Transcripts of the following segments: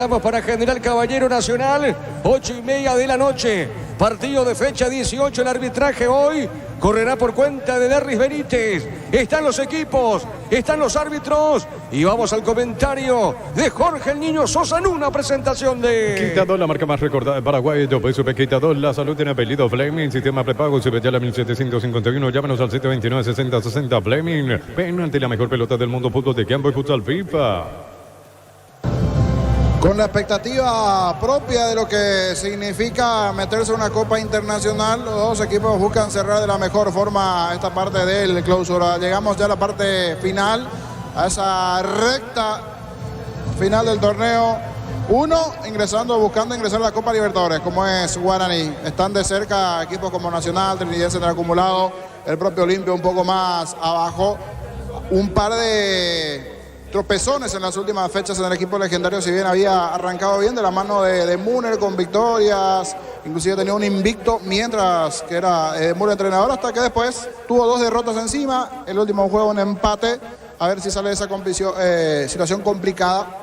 Vamos para General Caballero Nacional, 8:30 de la noche. Partido de fecha 18, el arbitraje hoy correrá por cuenta de Derris Benítez. Están los equipos, están los árbitros y vamos al comentario de Jorge el Niño Sosa en una presentación de... Quitador, la marca más recordada de Paraguay. Dope Super Quitador, la salud tiene apellido Fleming. Sistema prepago, Subetiala 1751. Llámanos al 729-6060 Fleming. Penalti, la mejor pelota del mundo, fútbol de campo y futsal FIFA. Con la expectativa propia de lo que significa meterse en una Copa Internacional, los dos equipos buscan cerrar de la mejor forma esta parte del clausura. Llegamos ya a la parte final, a esa recta final del torneo. Uno buscando ingresar a la Copa Libertadores, como es Guaraní. Están de cerca equipos como Nacional, Trinidense en el acumulado, el propio Olimpia un poco más abajo. Un par de tropezones en las últimas fechas en el equipo legendario, si bien había arrancado bien de la mano de Müller con victorias, inclusive tenía un invicto mientras que era Müller entrenador, hasta que después tuvo 2 derrotas encima, el último juego un empate, a ver si sale de esa situación complicada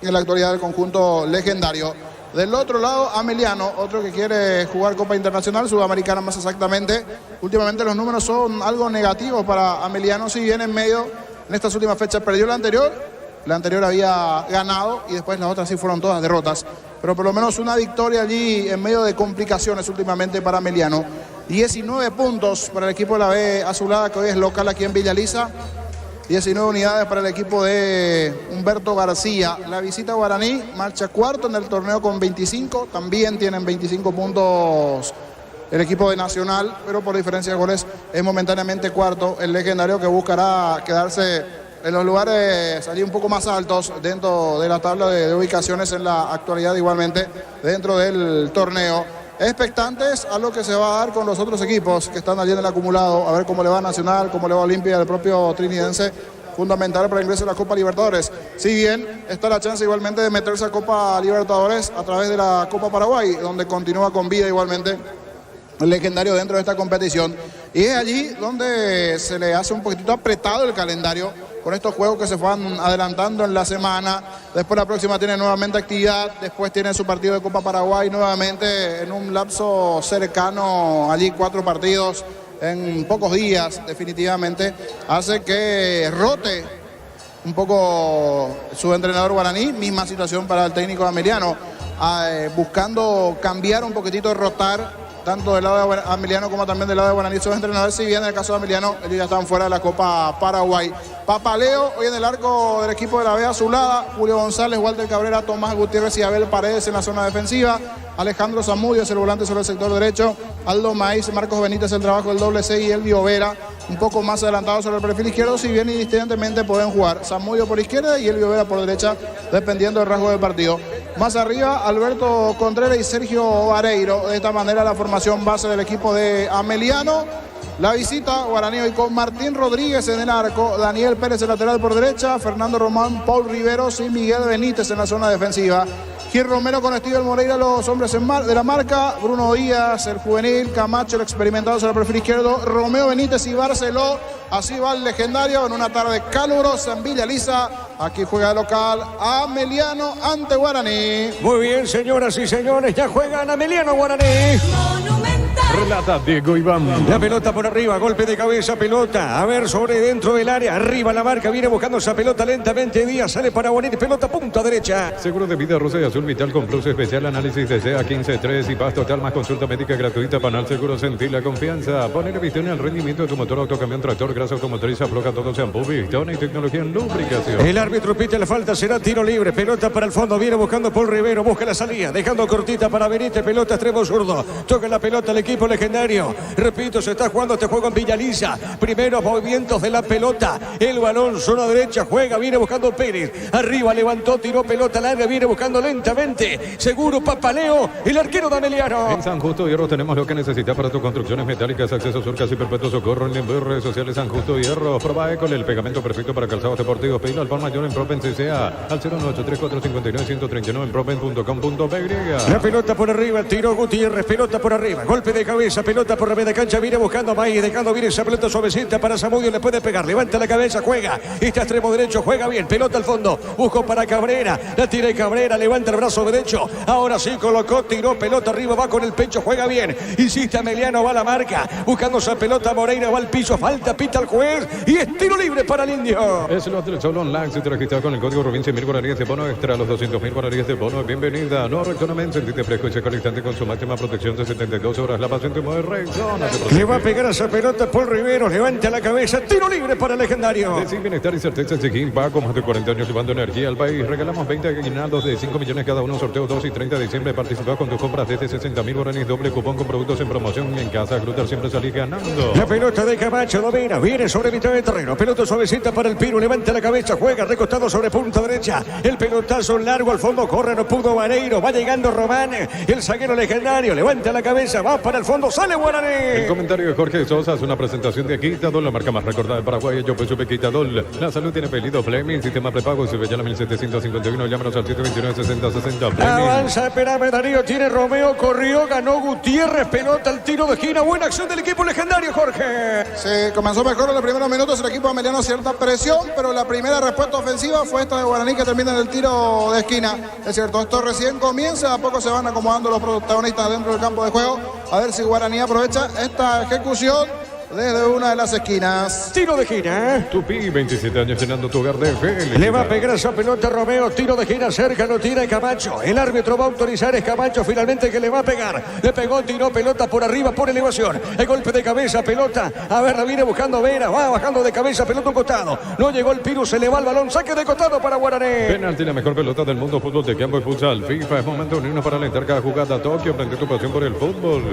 en la actualidad del conjunto legendario. Del otro lado, Ameliano, otro que quiere jugar Copa Internacional, Sudamericana más exactamente. Últimamente los números son algo negativos para Ameliano, si bien en estas últimas fechas perdió la anterior había ganado y después las otras sí fueron todas derrotas, pero por lo menos una victoria allí en medio de complicaciones últimamente para Ameliano. 19 puntos para el equipo de la B Azulada, que hoy es local aquí en Villa Lisa. 19 unidades para el equipo de Humberto García. La visita a Guaraní marcha cuarto en el torneo con 25, también tienen 25 puntos el equipo de Nacional, pero por diferencia de goles es momentáneamente cuarto. El legendario que buscará quedarse en los lugares allí un poco más altos dentro de la tabla de ubicaciones en la actualidad, igualmente dentro del torneo. Expectantes a lo que se va a dar con los otros equipos que están allí en el acumulado, a ver cómo le va a Nacional, cómo le va a Olimpia, el propio Trinidense, fundamental para el ingreso a la Copa Libertadores. Si bien está la chance igualmente de meterse a Copa Libertadores a través de la Copa Paraguay, donde continúa con vida igualmente el legendario dentro de esta competición. Y es allí donde se le hace un poquitito apretado el calendario con estos juegos que se van adelantando en la semana. Después la próxima tiene nuevamente actividad, después tiene su partido de Copa Paraguay nuevamente en un lapso cercano, allí 4 partidos en pocos días definitivamente. Hace que rote un poco su entrenador Guaraní, misma situación para el técnico Ameliano, buscando cambiar un poquitito, rotar tanto del lado de Ameliano como también del lado de Guaraní sus entrenadores, si bien en el caso de Ameliano ellos ya están fuera de la Copa Paraguay. Papaleo hoy en el arco del equipo de la B Azulada, Julio González, Walter Cabrera, Tomás Gutiérrez y Abel Paredes en la zona defensiva, Alejandro Zamudio es el volante sobre el sector derecho, Aldo Maíz, Marcos Benítez el trabajo del doble 6 y Elvio Vera un poco más adelantado sobre el perfil izquierdo, si bien indistintivamente pueden jugar Zamudio por izquierda y Elvio Vera por derecha, dependiendo del rasgo del partido. Más arriba, Alberto Contreras y Sergio Vareiro. De esta manera la formación base del equipo de Ameliano. La visita, Guaraní hoy con Martín Rodríguez en el arco, Daniel Pérez el lateral por derecha, Fernando Román, Paul Riveros y Miguel Benítez en la zona defensiva. Gil Romero con Steven Moreira, los hombres de la marca, Bruno Díaz, el juvenil, Camacho, el experimentado sobre el perfil izquierdo, Romeo Benítez y Barceló. Así va el legendario en una tarde calurosa en Villa Lisa. Aquí juega de local Ameliano ante Guaraní. Muy bien, señoras y señores, ya juegan Ameliano Guaraní. Relata Diego Iván. La pelota por arriba, golpe de cabeza, pelota. A ver, sobre dentro del área, arriba la marca, viene buscando esa pelota lentamente. Díaz sale para Guaraní, pelota punta derecha. Seguro de vida rosa y azul vital con plus especial, análisis de SEA 15.3 y paz total más consulta médica gratuita. Panal Seguro, sentir la confianza. Poner visión al rendimiento de tu motor, autocamión, tractor, grasa automotriz, afloja todo, shampoo, Vistona y tecnología en lubricación. El árbitro pite la falta, será tiro libre. Pelota para el fondo, viene buscando Paul Rivero, busca la salida, dejando cortita para Benítez, pelota extremo zurdo. Toca la pelota el equipo legendario. Repito, se está jugando este juego en Villa Lisa. Primeros movimientos de la pelota. El balón, zona derecha, juega, viene buscando Pérez. Arriba levantó, tiró pelota larga, viene buscando lentamente. Seguro Papaleo, el arquero de Ameliano. En San Justo Hierro tenemos lo que necesitas para tus construcciones metálicas, acceso surcas y perpetuo socorro. En redes sociales San Justo Hierro. Probae con el pegamento perfecto para calzados deportivos. Pedilo al por mayor en Propen CCA al 0983459-139 en propen.com.py. La pelota por arriba, tiró Gutiérrez, pelota por arriba. Golpe de cabeza. cabeza, pelota por la media cancha, viene buscando a Maíz, dejando bien esa pelota suavecita para Zamudio, le puede pegar, levanta la cabeza, juega, está extremo derecho, juega bien, pelota al fondo, buscó para Cabrera, la tira Cabrera, levanta el brazo derecho, ahora sí colocó, tiró, pelota arriba, va con el pecho, juega bien, insiste Emiliano, va a la marca, buscando esa pelota, Moreira va al piso, falta, pita el juez, y es tiro libre para el Indio. Es el otro solo online, si te registras con el código Rubín, 100.000 guaraníes de bono extra, los 200.000 guaraníes de bono, bienvenida, no rectonamente, sentite fresco y seco al instante con su máxima protección de 72 horas, la pasión te mueve recto, no te protege. Le va a pegar a esa pelota Paul Rivero, levanta la cabeza, tiro libre para el legendario. Decir bienestar y certeza Seguín va con más de 40 años llevando energía al país. Regalamos 20 aguinaldos de 5 millones cada uno, sorteo 2 y 30 de diciembre. Participa con tus compras desde 60.000 guaraníes, doble cupón con productos en promoción. En casa, Grutter siempre salís ganando. La pelota de Camacho domina, viene sobre mitad de terreno, pelota suavecita para el Piru, levanta la cabeza, juega recostado sobre punta derecha, el pelotazo largo al fondo, corre, no pudo Vareiro, va llegando Román, el zaguero legendario, levanta la cabeza, va para el fondo, sale Guaraní. El comentario de Jorge Sosa es una presentación de Quitadol, la marca más recordada de Paraguay. Yo pues supe Quitadol. La salud tiene apellido Fleming, sistema prepago, se ve ya la 1751, llámanos al 729-6060. Avanza, espérame Darío, tiene Romeo, corrió, ganó Gutiérrez, pelota al tiro de esquina, buena acción del equipo legendario, Jorge. Se comenzó mejor en los primeros minutos, el equipo americano cierta presión, pero la primera respuesta ofensiva fue esta de Guaraní que termina en el tiro de esquina. Es cierto, esto recién comienza, a poco se van acomodando los protagonistas dentro del campo de juego, a ver si Guaraní aprovecha esta ejecución desde una de las esquinas. Tiro de esquina. Tupi, 27 años llenando tu hogar de fe. Le va a pegar esa pelota Romeo, tiro de esquina cerca, lo tira Camacho. El árbitro va a autorizar, es Camacho finalmente que le va a pegar. Le pegó, tiró pelota por arriba, por elevación. El golpe de cabeza, pelota. A ver, la viene buscando Vera, va bajando de cabeza, pelota a un costado. No llegó el Piru, se le va el balón, saque de costado para Guaraní. Penalti, la mejor pelota del mundo, fútbol de campo y futsal. FIFA, es momento de unirnos para alentar cada jugada. Tokio, prende tu pasión por el fútbol.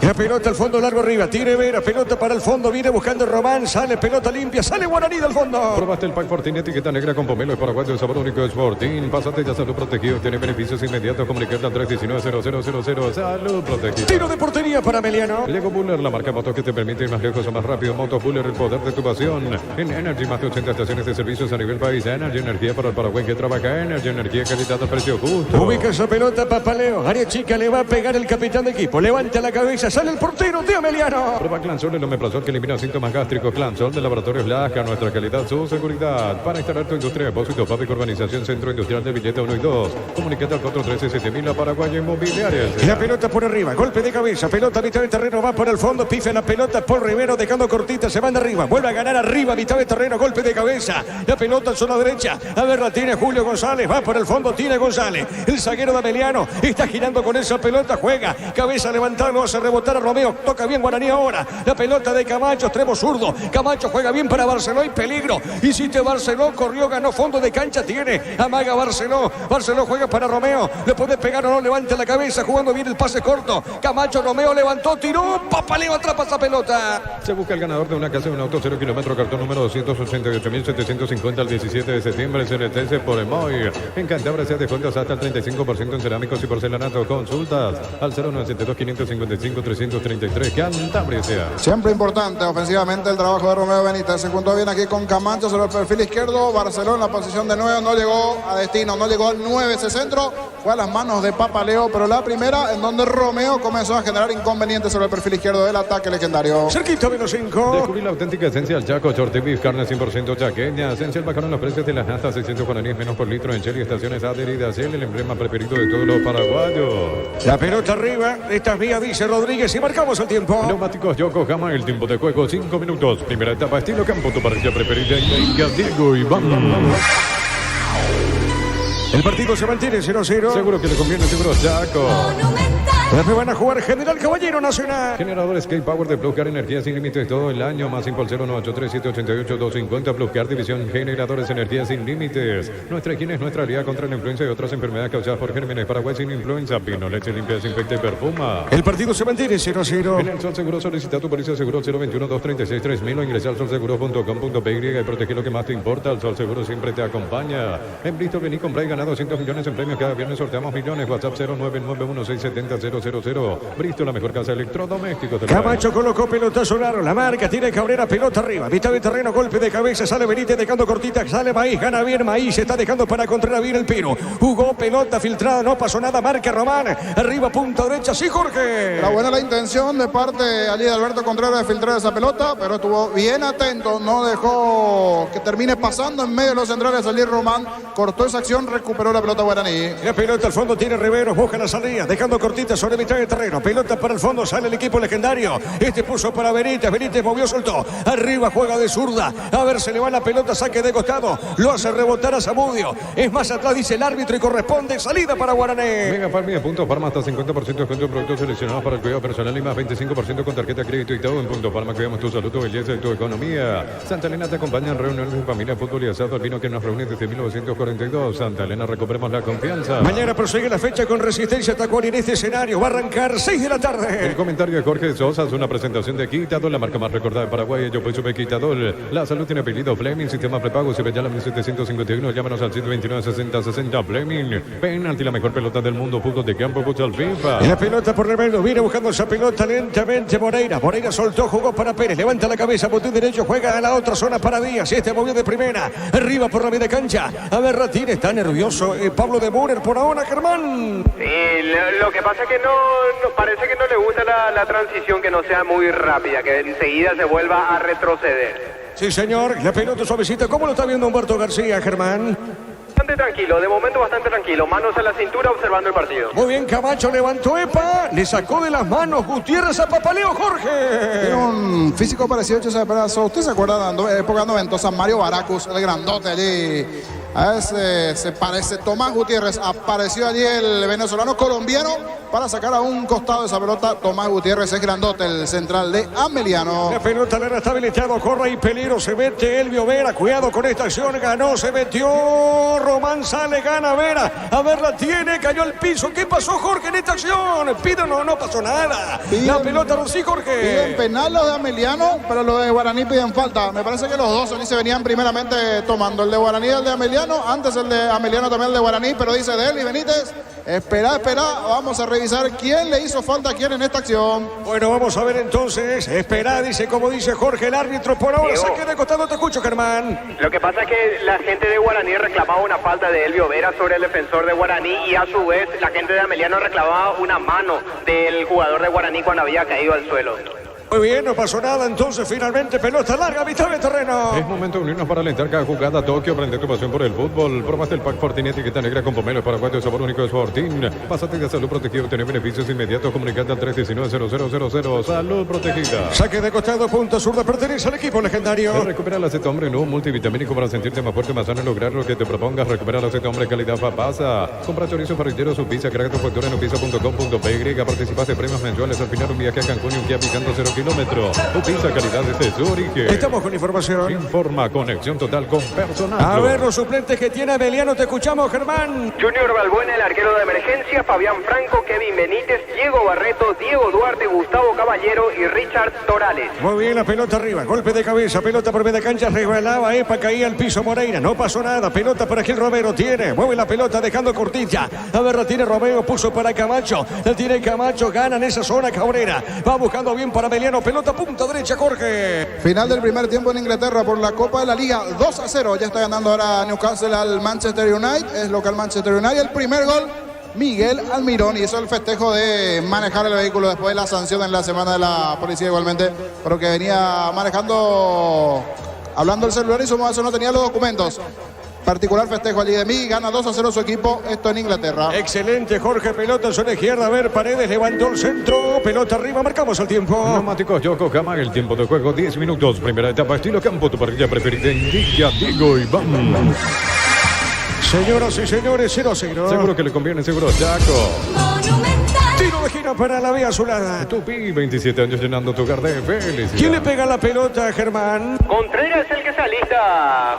La pelota al fondo, largo arriba, tire Vera, pelota para el fondo, viene buscando Román, sale pelota limpia, sale Guaraní del fondo. Probaste el pack Fortín, etiqueta negra con pomelo, es paraguayo, de sabor único, es Fortín. Pásate ya, salud protegido, tiene beneficios inmediatos, comunicarte al 319-0000, salud protegido. Tiro de portería para Emiliano. Lego Buller, la marca moto que te permite ir más lejos o más rápido. Motos Buller, el poder de tu pasión. En Energy, más de 80 estaciones de servicios a nivel país. Energy, energía para el Paraguay que trabaja. Energy, energía, calidad al precio justo. Ubica esa pelota, Papaleo, área chica, le va a pegar el capitán de equipo, levanta la cabeza, sale el portero de Emiliano. Prueba Clansol, el omeprazol que elimina síntomas gástricos. Clansol de Laboratorios Lasca, nuestra calidad, su seguridad. Para instalar tu industria de depósito, fábrica, urbanización, centro industrial de billete 1 y 2. Comunicate al 413-7000, la Paraguaya Inmobiliaria. La pelota por arriba, golpe de cabeza, pelota a mitad de terreno, va por el fondo, pifia la pelota por Rivero, dejando cortita, se van de arriba, vuelve a ganar arriba, mitad de terreno, golpe de cabeza, la pelota en zona derecha, a ver, la tiene Julio González, va por el fondo, tiene González, el zaguero de Emiliano, está girando con esa pelota, juega, cabeza levantada, no hace rebotar a Romeo, toca bien Guaraní ahora, la pelota de Camacho, extremo zurdo, Camacho juega bien para Barceló, y peligro, insiste Barceló, corrió, ganó fondo de cancha, tiene, amaga Barceló, Barceló juega para Romeo, le puede pegar o no, levanta la cabeza, jugando bien el pase corto, Camacho, Romeo levantó, tiró, Papaleo atrapa esa pelota. Se busca el ganador de una casa de un auto 0 kilómetro, cartón número 288.750 al 17 de septiembre, CNTS por Emoy. En Cantabria se descuentos hasta el 35% en cerámicos y porcelanato. Consultas al 0972-555-333. Cantabria sea. Siempre importante ofensivamente el trabajo de Romeo Benítez. Se juntó bien aquí con Camacho sobre el perfil izquierdo. Barcelona en la posición de 9 no llegó a destino, no llegó al 9 ese centro. Fue a las manos de Papaleo, pero la primera en donde Romeo comenzó a generar inconvenientes sobre el perfil izquierdo del ataque legendario. Cerquita menos 5. Descubrí la auténtica esencia del Chaco, Short Beef, carne 100% chaqueña. Esencial, bajaron los precios de las natas, 600 guaraníes menos por litro en Shell y estaciones adheridas. Shell, el emblema preferido de todos los paraguayos. La pelota arriba, esta es mía, dice Rodríguez, y marcamos el tiempo. Neumáticos Yokohama, el tiempo de juego 5 minutos. Primera etapa, estilo campo, tu parrilla preferida. Y Diego Iván. El partido se mantiene 0-0. Seguro que le conviene, seguro Chaco. Después van a jugar General Caballero Nacional. Generadores K-Power de Pluscar, energía sin límites todo el año. Más info al 0983-788-250. Pluscar, división generadores, energía sin límites. Nuestra higiene es nuestra aliada contra la influenza y otras enfermedades causadas por gérmenes. Paraguay sin influenza. Pino, leche limpia, desinfecta y perfuma. El partido se mantiene 0-0. En el Sol Seguro solicita tu póliza seguro 021-236-3000 o ingresa al solseguro.com.py y protege lo que más te importa. El Sol Seguro siempre te acompaña. En Bristol, vení, compra y ganar gana 200 millones en premios. Cada viernes sorteamos millones. WhatsApp 0991670000. Bristol, la mejor casa de electrodomésticos del Camacho colocó pelotazo largo. La marca tiene Cabrera, pelota arriba. Mitad de terreno, golpe de cabeza. Sale Benítez dejando cortita. Sale Maíz, gana bien Maíz. Se está dejando para controlar bien el Pino. Jugó pelota filtrada, no pasó nada. Marca Román. Arriba, punta derecha. Sí, Jorge. Era buena la intención de parte allí de Alberto Contreras de filtrar esa pelota, pero estuvo bien atento. No dejó que termine pasando en medio de los centrales. Salir Román. Cortó esa acción, recuperó la pelota Guaraní. La pelota al fondo tiene Riveros. Busca la salida. Dejando cortita sobre mitad de terreno. Pelota para el fondo. Sale el equipo legendario. Este puso para Benítez. Benítez movió, soltó. Arriba juega de zurda. A ver, se le va la pelota. Saque de costado. Lo hace rebotar a Zamudio. Es más atrás, dice el árbitro, y corresponde salida para Guaraní. Mega Farm de Punto Farma hasta 50% de descuento en productos seleccionados para el cuidado personal y más 25% con tarjeta de crédito y todo. En Punto Farma cuidamos tu salud, tu belleza y tu economía. Santa Elena te acompaña en reuniones de familia, fútbol y asado. El vino que nos reúne desde 1942. Santa Elena, recuperemos la confianza. Mañana prosigue la fecha con Resistencia Tacuari en este escenario. Va a arrancar 6 de la tarde. El comentario de Jorge Sosa es una presentación de Quitadol, la marca más recordada de Paraguay. Yo pues sube Quitadol. La salud tiene apellido Fleming, sistema prepago. Se ve ya la 1751. Llámanos al 129-60-60 Fleming. Penalti, la mejor pelota del mundo. Fútbol de campo, futsal FIFA. La pelota por Rebelo. Viene buscando esa pelota lentamente Moreira. Moreira soltó, jugó para Pérez. Levanta la cabeza, botón derecho. Juega a la otra zona para Díaz. Este movió de primera. Arriba por la media cancha. A ver, Ratín está nervioso. Pablo de Murer por ahora, Germán. Sí, lo que pasa es que no parece que no le gusta la transición, que no sea muy rápida, que enseguida se vuelva a retroceder. Sí, señor. La pelota suavecita. ¿Cómo lo está viendo Humberto García, Germán? Bastante tranquilo, de momento bastante tranquilo. Manos a la cintura observando el partido. Muy bien, Camacho levantó Epa. Le sacó de las manos Gutiérrez a Papaleo, Jorge. Tiene un físico parecido a César Perazo. ¿Usted se acuerda de época noventosa? Mario Baracus, el grandote allí. A ese se parece Tomás Gutiérrez. Apareció allí el venezolano colombiano para sacar a un costado de esa pelota. Tomás Gutiérrez es grandote, el central de Ameliano. La pelota le está habilitado, corre y peligro. Se mete Elvio Vera. Cuidado con esta acción. Ganó, se metió. Román sale, gana Vera. A ver, la tiene, cayó al piso. ¿Qué pasó, Jorge, en esta acción? Piden, no pasó nada. La pelota no, sí, Jorge. Piden penal los de Ameliano, pero los de Guaraní piden falta. Me parece que los dos allí se venían primeramente tomando. El de Guaraní y el de Ameliano. Antes el de Ameliano, también el de Guaraní, pero dice de él y Benítez. Espera. Vamos a revisar quién le hizo falta a quién en esta acción. Bueno, vamos a ver entonces. Espera, dice, como dice Jorge, el árbitro por ahora. Diego, Saque de costado, te escucho, Germán. Lo que pasa es que la gente de Guaraní reclamaba una falta de Elvio Vera sobre el defensor de Guaraní, y a su vez la gente de Ameliano reclamaba una mano del jugador de Guaraní cuando había caído al suelo. Muy bien, no pasó nada, entonces finalmente pelota larga, mitad de terreno. Es momento de unirnos para alentar cada jugada. Tokio, prende tu pasión por el fútbol. Probaste el pack Fortín, etiqueta negra con pomelo paraguayo de sabor único de Fortín. Pásate de salud protegido, obtener beneficios inmediatos. Comunicate al 319-0000. Salud protegida. Saque de costado, punta zurda, pertenece al equipo legendario. Recupera el aceite hombre nuevo multivitamínico para sentirte más fuerte, más sano y lograr lo que te propongas. Recupera el aceite hombre calidad Fapasa. Compra chorizo parrillero, su pizza, craga tu factura en upizza.com.py. Participaste de premios mensuales. Al final un viaje a Cancún y un Kia picando 0 kilómetros. Tu pizza calidad desde su origen. Estamos con información. Informa, conexión total con personal. A ver los suplentes que tiene Ameliano, te escuchamos, Germán. Junior Balbuena, el arquero de emergencia, Fabián Franco, Kevin Benítez, Diego Barreto, Diego Duarte, Gustavo Caballero y Richard Torales. Muy bien, la pelota arriba, golpe de cabeza, pelota por media cancha, resbalaba Epa, caía al piso Moreira, no pasó nada, pelota para Gil Romero, tiene, mueve la pelota dejando cortilla, a ver, la tiene Romero, puso para Camacho, la tiene Camacho, gana en esa zona Cabrera, va buscando bien para Ameliano, pelota punta derecha, Jorge. Final del primer tiempo en Inglaterra por la Copa de la Liga, 2-0, ya está ganando ahora Newcastle al Manchester United, es local Manchester United, el primer gol Miguel Almirón, y eso el festejo de manejar el vehículo después de la sanción en la semana de la policía igualmente, pero que venía manejando, hablando el celular y eso no tenía los documentos. Particular festejo allí de mí, gana 2-0 su equipo, esto en Inglaterra. Excelente, Jorge, pelota en zona izquierda, a ver, Paredes levantó el centro, pelota arriba, marcamos el tiempo. Neumáticos Yokohama, el tiempo de juego 10 minutos, primera etapa, estilo campo, tu parrilla preferida, indica Diego Iván. Señoras y señores, 0-0. Seguro que le conviene, seguro, Chaco. Tiro de esquina para la vía azulada. Tupi, 27 años llenando tu hogar de felicidad. ¿Quién le pega la pelota, Germán? Contreras es el que se alista,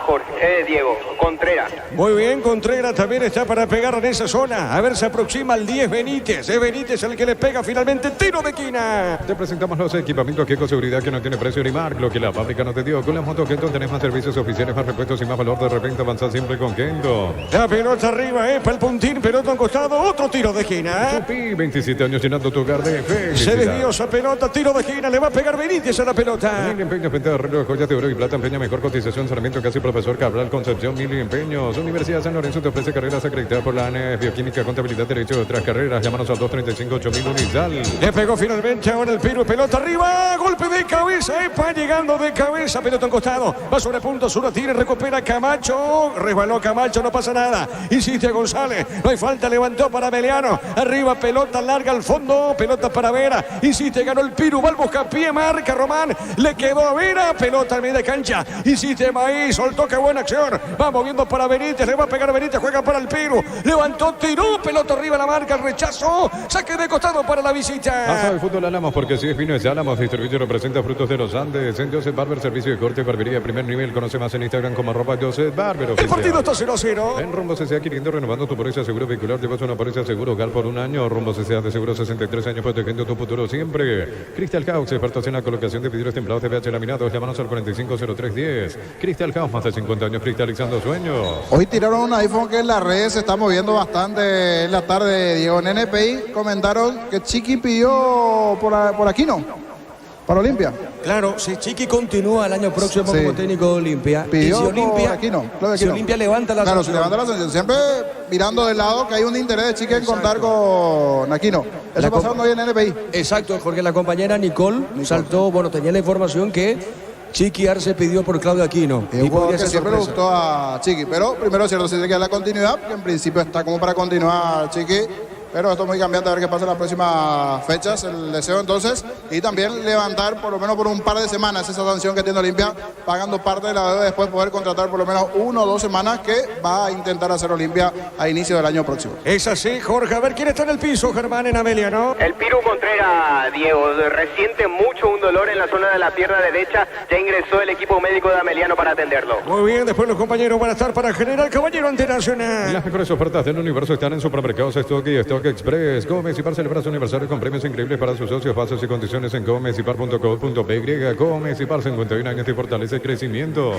Diego. Contreras. Muy bien, Contreras también está para pegar en esa zona. A ver, se aproxima al 10 Benítez. Es Benítez el que le pega finalmente. Tiro de esquina. Te presentamos los equipamientos que con seguridad que no tiene precio ni marca, lo que la fábrica no te dio. Con las motos Kenton tenés más servicios oficiales, más repuestos y más valor. De repente avanzar siempre con Kenton. La pelota arriba, para el puntín, pelota al costado, otro tiro de esquina. Tupi, 27 años llenando tu hogar de felicidad. Se desvió esa pelota, tiro de esquina, le va a pegar Benítez a la pelota. Mil Empeños, venta de arreglo de joyas de oro y plata, empeña mejor cotización, Sarmiento, casi Profesor Cabral, Concepción, Mil Empeños. Universidad San Lorenzo te ofrece carreras acreditadas por la ANES, Bioquímica, Contabilidad, Derecho de otras carreras. Llámanos al 235-8000 Unizal. Le pegó finalmente ahora el Piru, pelota arriba, golpe de cabeza, llegando de cabeza, pelota en costado, va sobre punto, sur tira, recupera Camacho, resbaló Camacho, no pasa nada, insiste González, no hay falta, levantó para Meliano, arriba pelota larga al fondo, pelota para Vera, insiste, ganó el Piru, va al buscapié, marca Román, le quedó a Vera, pelota en media cancha, insiste Maíz, soltó, qué buena acción, va moviendo para Benítez, le va a pegar Benítez, juega para el Piru, levantó, tiró, pelota arriba la marca, el rechazo, saque de costado para la visita. Hasta el fútbol Álamos, porque si es vino es Álamos, distribuye y representa frutos de los Andes. En Joseph Barber, servicio de corte y barbería de primer nivel. Conoce más en Instagram como @Joseph Barber oficial. El partido está 0-0. En Rumbo CCA adquiriendo, renovando tu póliza seguro vehicular. Llevas una póliza seguro hogar por un año. Rumbo CCA de seguro 63 años, protegiendo tu futuro siempre. Crystal House, expertos en la colocación de vidrios templados de PH laminados. Llámanos al 450310. Crystal House, más de 50 años cristalizando sueños. Hoy tiraron un iPhone que en las redes se está moviendo bastante en la tarde, Diego. En NPI comentaron que Chiqui pidió por Aquino, para Olimpia. Claro, si Chiqui continúa el año próximo como técnico de Olimpia, Pidió y si Olimpia, por Aquino, si Olimpia levanta la Claro, si sanción, levanta la sanción, siempre mirando del lado que hay un interés de Chiqui en contar con Aquino. Eso pasando hoy en NPI. exacto, porque la compañera Nicole saltó, bueno, tenía la información que Chiqui Arce pidió por Claudio Aquino. Es un jugador podría que ser siempre le sorpresa. gustó a Chiqui, pero primero es cierto, si tiene que dar la continuidad, que en principio está como para continuar Chiqui. Pero esto es muy cambiante, a ver qué pasa en las próximas fechas, el deseo entonces, y también levantar por lo menos por un par de semanas esa sanción que tiene Olimpia, pagando parte de la deuda, después poder contratar por lo menos 1 o 2 semanas que va a intentar hacer Olimpia a inicio del año próximo. Es así, Jorge, a ver quién está en el piso, Germán, en Amelia, ¿no? El Piru Contreras, Diego, resiente mucho un dolor en la zona de la pierna derecha. Ya ingresó el equipo médico de Ameliano para atenderlo. Muy bien, después los compañeros van a estar para General Caballero ante Nacional. Las mejores ofertas del universo están en Supermercados Stock y Stock Express. Gómez y Par celebra su aniversario con premios increíbles para sus socios. Bases y condiciones en gómezipar.co.py. Gómez y Par, 51 años de fortaleza y crecimiento.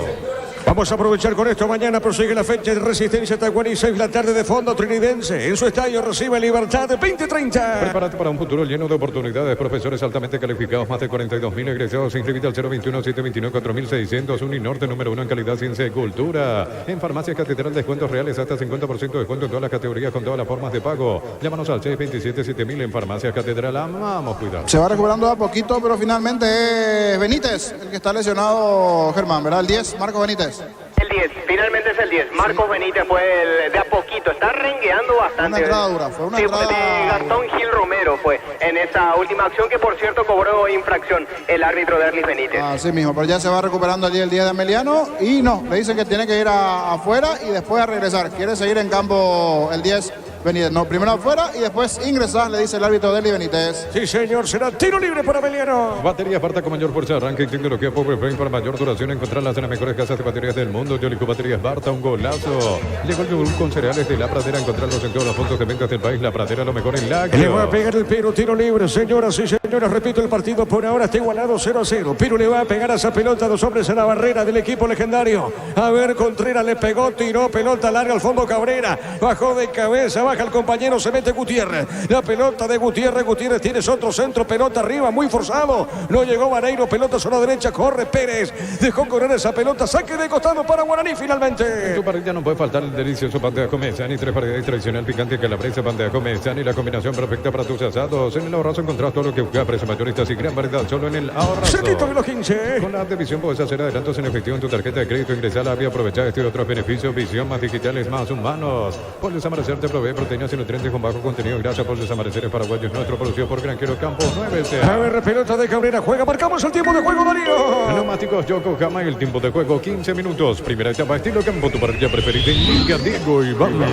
Vamos a aprovechar con esto. Mañana prosigue la fecha de Resistencia Tacuarí, 6 de la tarde de fondo trinidense. En su estadio recibe Libertad 2030. Prepárate para un futuro lleno de oportunidades. Profesores altamente calificados, más de 42.000 egresados. Inscríbete al 021-729-4600. Uninorte, número 1 en calidad, ciencia y cultura. En Farmacia Catedral, descuentos reales hasta 50% de descuento en todas las categorías con todas las formas de pago. Llámanos al 627-7000 en Farmacia Catedral. Amamos cuidado. Se va recuperando a poquito, pero finalmente es Benítez el que está lesionado, Germán, ¿verdad? El 10, Marco Benítez. El 10, finalmente es el 10. Marcos Benítez fue el de a poquito, está rengueando bastante. Una entrada dura, fue una entrada... de Gastón Gil Romero fue en esa última acción que por cierto cobró infracción el árbitro Derlis Benítez. Así mismo, pero ya se va recuperando allí el 10 de Ameliano y no, le dicen que tiene que ir afuera y después a regresar. Quiere seguir en campo el 10 Benítez. No, primero afuera y después ingresar, le dice el árbitro Derlis Benítez. Sí, señor, será tiro libre para Ameliano. Batería Barta con mayor fuerza, arranque y tecnología Power Frame para mayor duración. Encontrarlas en las mejores casas de baterías del mundo. Yolico Baterías Barta, un golazo. Llegó el yogur con cereales de La Pradera. Encontrarlos en todos los puntos de ventas del país. La Pradera, lo mejor en la. Le va a pegar el Piru, tiro libre, señoras y señores. Repito, el partido por ahora está igualado 0-0. Piru le va a pegar a esa pelota, 2 hombres en la barrera del equipo legendario. A ver, Contreras le pegó, tiró, pelota larga al fondo Cabrera. Bajó de cabeza, baja el compañero, se mete Gutiérrez. La pelota de Gutiérrez, Gutiérrez tiene otro centro, pelota arriba, muy forzado. No llegó Vareiro, pelota a la derecha, corre Pérez. Dejó correr esa pelota, saque de costado para Guaraní finalmente. En tu parrilla no puede faltar el delicioso bandejo Mezzani, 3 variedades tradicional, picante, calabresa, bandejo Mezzani, la combinación perfecta para tus asados. En el Ahorrazo encontrás todo lo que buscas, precios mayoristas y gran variedad solo en el Ahorrazo. Cerquito de los 15. Con la app de Visión puedes hacer adelantos en efectivo en tu tarjeta de crédito, ingresar a la app y aprovechar este y otros beneficios. Visión, más digitales, más humanos. Pollos Amanecer te provee proteínas y nutrientes con bajo contenido. Gracias por Pollos Amaneceres paraguayos, nuestro producido por Granjero Campo 9. A ver, pelota de Cabrera, juega, marcamos el tiempo de juego, Darío. Neumáticos Yokohama, el tiempo de juego 15 minutos. Primera etapa, estilo campo, tu parrilla preferida. Indica Diego y vamos.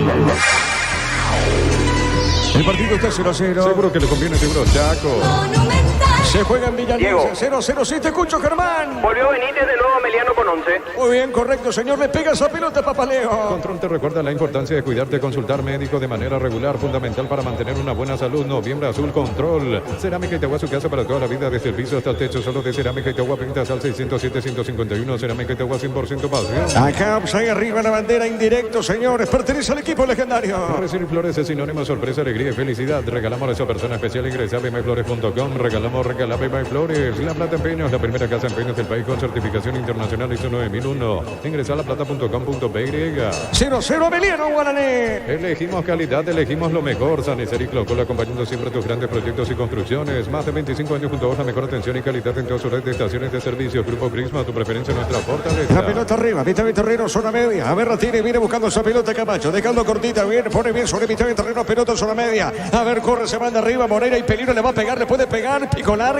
El partido está 0-0. Seguro que le conviene, seguro Chaco. Se juega en Villalisa. Diego. 0-0. Sí, te escucho, Germán. Volvió Benítez de nuevo Ameliano con 11. Muy bien, correcto, señor. Le pega esa pelota, Papaleo. Control te recuerda la importancia de cuidarte, consultar médico de manera regular, fundamental para mantener una buena salud. Noviembre Azul Control. Cerámica Itagua, su casa para toda la vida, desde el piso hasta el techo, solo de Cerámica Itagua, pintas al 607-151. Cerámica Itagua, 100% pasión. Acá, pues, ahí arriba la bandera indirecto, señores. Pertenece al equipo legendario. Recibir flores es sinónimo de sorpresa, alegría y felicidad. Regalamos a esa persona especial. Ingresa a bmflores.com. Regala BM Flores. La Plata Empeños, la primera casa en peños del país con certificación internacional ISO 9001. Ingresa a laplata.com.py. 0-0, Ameliano, Guaraní. Elegimos calidad, elegimos lo mejor. San Isidro Clocol, acompañando siempre tus grandes proyectos y construcciones. Más de 25 años junto a vos, la mejor atención y calidad en toda su red de estaciones de servicio. Grupo Crisma, tu preferencia, nuestra fortaleza. La pelota arriba, mitad de terreno, zona media. A ver, Ratini viene buscando esa pelota, Camacho. Dejando cortita, bien, pone bien sobre mitad de terreno, pelota en zona media. A ver, corre, se manda arriba, Moreira y peligro, le va a pegar, le puede pegar, pico larga.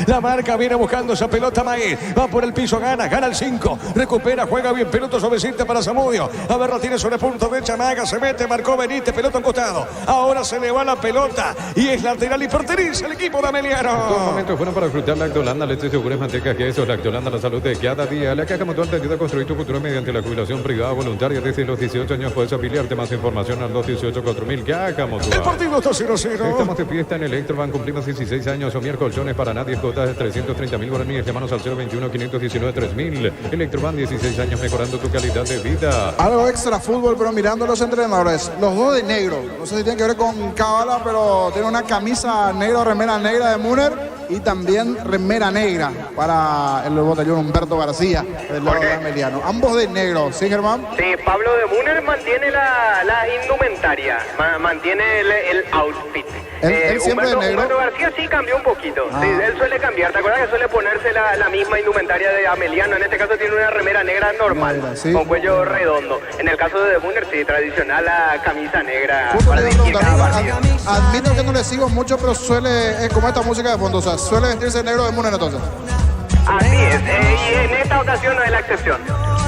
La marca viene buscando esa pelota, Maíz. Va por el piso, gana el 5. Recupera, juega bien, pelota suavecita para Zamudio. A ver, Ratini sobre punto de Chamaga, se mete, marcó Benítez, pelota en costado. Ahora se le va la pelota y es lateral y pertenece al equipo de Ameliano. Dos momentos fueron para disfrutar Lactolanda, leche segures, mantecas, quesos. Lactolanda, la salud de cada día. La Caja Mutual te ayuda a construir tu futuro mediante la jubilación privada voluntaria. Desde los 18 años puedes afiliarte. Más información al 218-4000. Caja El Mutual. partido está 0-0. Estamos de fiesta en Electroban, cumplimos 16 años. Omier Colchones para nadie, cotas de 330.000 guaraníes. Llamanos al 021-519-3000. Electroban, 16 años mejorando tu calidad de vida. Algo extra fútbol, pero mirando a los entrenadores, los dos de negro. No sé si tiene que ver con Cábala, pero tiene una camisa negra, remera negra de Müller y también remera negra para el batallón Humberto García, del lado de Ameliano. Ambos de negro, ¿sí, Germán? Sí, Pablo de Müller mantiene la indumentaria, mantiene el outfit. Él siempre de negro. Humberto García sí cambió un poquito. Sí, él suele cambiar. ¿Te acuerdas que suele ponerse la misma indumentaria de Ameliano? En este caso tiene una remera negra normal, negra, sí. con cuello redondo. En el caso de Müller, sí, tradicional la camisa negra. Justo Para te iba a dirigir cada preguntar, partido. admito que no le sigo mucho, pero suele, es como esta música de fondo, o sea, suele vestirse de negro de Müller entonces. Así es, y en esta ocasión no es la excepción.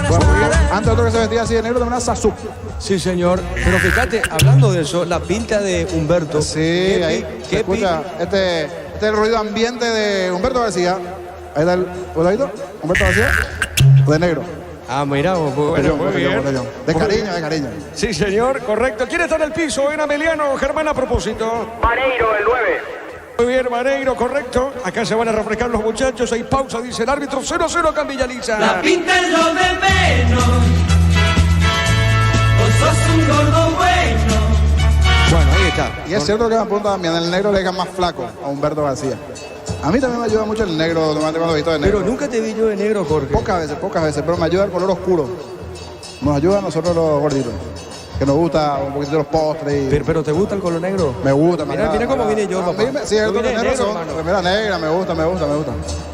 Bueno, muy bien. Antes otro que se vestía así de negro también era Sasuk. Sí, señor. Pero fíjate, hablando de eso, la pinta de Humberto. Sí, ¿Qué ahí pi- se qué escucha este es el ruido ambiente de Humberto García. Ahí está el botadito, Humberto García, de negro. Ah, mira, pues, bueno, Botellón, muy botellón, bien. botellón. De cariño, de cariño. Sí, señor, correcto. ¿Quién está en el piso? En Ameliano, Germán, a propósito. Mareiro, el 9. Muy bien, Mareiro, correcto. Acá se van a refrescar los muchachos. Hay pausa, dice el árbitro. 0-0 acá en Villaliza. La pinta es lo de menos. Vos sos un gordo bueno. Bueno, ahí está. Y es cierto que me apunta también, el negro le queda más flaco a Humberto García. A mí también me ayuda mucho el negro, normalmente cuando he visto de negro. Pero nunca te vi yo de negro, Jorge. Pocas veces, pero me ayuda el color oscuro. Nos ayuda a nosotros los gorditos. Que nos gusta un poquito de los postres. Y Pero ¿te gusta el color negro? me gusta, Mira, mira cómo vine yo, papá. Sí, es Tú cierto, vienes tenés negro, razón. hermano. Remera negra, me gusta.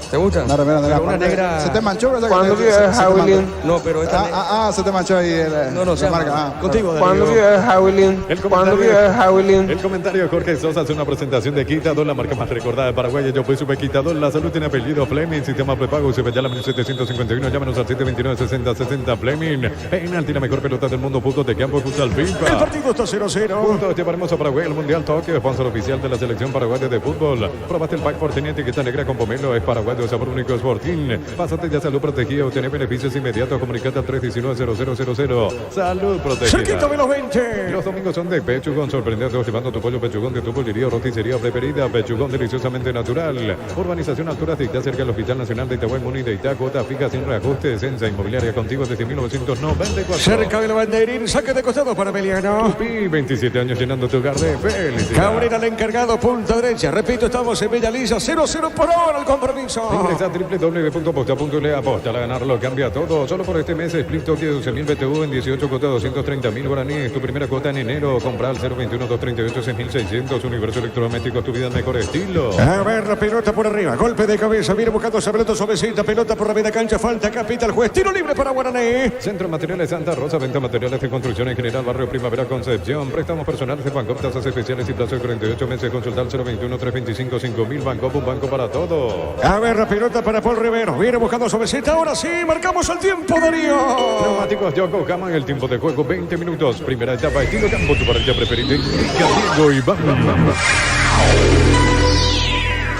¿Te gusta? Una remera negra. Pero una aparte, negra. Se te manchó, ¿verdad? ¿Cuándo Se- vio se- el se te Javelin? manchó. No, pero esta. Se te manchó ahí No, no, la sea, marca. contigo, ¿Cuándo Darío. vio el Javelin? ¿Cuándo vio el Javelin? El comentario de Jorge Sosa hace una presentación de Quitador, la marca más recordada de Paraguay. Yo fui super Quitador. La salud tiene apellido Fleming. Sistema prepago. Se ya la 1751. Llámanos al 729-6060 Fleming. Penalti, la mejor pelota del mundo. Puntos de campo. Futsal El FIFA. partido está 0-0. Juntos llevaremos a Paraguay al Mundial Tokio, sponsor oficial de la selección paraguaya de fútbol. Probaste el pack Fortín, etiqueta negra con pomelo, es paraguayo, sabor único, es Fortín. Pásate ya salud protegida, obtener beneficios inmediatos, comunicate al 319-0000. Salud Cerquita protegida. de los 20. Los domingos son de Pechugón, sorprendente, llevando tu pollo Pechugón de tu pollería o roticería preferida. Pechugón deliciosamente natural. Urbanización Alturas Dicta, cerca del Hospital Nacional de Itaguay, Muni de Ita, cuota fija sin reajuste, Esencia Inmobiliaria contigo desde 1994. Cerca del banderín, saque de costado para Ameliano. Tupi, 27 años llenando tu hogar de felicidad. Cabrera el encargado, punta derecha. Repito, estamos en Villaliza. 0-0 por ahora el compromiso. Ingresa a www.posta.le, aposta a ganarlo, cambia todo. Solo por este mes, Split Tokio 12.000 BTU en 18 cuotas, 230.000 guaraníes. Tu primera cuota en enero, comprar al 021-238-6.600. Universo Electrodomésticos, tu vida al mejor estilo. A ver, la pelota por arriba. Golpe de cabeza. Viene buscando esa pelota suavecita. Pelota por la media cancha. Falta capita el juez. Tiro libre para Guaraní. Centro de Materiales Santa Rosa, venta materiales de construcción en general, barrio Primavera Concepción. Préstamos personales de Bancop, tasas especiales y plazo de 48 meses. Consultar 021-325-5000. Bancop, un banco para todo. A ver, la pelota para Paul Rivero. Viene buscando suavecita. Ahora sí, marcamos el tiempo, Darío. Neumáticos Yoko Gama en el tiempo de juego, 20 minutos. Primera etapa, estilo campo, tu pareja preferida. Diego y vamos.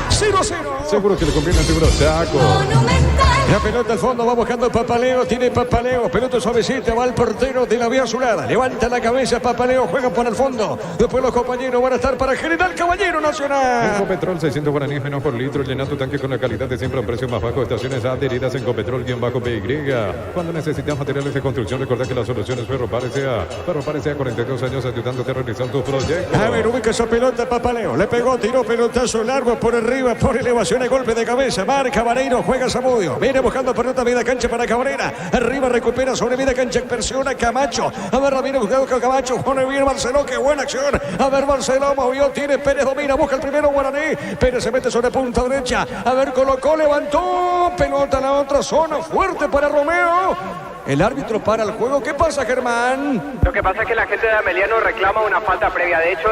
0-0. Seguro que le conviene al seguro saco. La pelota al fondo va buscando Papaleo, tiene Papaleo, pelota suavecita, va al portero de la vía azulada, levanta la cabeza Papaleo, juega por el fondo, después los compañeros van a estar para General Caballero Nacional. Ecopetrol, 600 guaraníes menos por litro, llena tu tanque con la calidad de siempre a un precio más bajo, estaciones adheridas en Ecopetrol-PY. Cuando necesitas materiales de construcción, recuerda que la solución es Ferropar S.A. Ferropar S.A. 42 años ayudándote a realizar tus proyectos. A ver, ubica esa pelota Papaleo, le pegó, tiró pelotazo largo por arriba, por elevación y golpe de cabeza, marca Vareiro, juega Zamudio, viene buscando pelota media cancha para Cabrera. Arriba recupera sobre media cancha, presiona Camacho. A ver, viene buscando Camacho. Pone bien Barceló, qué buena acción. A ver, Barceló movió, tiene Pérez, domina, busca el primero Guaraní. Pérez se mete sobre punta derecha. A ver, colocó, levantó. Pelota a la otra zona, fuerte para Romeo. El árbitro para el juego. ¿Qué pasa, Germán? Lo que pasa es que la gente de Ameliano reclama una falta previa. De hecho,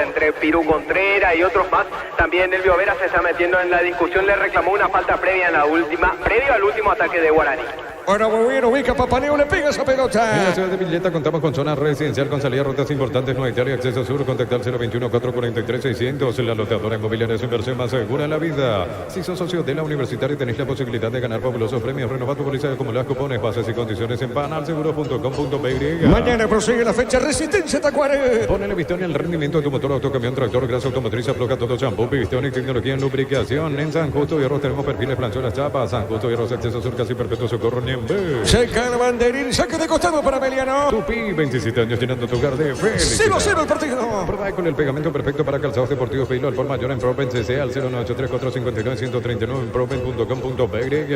entre Pirú Contreras y otros más, también Elvio Vera se está metiendo en la discusión. Le reclamó una falta previa en la última, previo al último ataque de Guaraní. Bueno, muy bien, ubica Papaleo, le pega esa pelota. En la ciudad de Villeta contamos con zona residencial con salida a rutas importantes, no y acceso sur, contactar 021-443-600. La loteadora inmobiliaria es su inversión más segura en la vida. Si sos socio de la universitaria tenés la posibilidad de ganar fabulosos premios. Renova tu póliza de acumular cupones, bases y condiciones en panalseguro.com.py. Mañana prosigue la fecha Resistencia Tacuare. Ponele Vistón el rendimiento de tu motor, autocamión, tractor, grasa automotriz, afloja todo champú, Vistón y tecnología en lubricación. En San Justo y Arroz tenemos perfiles planchonas chapas. San Justo y Arroz acceso sur casi perpetuo socorro. Seca el banderín, saque de costado para Emiliano. Tupi, 27 años llenando tu hogar de felicidad. 0-0 el partido. Prueba con el pegamento perfecto para calzados deportivos. Pedilo al por mayor en Proven CC al 0983-459-139 en proven.com.py.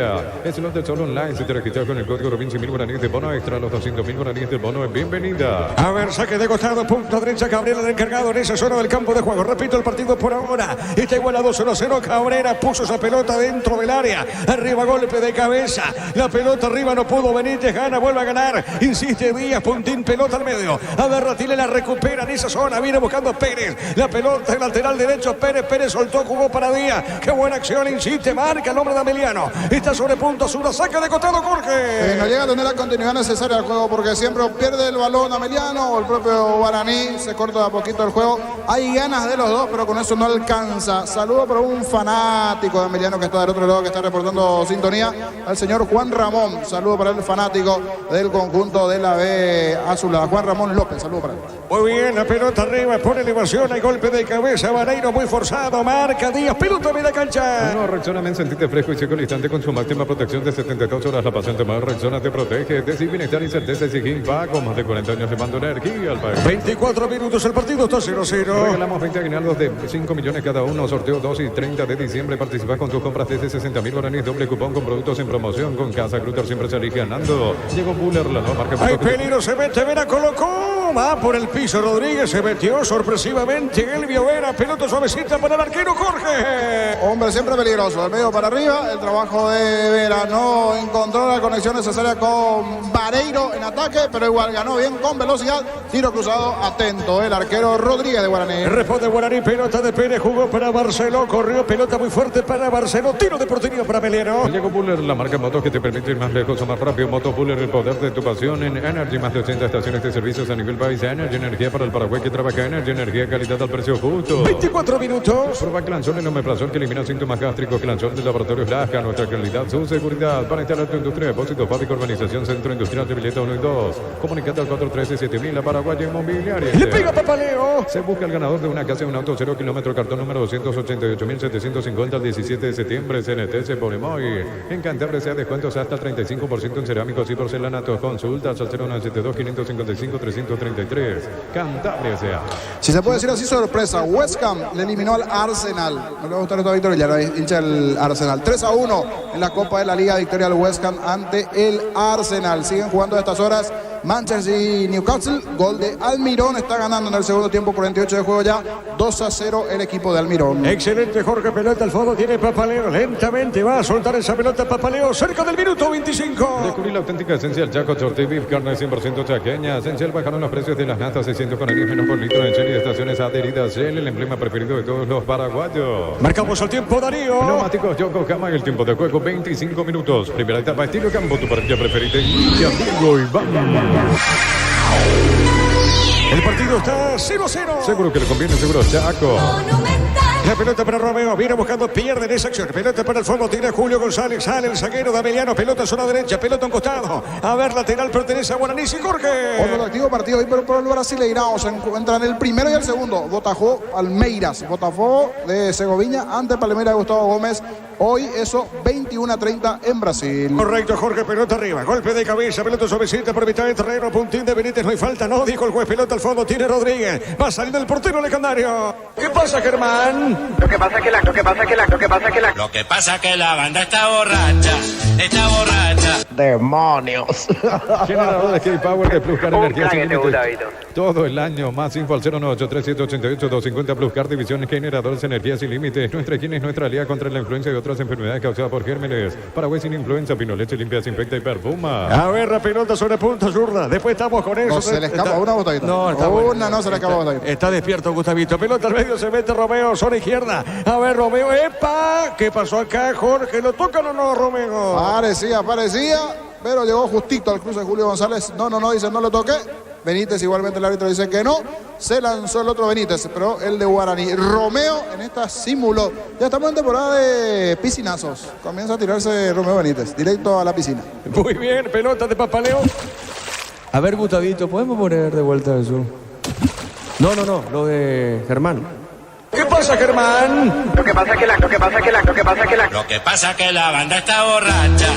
Es el del solo online. Si te registras con el código Robin 100.000 guaraníes de bono extra, los 200.000 guaraníes de bono es bienvenida. A ver, saque de costado, punta derecha, Cabrera el encargado en esa zona del campo de juego. Repito el partido por ahora. Está igualado 0-0. Cabrera puso esa pelota dentro del área. Arriba golpe de cabeza. La pelota arriba no pudo venir, gana, vuelve a ganar, insiste Díaz, puntín, pelota al medio, a ver, Ratile la recupera en esa zona, viene buscando Pérez, la pelota en lateral derecho, Pérez soltó, jugó para Díaz, qué buena acción, insiste, marca el hombre de Ameliano, está sobre punto sur, saca de costado Jorge. No llega a tener la continuidad necesaria al juego porque siempre pierde el balón Ameliano o el propio Guaraní, se corta a poquito el juego, hay ganas de los dos, pero con eso no alcanza. Saludo para un fanático de Ameliano que está del otro lado, que está reportando sintonía, al señor Juan Ramón, saludo para el fanático del conjunto de la B azulada, Juan Ramón López, saludo para él. Muy bien, la pelota arriba, pone elevación, hay golpe de cabeza, Vareiro muy forzado, marca Díaz, pelota media cancha. No, Rexona men, sentite fresco y seco al instante con su máxima protección de 72 horas. La paciente más Rexona te protege de sin bienestar, incerteza y sin pago. Más de 40 años le mando energía al país. 24 minutos, el partido está 0-0. Regalamos 20 aguinaldos de 5 millones cada uno. Sorteo 2 y 30 de diciembre. Participa con tus compras desde 60.000 guaraníes. Doble cupón con productos en promoción. Con Casa Grutter siempre se elige ganando. Llegó Buller, la nueva marca. Hay peligro, se mete, Vera colocó, va por el piso Rodríguez, se metió sorpresivamente Elvio Vera, pelota suavecita para el arquero Jorge. Hombre, siempre peligroso, del medio para arriba, el trabajo de Vera no encontró la conexión necesaria con Vareiro en ataque, pero igual ganó bien con velocidad, tiro cruzado, atento el arquero Rodríguez de Guaraní. Responde Guaraní, pelota de Pérez, jugó para Barceló, corrió, pelota muy fuerte para Barceló, tiro de portería para Meliano. Llegó Buller, la marca motos que te permite ir más lejos o más rápido. Moto Buller, el poder de tu pasión en Energy, más de 80 estaciones de servicios a nivel país. Energy, energía para el Paraguay que trabaja. Energy, energía, calidad al precio justo. 24 minutos. Prueba Clanzol, el omeprazol que elimina síntomas gástricos. Clanzol de Laboratorios Lasca, nuestra calidad, su seguridad. Para instalar tu industria, depósito, fábrica, urbanización, centro industrial de Villeta 1 y 2. Comunicate al 413-7000, la Paraguaya Inmobiliaria. Le pega Papaleo. Se busca el ganador de una casa y un auto 0 kilómetro, cartón número 288.750 al 17 de septiembre. CNT se pone muy. En Cantabria sea descuentos hasta el 35% en cerámicos y porcelanatos. Consultas al 0972-555-333. Cantabria sea. Si se puede decir así, sorpresa, West Ham le eliminó al Arsenal. No le va a gustar esta victoria, ya lo hincha el Arsenal. 3-1 en la Copa de la Liga, victoria del West Ham ante el Arsenal. Siguen jugando a estas horas Manchester y Newcastle. Gol de Almirón, está ganando en el segundo tiempo, 48 de juego ya, 2-0 el equipo de Almirón. Excelente, Jorge. Pelota al fondo, tiene Papaleo. Lentamente va a soltar esa pelota Papaleo cerca del minuto 25. Descubrí la auténtica esencia del Chaco Shorty Beef, carne 100% chaqueña. Esencial, bajaron los precios de las natas 640 menos por litro en Shell y de estaciones adheridas. Shell, el emblema preferido de todos los paraguayos. Marcamos el tiempo, Darío. Neumáticos Yokohama, el tiempo de juego 25 minutos. Primera etapa, estilo campo, tu parrilla preferida. Y amigo Iván. El partido está 0-0. Seguro que le conviene, seguro Chaco. La pelota para Romeo, viene buscando, pierde en esa acción. Pelota para el fondo, tira Julio González, sale el zaguero de Ameliano, pelota zona derecha, pelota a un costado. A ver, lateral pertenece a Guaraní y Jorge. Otro activo partido hoy por el Brasileirao. Se encuentran el primero y el segundo. Botafogo, Palmeiras. Botafogo de Segoviña ante Palmeiras de Gustavo Gómez. Hoy eso 21-30 en Brasil. Correcto, Jorge, pelota arriba, golpe de cabeza, pelota suavecita por mitad de terreno, puntín de Benítez, no hay falta, no, dijo el juez, pelota al fondo, tiene Rodríguez, va a salir del portero legendario. ¿Qué pasa, Germán? Lo que pasa que la banda está borracha, está borracha. Demonios. Generadores K-Power de Plus Car, energía sin límites. David. Todo el año, más info al 0983788-250 Plus Car, divisiones generadores, energía sin límites. Nuestra higiene es nuestra aliada contra la influenza y otras enfermedades causadas por gérmenes. Paraguay sin influenza, Pinoleche limpia, desinfecta y perfuma. A ver, la pelota sobre punta zurda, después estamos con eso. No se le escapa una botadita. No, está una bueno. no se le escapa botadita. Está despierto Gustavito, pelota al medio, se mete Romeo, zona izquierda. A ver, Romeo, ¡epa! ¿Qué pasó acá, Jorge? ¿Lo tocan o no, Romeo? Parecía, pero llegó justito al cruce de Julio González. No, dice, no lo toqué. Benítez, igualmente el árbitro dice que no. Se lanzó el otro Benítez, pero el de Guaraní. Romeo en esta símbolo. Ya estamos en temporada de piscinazos. Comienza a tirarse Romeo Benítez, directo a la piscina. Muy bien, pelota de Papaleo. A ver, Gustavito, ¿podemos poner de vuelta eso? No, lo de Germán. ¿Qué pasa, Germán? Lo que pasa que la banda está borracha,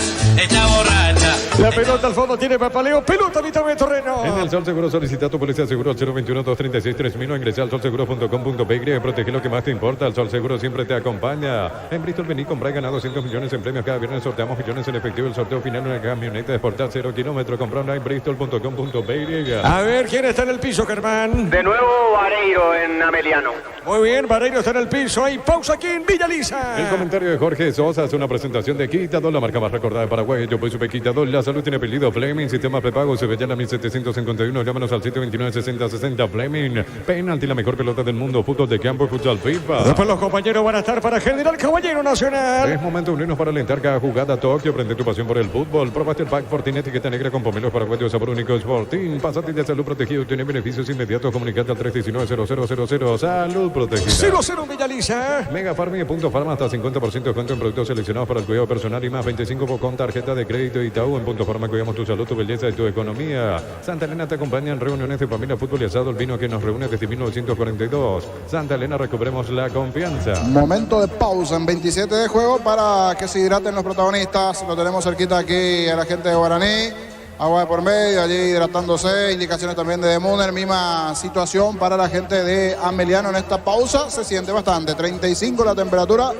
está borracha. La pelota al fondo tiene Papaleo, pelota a mitad de terreno. En el Sol Seguro solicita tu policía seguro al 021-236-3000 o ingresa al solseguro.com.py y protege lo que más te importa. El Sol Seguro siempre te acompaña. En Bristol vení, compra y gana 200 millones en premios. Cada viernes sorteamos millones en efectivo. El sorteo final una camioneta de exportar 0 kilómetros. Compra online bristol.com.py. A ver, ¿quién está en el piso, Germán? De nuevo Vareiro en Ameliano. Muy bien, Vareiro está en el piso. Hay pausa aquí en Villa Lisa. El comentario de Jorge Sosa es una presentación de Quitador, la marca más recordada de Paraguay. Yo soy Quitador. La salud tiene apellido Fleming. Sistema prepago se veía en la 1751. Llámanos al 729-6060. Fleming. Penalti, la mejor pelota del mundo. Fútbol de campo, futsal FIFA. Después los compañeros van a estar para General Caballero Nacional. Es momento de unirnos para alentar cada jugada. Tokio, prende tu pasión por el fútbol. Probaste el pack Fortín, etiqueta negra con pomelos paraguayos, sabor único Fortín. Pasate de salud protegido. Tiene beneficios inmediatos. Comunicate al 319-0000. Salud protegida. 0-0 Villa Lisa. Mega Farm y Punto Farma hasta 50% de descuento en productos seleccionados para el cuidado personal y más 25 con tarjeta de crédito Itaú. En Punto Farma cuidamos tu salud, tu belleza y tu economía. Santa Elena te acompaña en reuniones de familia, fútbol y asado. El vino que nos reúne desde 1942. Santa Elena, recuperemos la confianza. Momento de pausa en 27 de juego para que se hidraten los protagonistas. Lo tenemos cerquita aquí a la gente de Guaraní. Agua de por medio, allí hidratándose. Indicaciones también de Demuner. Misma situación para la gente de Ameliano en esta pausa. Se siente bastante. 35 la temperatura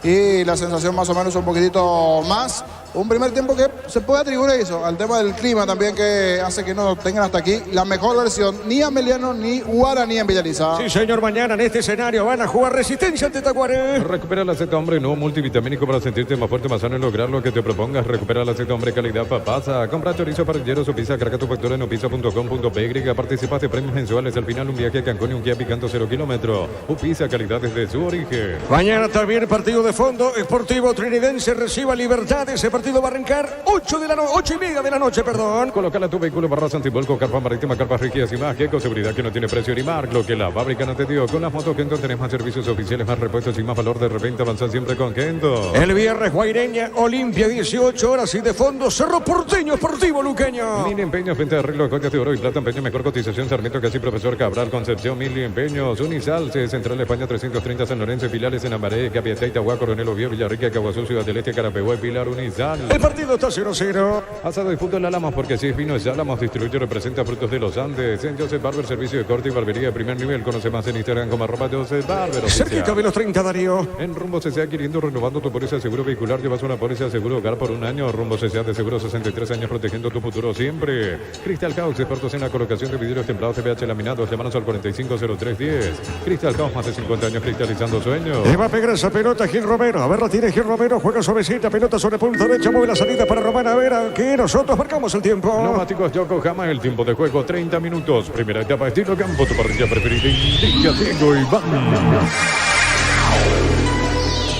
y la sensación más o menos un poquitito más. Un primer tiempo que se puede atribuir eso al tema del clima también, que hace que no tengan hasta aquí la mejor versión, ni Ameliano ni Guaraní en Villa Lisa. Sí, señor, mañana en este escenario van a jugar Resistencia ante Tacuaré. Recupera la Z Hombre, nuevo multivitamínico para sentirte más fuerte, más sano y lograr lo que te propongas. Recupera la Z Hombre, calidad papasa. Compra chorizo parrilleros o pizza, carga tu factura en opizza.com.py. Participas de premios mensuales. Al final un viaje a Cancún y un guía picando 0 kilómetros. Upizza, calidad desde su origen. Mañana también partido de fondo. Sportivo Trinidense reciba Libertad. Ese partido va a arrancar 8:30 de la noche, perdón. Colócala tu vehículo barras antivuelco, carpa marítima, carpas rígidas y más. Con seguridad que no tiene precio ni marca. Lo que la fábrica no te dio. Con las motos Kendo tenés más servicios oficiales, más repuestos y más valor de reventa. Avanzar siempre con Kendo. El viernes Guaireña, Olimpia, 18 horas y de fondo Cerro Porteño, Sportivo Luqueño. Mil empeños, venta de arreglo, joyas de oro y plata, empeño, mejor cotización, Sarmiento, casi Profesor Cabral, Concepción, Mil empeños, Unisalce, Central España 330, San Lorenzo, filiales en Ambaré, Capiatá, Itahuaco, Coronel Oviedo, Villarrica, Caguazú, Ciudad del Este, Carapeguá, Pilar, Unizal. El partido está 0-0. Asado y fútbol Álamos, porque si es vino es Álamos, distribuye y representa frutos de los Andes. En Joseph Barber, servicio de corte y barbería de primer nivel. Conoce más en Instagram como @Joseph Barber. Cerquita de los 30, Darío. En Rumbo CCA, adquiriendo, renovando tu póliza de seguro vehicular, llevas una póliza de seguro hogar por un año. Rumbo CCA de seguro 63 años, protegiendo tu futuro siempre. Crystal House, expertos en la colocación de vidrios templados TPH laminados. Llámanos al 450310. Crystal House, más de 50 años cristalizando sueños. Le va a pegar esa pelota Gil Romero. A ver, la tiene Gil Romero. Juega suavecita. Pelota sobre punta derecha. Mueve la salida para Román. A ver, aquí nosotros marcamos el tiempo. Neumáticos Yokohama, el tiempo de juego 30 minutos. Primera etapa, estilo campo, tu parrilla preferida. Indica Diego Iván.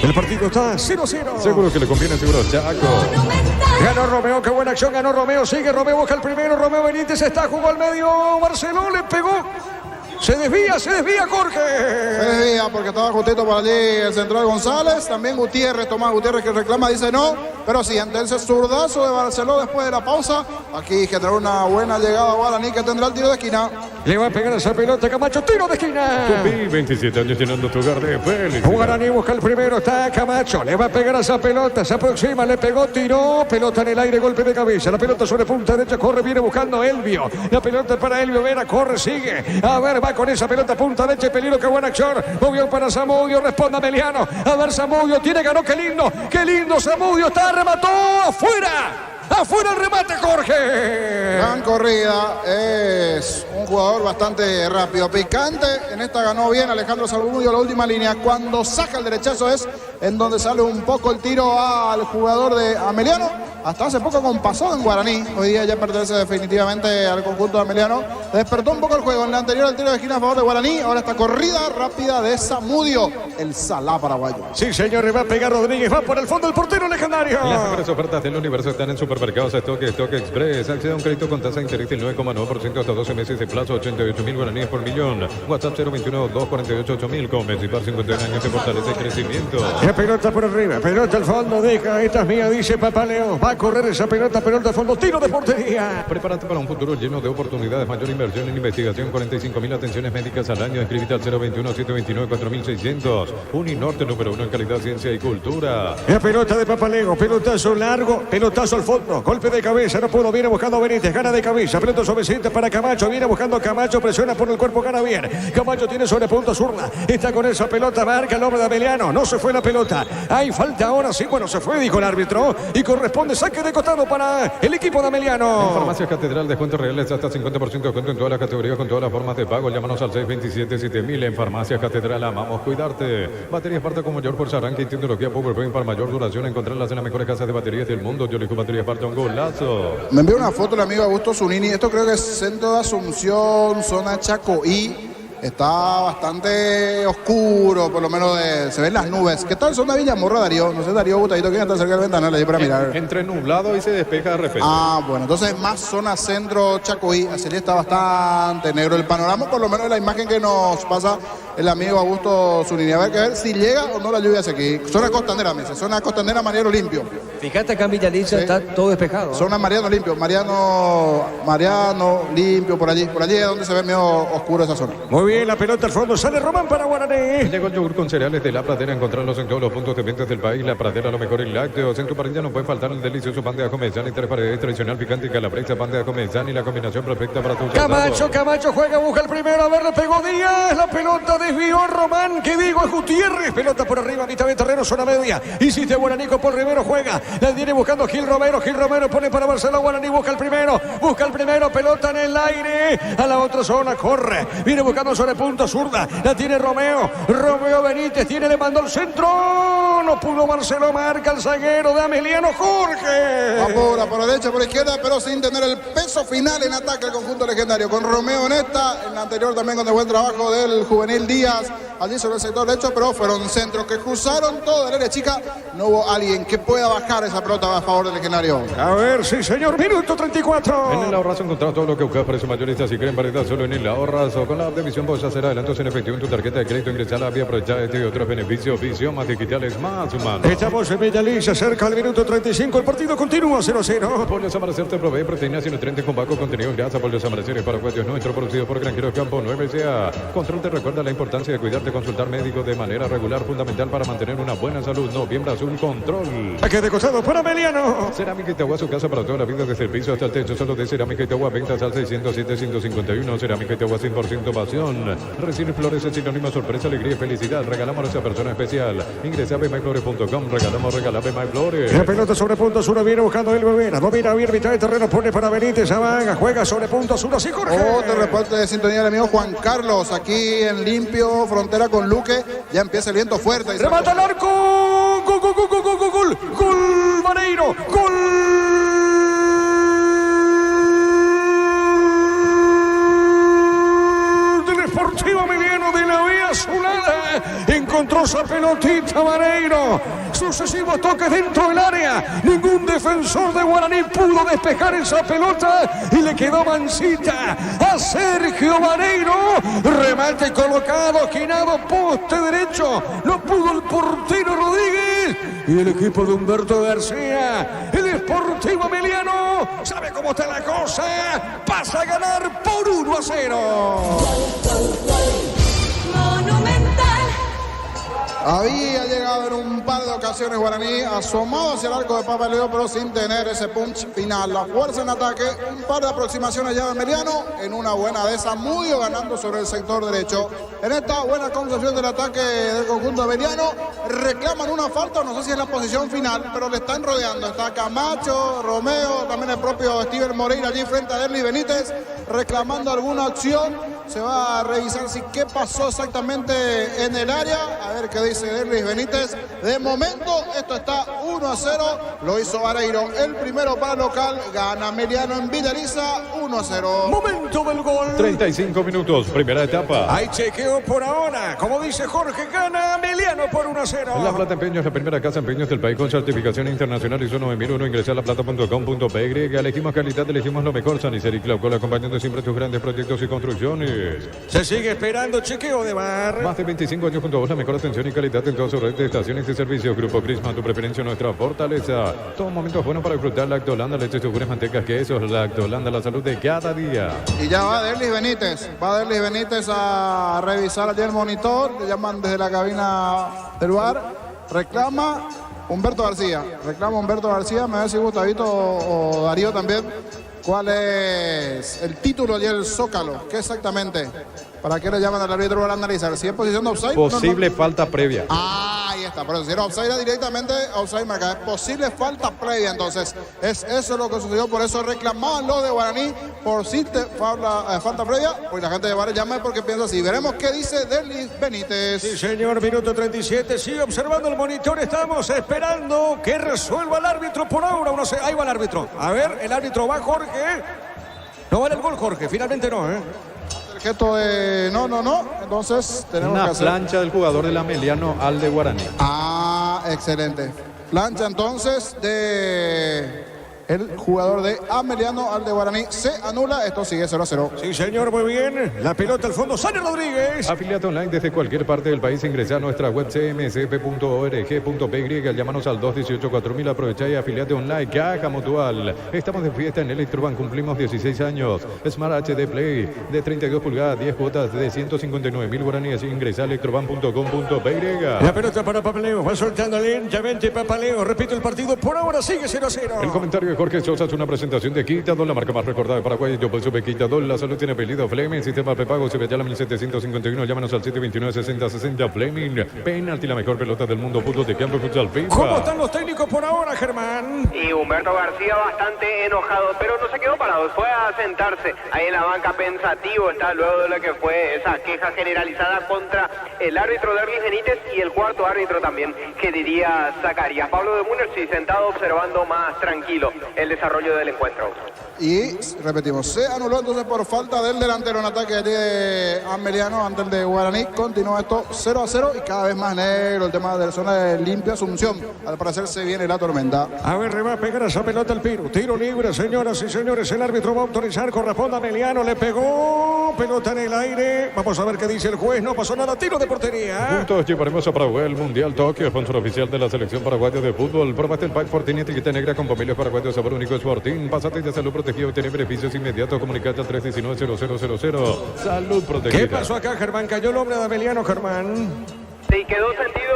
El partido está 0-0. Seguro que le conviene, seguro Chaco. Ganó Romeo, qué buena acción. Ganó Romeo. Sigue Romeo, busca el primero. Romeo Benítez está, jugó al medio. Barceló, le pegó. Se desvía Jorge. Se desvía porque estaba justito por allí el central González. También Gutiérrez, Tomás Gutiérrez, que reclama, dice no. Pero sí, ante ese zurdazo de Barceló después de la pausa, aquí generó una buena llegada a Guaraní, que tendrá el tiro de esquina. Le va a pegar esa pelota Camacho, tiro de esquina. Tupi, 27 años llenando tu hogar de felicidad. Guaraní busca el primero, está Camacho, le va a pegar a esa pelota, se aproxima, le pegó, tiró, pelota en el aire, golpe de cabeza, la pelota sobre punta derecha, corre, viene buscando Elvio, la pelota para Elvio Vera, corre, sigue, a ver, va con esa pelota, punta derecha, peligro, qué buena acción, movió para Zamudio, responde a Meliano, a ver Zamudio, tiene, ganó, qué lindo Zamudio, está, remató, afuera. Afuera el remate, Jorge. Gran corrida, es un jugador bastante rápido, picante. En esta ganó bien Alejandro Zamudio la última línea. Cuando saca el derechazo es en donde sale un poco el tiro al jugador de Ameliano. Hasta hace poco compasó en Guaraní. Hoy día ya pertenece definitivamente al conjunto de Ameliano. Despertó un poco el juego. En la anterior el tiro de esquina a favor de Guaraní. Ahora esta corrida rápida de Zamudio, el Salá paraguayo. Sí, señor, le va a pegar Rodríguez. Va por el fondo el portero legendario. Las mejores ofertas del universo están en Supermercados Stock Express. Accede a un crédito con tasa de interés del 9,9% hasta 12 meses de plazo, 88.000 guaraníes por millón. WhatsApp 021-248-8000. Con Mexipar, 51 años de fortalece el crecimiento. La pelota por arriba, pelota al fondo, deja, esta es mía, dice Papaleo. Va a correr esa pelota al fondo, tiro de portería. Prepárate para un futuro lleno de oportunidades, mayor inversión en investigación, 45.000 atenciones médicas al año. Escríbete al 021-729-4600. Uninorte, número 1 en calidad, ciencia y cultura. La pelota de Papaleo, pelotazo largo, pelotazo al fondo, golpe de cabeza, no pudo, viene buscando Benítez, gana de cabeza, pelota suavecita para Camacho, viene buscando Camacho, presiona por el cuerpo, gana bien. Camacho tiene sobre punto zurda, está con esa pelota, marca el hombre de Ameliano, no se fue la pelota. Hay falta ahora, sí, bueno, se fue, dijo el árbitro, y corresponde saque de costado para el equipo de Ameliano. En Farmacias Catedral, descuentos reales hasta 50% de descuento en todas las categorías con todas las formas de pago. Llámanos al 627-7000. En Farmacias Catedral, amamos cuidarte. Baterías Parta con mayor fuerza, arranque y tecnología PowerPoint para mayor duración. Encontrarlas en las mejores casas de baterías del mundo. Yo elijo Baterías Parta, un golazo. Me envió una foto el amigo Augusto Zunini. Esto creo que es centro de Asunción, zona Chacoí. Está bastante oscuro, por lo menos se ven las nubes. ¿Qué tal zona Villamorra, Darío? No sé, Darío Gustadito, ¿quién está cerca del ventanal allí para mirar? Entre nublado y se despeja de repente. Ah, bueno, entonces más zona centro Chacoí. Así está bastante negro el panorama, por lo menos la imagen que nos pasa el amigo Augusto Zunini. A ver si llega o no la lluvia hacia aquí. Zona costanera, me dice. Zona costanera, Mariano Limpio. Fíjate acá en Villaliza está todo despejado. Zona Mariano Limpio. Mariano Limpio, por allí. Por allí es donde se ve medio oscuro esa zona. Muy bien, la pelota al fondo, sale Román para Guaraní. Llegó el yogur con cereales de La Pradera, encontrarlos en todos los puntos de venta del país. La Pradera, lo mejor en lácteos. En tu parrilla no puede faltar el delicioso pan de ajo mezani, 3 paredes, tradicional, picante y calabresa, pan de ajo mezani, la combinación perfecta para tu Camacho juega, busca el primero, a ver, le pegó Díaz, la pelota desvió Román, que digo, es Gutiérrez, pelota por arriba, mitad de terreno, zona media, hiciste Guaraní, por Rivero juega, la viene buscando Gil Romero pone para Barcelona, Guaraní busca el primero, pelota en el aire, a la otra zona, corre, viene buscando sobre punto zurda, la tiene Romeo Benítez, le mandó el centro, no pudo Marcelo, marca el zaguero de Ameliano, Jorge. Apura por derecha, por izquierda, pero sin tener el peso final en ataque al conjunto legendario, con Romeo en esta, en la anterior también con el buen trabajo del juvenil Díaz, allí sobre el sector derecho, pero fueron centros que cruzaron todo el área chica, no hubo alguien que pueda bajar esa pelota a favor del legendario. A ver, sí señor, minuto 34. En el Ahorrazo encontrás todo lo que buscas, precios mayoristas y creen variedad solo en el Ahorrazo. Con la app de Visión puedes hacer adelantos en efectivo en tu tarjeta de crédito, ingresar a la vía, aprovechar este y otros beneficios. Visión, más digitales, más más humano. Estamos en Villalilla, cerca del minuto 35. El partido continúa 0-0. Pollos Amanecer te provee proteínas y nutrientes con bajo contenido en grasa. Pollos Amanecer es paraguayos nuestro, producido por Granjeros Campo 9SA. Control te recuerda la importancia de cuidarte, consultar médico de manera regular, fundamental para mantener una buena salud. Noviembre Azul Control. Aquí de costado para Emiliano. Cerámica Itagua, su casa para toda la vida, desde el piso hasta el techo. Solo de Cerámica Itagua, ventas al 607-151. Cerámica Itagua 100% pasión. Recibir flores es sinónimo de sorpresa, alegría y felicidad. Regalamos a esa persona especial. Ingresa a bemyflores.com. Regalamos Bemyflores. La pelota sobre puntos, uno viene buscando el Bebera. Domina bien, mitad de terreno, pone para Benítez. Amaga, juega sobre puntos, uno así, Jorge. Otro reporte de sintonía del amigo Juan Carlos. Aquí en limpio, frontera con Luque. Ya empieza el viento fuerte. Remata el arco. Gol, gol, gol, gol, gol, gol, gol. Gol, Vareiro. Gol. Deportivo Emiliano de la Vía Azulada. Encontró esa pelotita Vareiro. Sucesivos toques dentro del área. Ningún defensor de Guaraní pudo despejar esa pelota y le quedó mansita a Sergio Vareiro. Remate colocado, esquinado, poste derecho. No pudo el portero Rodríguez. Y el equipo de Humberto García, el Sportivo Emiliano, sabe cómo está la cosa. Pasa a ganar por 1-0. Monumental. Había llegado en un par de ocasiones Guaraní, asomado hacia el arco de Papaleo, pero sin tener ese punch final. La fuerza en ataque, un par de aproximaciones ya de Emiliano, en una buena de esa, muy ganando sobre el sector derecho. En esta buena concepción del ataque del conjunto emiliano, reclaman una falta, no sé si es la posición final, pero le están rodeando. Está Camacho, Romeo, también el propio Steven Moreira allí frente a Derly Benítez, reclamando alguna acción. Se va a revisar si qué pasó exactamente en el área. A ver qué dice Derly Benítez. De momento esto está 1-0. Lo hizo Vareiro. El primero para el local. Gana Emiliano en Villaliza 1-0. Momento del gol. 35 minutos, primera etapa. Hay chequeo por ahora. Como dice Jorge, gana Emiliano por 1-0. La Plata Empeños, la primera casa de empeños del país con certificación internacional ISO 9001. Ingresa a laplata.com.py. Elegimos calidad, elegimos lo mejor. Sanicer y Claucola, acompañando siempre tus grandes proyectos y construcciones. Se sigue esperando chequeo de bar. Más de 25 años junto a vos, la mejor atención y calidad en toda su red de estaciones y servicios. Grupo Crisma, tu preferencia, nuestra fortaleza. Todo momento es bueno para disfrutar Lactolanda, leches, yogures, mantecas, quesos. Lactolanda, la salud de cada día. Y ya va Derly Benítez. Va Derly Benítez a revisar allí el monitor. Le llaman desde la cabina del bar. Reclama Humberto García. Reclama Humberto García. Me da si Gustavito o Darío también. ¿Cuál es el título y el zócalo? ¿Qué exactamente? ¿Para qué le llaman al árbitro para analizar? Si es posición de offside. Posible falta previa. Ahí está, pero si era offside directamente, offside marca. Es posible falta previa, entonces. Es eso lo que sucedió, por eso reclamaban los de Guaraní por si te falta previa. Pues la gente de Vares llama porque piensa así. Veremos qué dice Derly Benítez. Sí, señor, minuto 37. Sigue observando el monitor. Estamos esperando que resuelva el árbitro por ahora. No sé, ahí va el árbitro. A ver, el árbitro va, Jorge. No vale el gol, Jorge. Finalmente no, El gesto de no. Entonces tenemos una que hacer plancha del jugador del Ameliano al de Guaraní. Ah, excelente. Plancha entonces de el jugador de Ameliano al de Guaraní. Se anula, esto sigue 0-0. Sí, señor, muy bien. La pelota al fondo, Sani Rodríguez. Afiliate online desde cualquier parte del país. Ingresa a nuestra web cmcp.org.py. Llámanos al 218-4000. Aprovecha y afiliate online. Caja Mutual. Estamos de fiesta en Electrobank. Cumplimos 16 años. Smart HD Play de 32 pulgadas, 10 cuotas de 159.000 guaraníes. Ingresa a electrobank.com.py. La pelota para Papaleo. Va soltando lentamente Papaleo. Repito, el partido por ahora sigue 0-0. El comentario de Jorge Sosa es una presentación de Quitadol, la marca más recordada de Paraguay. Yo por supe Quitadol, la salud tiene apellido Fleming, sistema prepago, se la 1751, llámanos al 729-6060 Fleming. Penalti, la mejor pelota del mundo, fútbol de campo, futsal FIFA. ¿Cómo están los técnicos por ahora, Germán? Y Humberto García bastante enojado, pero no se quedó parado, fue a sentarse ahí en la banca pensativo, está luego de lo que fue esa queja generalizada contra el árbitro Derly Benítez y el cuarto árbitro también, que diría Zacarías. Pablo de Muner, sí, sentado observando más tranquilo el desarrollo del encuentro. Y repetimos, se anuló entonces por falta del delantero en ataque de Ameliano ante el de Guaraní. Continúa esto 0-0 y cada vez más negro el tema de la zona de limpia Asunción. Al parecer se viene la tormenta. A ver, le va a pegar esa pelota al Piru. Tiro libre, señoras y señores. El árbitro va a autorizar. Corresponde a Ameliano. Le pegó Darío. Pelota en el aire. Vamos a ver qué dice el juez. No pasó nada. Tiro de portería. Juntos llevaremos a Paraguay el Mundial Tokio, sponsor oficial de la selección paraguaya de fútbol. Probaste el pack Fortín etiqueta negra con pomelo paraguayo sabor único Fortín. Pasate de salud protegido y tiene beneficios inmediatos. Comunicate al 319-0000. Salud protegida. ¿Qué pasó acá, Germán? Cayó el hombre de Ameliano, Germán. Sí, quedó sentido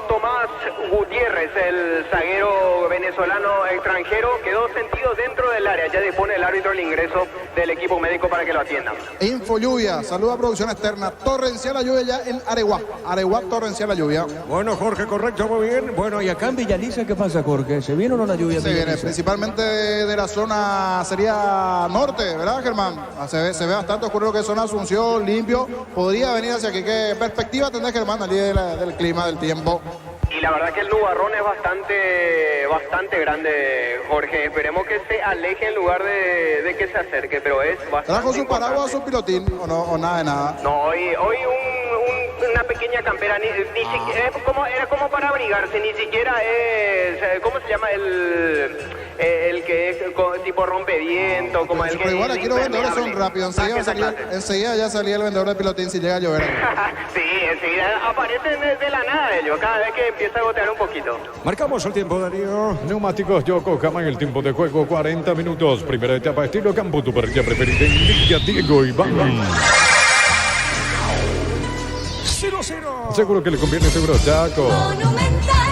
Tomás Gutiérrez, el zaguero venezolano extranjero, quedó sentido dentro del área. Ya dispone el árbitro el ingreso del equipo médico para que lo atiendan. Info lluvia, saluda a producción externa. Torrencial la lluvia ya en Areguá. Areguá, torrencial la lluvia. Bueno, Jorge, correcto, muy bien. Bueno, y acá en Villaliza, ¿qué pasa, Jorge? ¿Se viene o no la lluvia? Se viene principalmente de la zona, sería norte, ¿verdad, Germán? Se ve bastante oscuro lo que es zona Asunción, limpio. Podría venir hacia aquí. ¿Qué perspectiva tendrá, Germán, al día del clima, del tiempo? Y la verdad que el nubarrón es bastante grande, Jorge. Esperemos que se aleje en lugar de que se acerque, pero es bastante ¿Trajo su importante. paraguas o su pilotín o no, o nada de nada? No, hoy una pequeña campera, era como para abrigarse, ni siquiera es, ¿cómo se llama? El que es tipo rompeviento, como el que... Pero igual aquí los vendedores son rápidos, enseguida ya salía el vendedor de pilotín si llega a llover. Sí, enseguida aparecen de la nada ellos, cada vez que empieza a gotear un poquito. Marcamos el tiempo, Darío. Neumáticos Yokohama en el tiempo de juego 40 minutos. Primera etapa estilo campo, tu parrilla preferida en Villa Diego Iván. 0-0. Seguro que le conviene Seguro Chaco.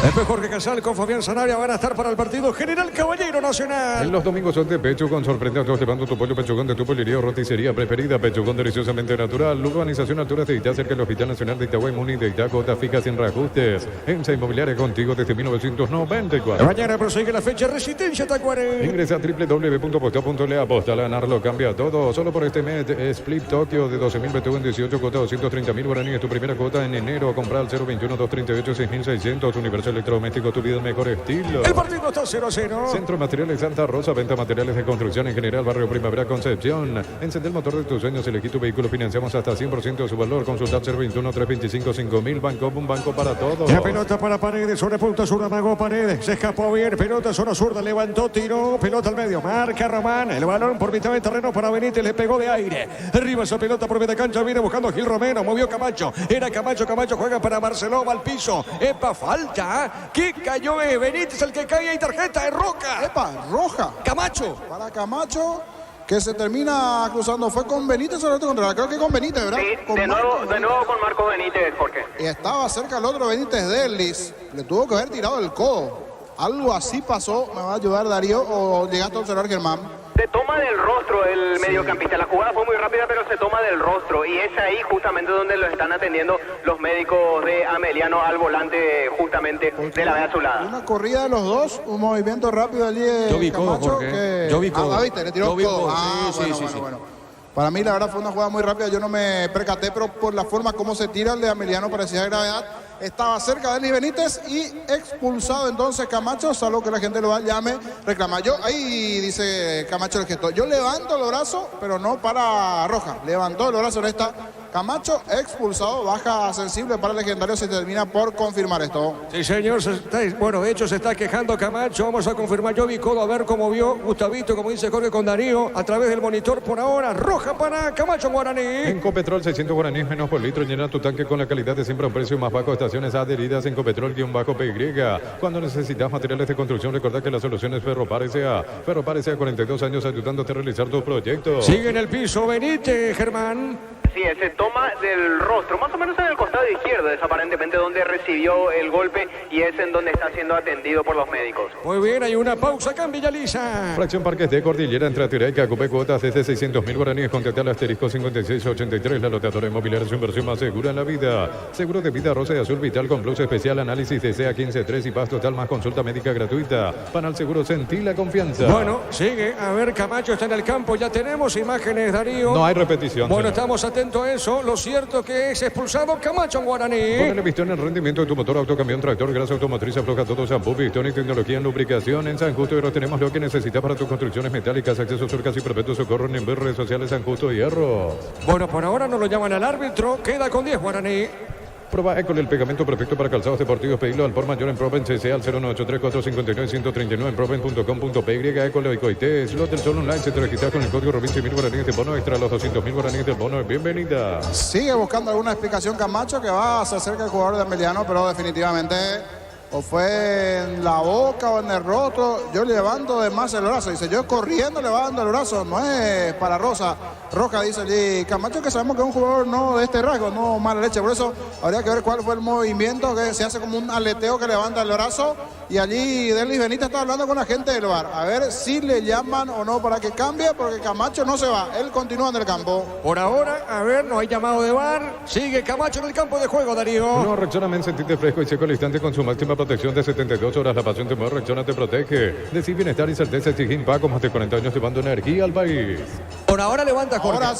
Después Jorge Casal con Fabián Sanabria van a estar para el partido General Caballero Nacional. En los domingos son de Pechugón, sorprende a todos llevando tu pollo Pechugón de tu pollería o roticería preferida. Pechugón deliciosamente natural. Urbanización Alturas de Itá, cerca del Hospital Nacional de Itagüey, Muni de Itá, cuotas fijas sin reajustes. ENSA Inmobiliaria contigo desde 1994. Mañana prosigue la fecha Resistencia Tacuarembó. Ingresa a www.postal.le. Postal a ganar lo cambia todo. Solo por este mes, Split Tokio de 12.000 BTU en 18 cuotas, 230.000 guaraníes. Tu primera cuota en enero. Comprar al 021-238-6600. Universo Electrodoméstico, tu vida en mejor estilo. El partido está 0-0. Centro Materiales Santa Rosa, venta materiales de construcción en general, barrio Primavera, Concepción. Encende el motor de tus sueños, elegí tu vehículo, financiamos hasta 100% de su valor. Consulta 021-325-5000, Banco, un banco para todos. La pelota para Paredes, sobre punta sur, amagó Paredes, se escapó bien, pelota zona zurda, levantó, tiró, pelota al medio, marca Román, el balón por mitad de terreno para Benítez, le pegó de aire. Arriba esa pelota por media cancha, viene buscando a Gil Romero, movió Camacho, era Camacho juega para Marcelo, va al piso, epa, falta. ¿Qué cayó? Benítez, el que cae y tarjeta, es Roca. ¡Epa! Roja. Camacho. Para Camacho, que se termina cruzando. ¿Fue con Benítez o el otro contra? Creo que con Benítez, ¿verdad? Sí, Con de nuevo con Marco Benítez, Jorge. Y estaba cerca el otro Benítez Derlis. Le tuvo que haber tirado el codo. Algo así pasó. ¿Me va a ayudar Darío o llegaste a observar, Germán? Se toma del rostro el mediocampista. La jugada fue muy rápida, pero se toma del rostro. Y es ahí justamente donde lo están atendiendo los médicos de Ameliano al volante justamente de la vea azulada. Una corrida de los dos, un movimiento rápido allí de Yo vi codo, Camacho. Jorge. Yo vi codo. ¿Viste? Le tiró Yo vi codo. codo. Sí. Bueno. Para mí, la verdad, fue una jugada muy rápida. Yo no me percaté, pero por la forma como se tira el de Ameliano parecía de gravedad. Estaba cerca de Denis Benítez y expulsado entonces Camacho, salvo que la gente lo llame, reclama. Ahí dice Camacho el gesto. Yo levanto el brazo, pero no para Roja. Levantó el brazo en esta. Camacho expulsado, baja sensible para el legendario, se termina por confirmar esto. Sí, señor. Bueno, de hecho se está quejando Camacho. Vamos a confirmar. Yo vi codo, a ver cómo vio Gustavito, como dice Jorge con Darío, a través del monitor por ahora. Roja para Camacho Guaraní. En Copetrol 600 guaraníes menos por litro. Llena tu tanque con la calidad de siempre a un precio más bajo. Estaciones adheridas en Copetrol-PY. Cuando necesitas materiales de construcción, recuerda que la solución es Ferropar S.A. Ferropar S.A. 42 años ayudándote a realizar tus proyectos. Sigue en el piso Benítez, Germán. Sí, se toma del rostro, más o menos en el costado izquierdo, es aparentemente donde recibió el golpe y es en donde está siendo atendido por los médicos. Muy bien, hay una pausa acá en Villaliza. Fracción Parques de Cordillera entre Atireca, Cupé cuotas desde 600.000 guaraníes. Contrate al asterisco 5683, la loteadora inmobiliaria, su inversión más segura en la vida. Seguro de vida rosa y azul vital con plus especial, análisis de CA 15.3 y paz total más consulta médica gratuita. Panal Seguro, sentí la confianza. Bueno, sigue, a ver, Camacho está en el campo, ya tenemos imágenes, Darío. No hay repetición. Bueno, señor. estamos atentos a eso, lo cierto que es expulsado Camacho en Guaraní. Ponle visión en el rendimiento de tu motor, autocamión, tractor, grasa automotriz, afloja todo, shampoo, pistón y tecnología en lubricación. En San Justo Hierro tenemos lo que necesitas para tus construcciones metálicas, accesos, surcas y perpetuo socorro en redes sociales San Justo Hierro. Bueno, por ahora no lo llaman al árbitro, queda con 10 Guaraní. Prueba École, el pegamento perfecto para calzados deportivos. Pedilo al por mayor en Proven CC al 0983-459-139 en proven.com.py. École y Coités. Slot del Sol Online. Se te registra con el código Robin 100.000 guaraníes de bono extra. Los 200.000 guaraníes del bono. Bienvenida. Sigue buscando alguna explicación Camacho, que va a hacer cerca del jugador de Emiliano, pero definitivamente o fue en la boca o en el rostro. Yo levanto de más el brazo. Dice, yo corriendo levantando el brazo. No es para Roja, dice allí Camacho, que sabemos que es un jugador no de este rasgo, no mala leche. Por eso habría que ver cuál fue el movimiento, que se hace como un aleteo que levanta el brazo. Y allí Derlis Benítez está hablando con la gente del VAR. A ver si le llaman o no para que cambie, porque Camacho no se va. Él continúa en el campo. Por ahora, a ver, no hay llamado de VAR. Sigue Camacho en el campo de juego, Darío. No, Rexona, sentirte fresco y seco al instante con su máxima protección de 72 horas. La pasión te mueve, Rexona te protege. Decir bienestar y certeza exige Paco, más de 40 años llevando energía al país. Por ahora levanta Jorge. Ahora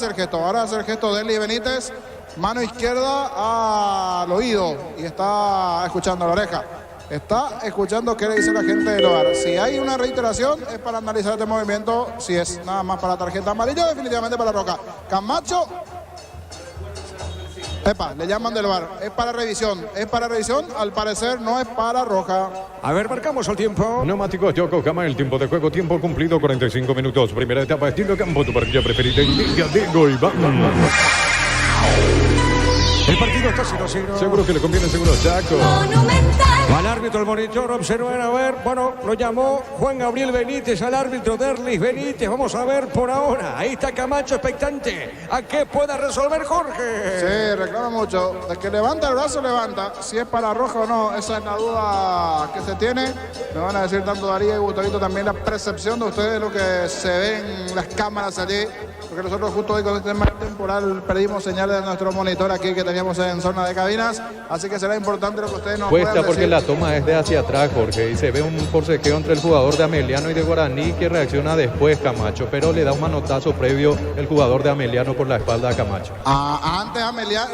hace el gesto Derlis Benítez. Mano izquierda al oído y está escuchando la oreja. Está escuchando qué le dice la gente del VAR. Si hay una reiteración es para analizar este movimiento. Si es nada más para tarjeta amarilla, definitivamente para Roca. Camacho. Le llaman del VAR. Es para revisión. Al parecer no es para roja. A ver, marcamos el tiempo. Neumáticos Yokohama, el tiempo de juego, tiempo cumplido, 45 minutos. Primera etapa, estilo campo, tu parrilla preferida en Liga de Goibán. El partido está 0-0. Seguro que le conviene, seguro Chaco. Al árbitro, el monitor, observan, a ver, bueno, lo llamó Juan Gabriel Benítez al árbitro Derlis Benítez. Vamos a ver por ahora. Ahí está Camacho expectante a qué pueda resolver Jorge. Sí, reclama mucho. De que levanta el brazo, levanta. Si es para roja o no, esa es la duda que se tiene. Me van a decir tanto Darío y Gustavito también la percepción de ustedes, lo que se ve en las cámaras allí. Porque nosotros justo hoy con este tema temporal perdimos señales de nuestro monitor aquí que teníamos en zona de cabinas. Así que será importante lo que ustedes nos puedan decir. Porque la toma es de hacia atrás, Jorge, y se ve un forcejeo entre el jugador de Ameliano y de Guaraní que reacciona después Camacho, pero le da un manotazo previo el jugador de Ameliano por la espalda a Camacho. Antes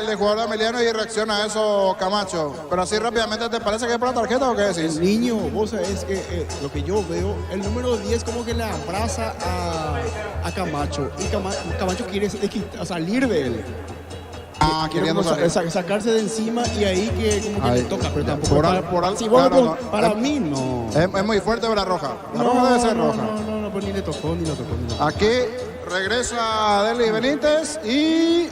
el jugador de Ameliano y reacciona a eso Camacho, pero así rápidamente, ¿te parece que es por la tarjeta o qué decís? El niño, vos sabés que lo que yo veo, el número 10 como que le abraza a Camacho y Camacho quiere salir de él. Queriendo sacarse de encima y ahí que como que le toca, pero tampoco para mí no. Es muy fuerte para Roja. La Roja debe ser roja. No, pues ni le tocó. Aquí regresa Derlis Benítez y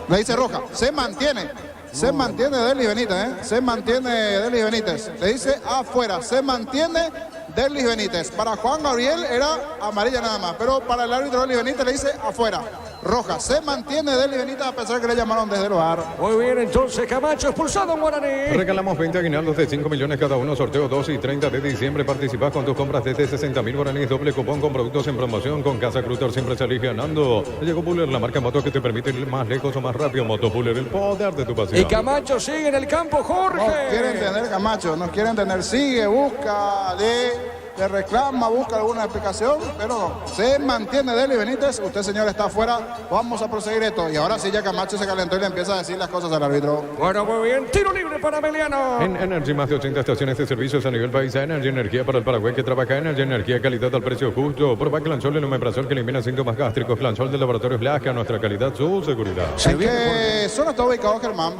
le dice roja. Se mantiene Derlis Benítez, Se mantiene Derlis Benítez. Le dice afuera. Se mantiene Derlis Benítez. Para Juan Gabriel era amarilla nada más, pero para el árbitro Derlis Benítez le dice afuera. Roja. Se mantiene Derlis Benítez a pesar que le llamaron desde el VAR. Muy bien, entonces Camacho expulsado en Guaraní. Regalamos 20 aguinaldos de 5 millones cada uno. Sorteo 2 y 30 de diciembre. Participás con tus compras desde 60.000 guaraníes. Doble cupón con productos en promoción. Con Casa Cruiter siempre se elige ganando. Llegó Buller, la marca moto que te permite ir más lejos o más rápido. Moto Buller, el poder de tu pasión. Y Camacho sigue en el campo, Jorge. No quiere entender Camacho, no quiere entender. Sigue, busca, le reclama, busca alguna explicación, pero no. Se mantiene Derlis Benítez. Usted, señor, está afuera. Vamos a proseguir esto. Y ahora sí, ya Camacho se calentó y le empieza a decir las cosas al árbitro. Bueno, muy bien. Tiro libre para Emiliano. En Energy, más de 80 estaciones de servicios a nivel país. Energy Energía para el Paraguay que trabaja. Energy Energía, calidad al precio justo. Prueba Clanzol, el omeprazol que elimina síntomas gástricos. Clanzol de Laboratorios Blasca, nuestra calidad, su seguridad. ¿En qué zona está ubicado Germán?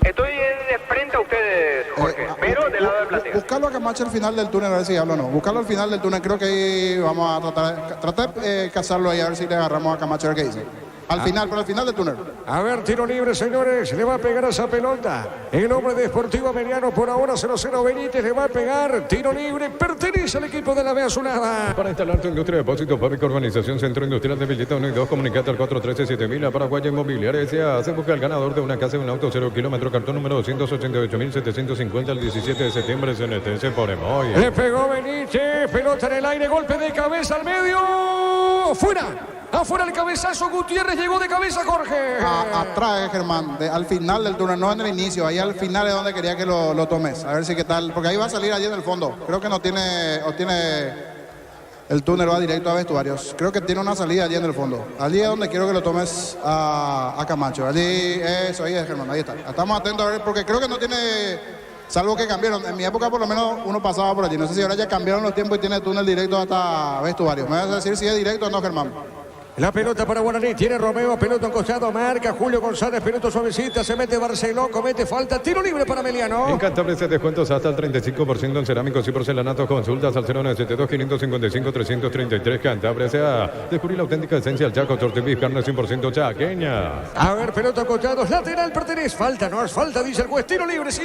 Estoy de frente a ustedes, Jorge, pero del lado del platea. Buscarlo a Camacho al final del túnel, a ver si habla o no. Buscarlo al final del túnel, creo que ahí vamos a tratar de cazarlo ahí, a ver si le agarramos a Camacho, a ver qué dice. Al final, pero al final del túnel. A ver, tiro libre, señores. Le va a pegar a esa pelota. El hombre de Sportivo Ameliano por ahora 0-0 Benítez le va a pegar. Tiro libre. Pertenece al equipo de la B Azulada. Para instalar tu industria de depósito, fábrica, urbanización, centro industrial de Villeta 1 y 2, comunicate al 413-7000. A Paraguay Inmobiliaria S.A. Se busca el ganador de una casa y un auto 0 kilómetro. Cartón número 288.750 el 17 de septiembre. CNTS por Emoy. Le pegó Benítez. Pelota en el aire. Golpe de cabeza al medio. ¡Fuera! Afuera el cabezazo, Gutiérrez llegó de cabeza, Jorge. Atrás, Germán, al final del túnel, no en el inicio, ahí al final es donde quería que lo tomes. A ver si qué tal, porque ahí va a salir allí en el fondo. Creo que no tiene, o tiene, el túnel va directo a vestuarios. Creo que tiene una salida allí en el fondo. Allí es donde quiero que lo tomes a Camacho. Allí, eso, ahí es, Germán, ahí está. Estamos atentos a ver, porque creo que no tiene, salvo que cambiaron. En mi época por lo menos uno pasaba por allí. No sé si ahora ya cambiaron los tiempos y tiene túnel directo hasta vestuarios. Me vas a decir si es directo o no, Germán. La pelota para Guaraní, tiene Romeo, pelota en costado, marca Julio González, pelota suavecita, se mete Barceló, comete falta, tiro libre para Emiliano. En Cantabria descuentos hasta el 35% en cerámicos y porcelanatos. Consultas al 092-555-333. Cantabria sea descubrir la auténtica esencia del Chaco Tortibis, carne 100% chaqueña. A ver, pelota en costados, lateral pertenece, falta, no es falta, dice el juez, tiro libre, sí,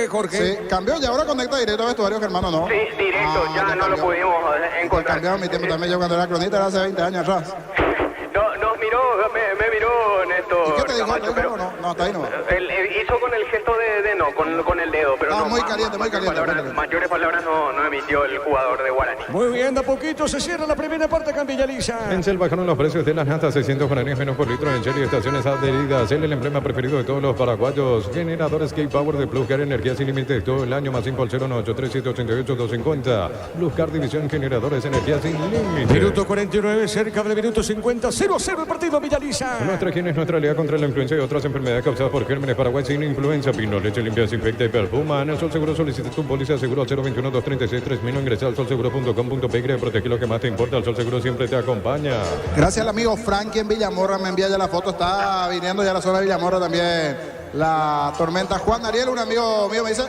Jorge. Sí, cambió y ahora conecta directo a vestuario, Germano, ¿no? Sí, directo, ya no lo pudimos encontrar. Cambiado mi tiempo también, yo cuando era cronista era hace 20 años atrás. Nos miró, me miró Néstor. ¿Y qué te dijo? Camacho, pero no, está ahí no. Él hizo con el gesto de no, con el dedo, pero no. Muy caliente. Mayores palabras no emitió el jugador de Guaraní. Muy bien, de a poquito se cierra la primera parte acá en Villaliza. En Shell bajaron los precios de las natas, 600 guaraníes menos por litro en Shell y estaciones adheridas. Shell, el emblema preferido de todos los paraguayos. Generadores K-Power de Pluscar, energía sin límites todo el año, más 5 al 0983788-250. Pluscar, división generadores, energía sin límites. Minuto 49, cerca del minuto 50, 0-0 el partido Villaliza. Nuestra higiene es nuestra aliada contra la influenza y otras enfermedades causadas por gérmenes. Paraguay sin influenza. Pino, leche limpia, desinfecta y perfuma. En el Sol Seguro solicita tu póliza seguro al 021-236-3000. Ingresa al solseguro.com.py. Protege lo que más te importa. El Sol Seguro siempre te acompaña. Gracias al amigo Frankie en Villamorra, me envía ya la foto. Está viniendo ya a la zona de Villamorra también la tormenta. Juan Ariel, un amigo mío, me dice: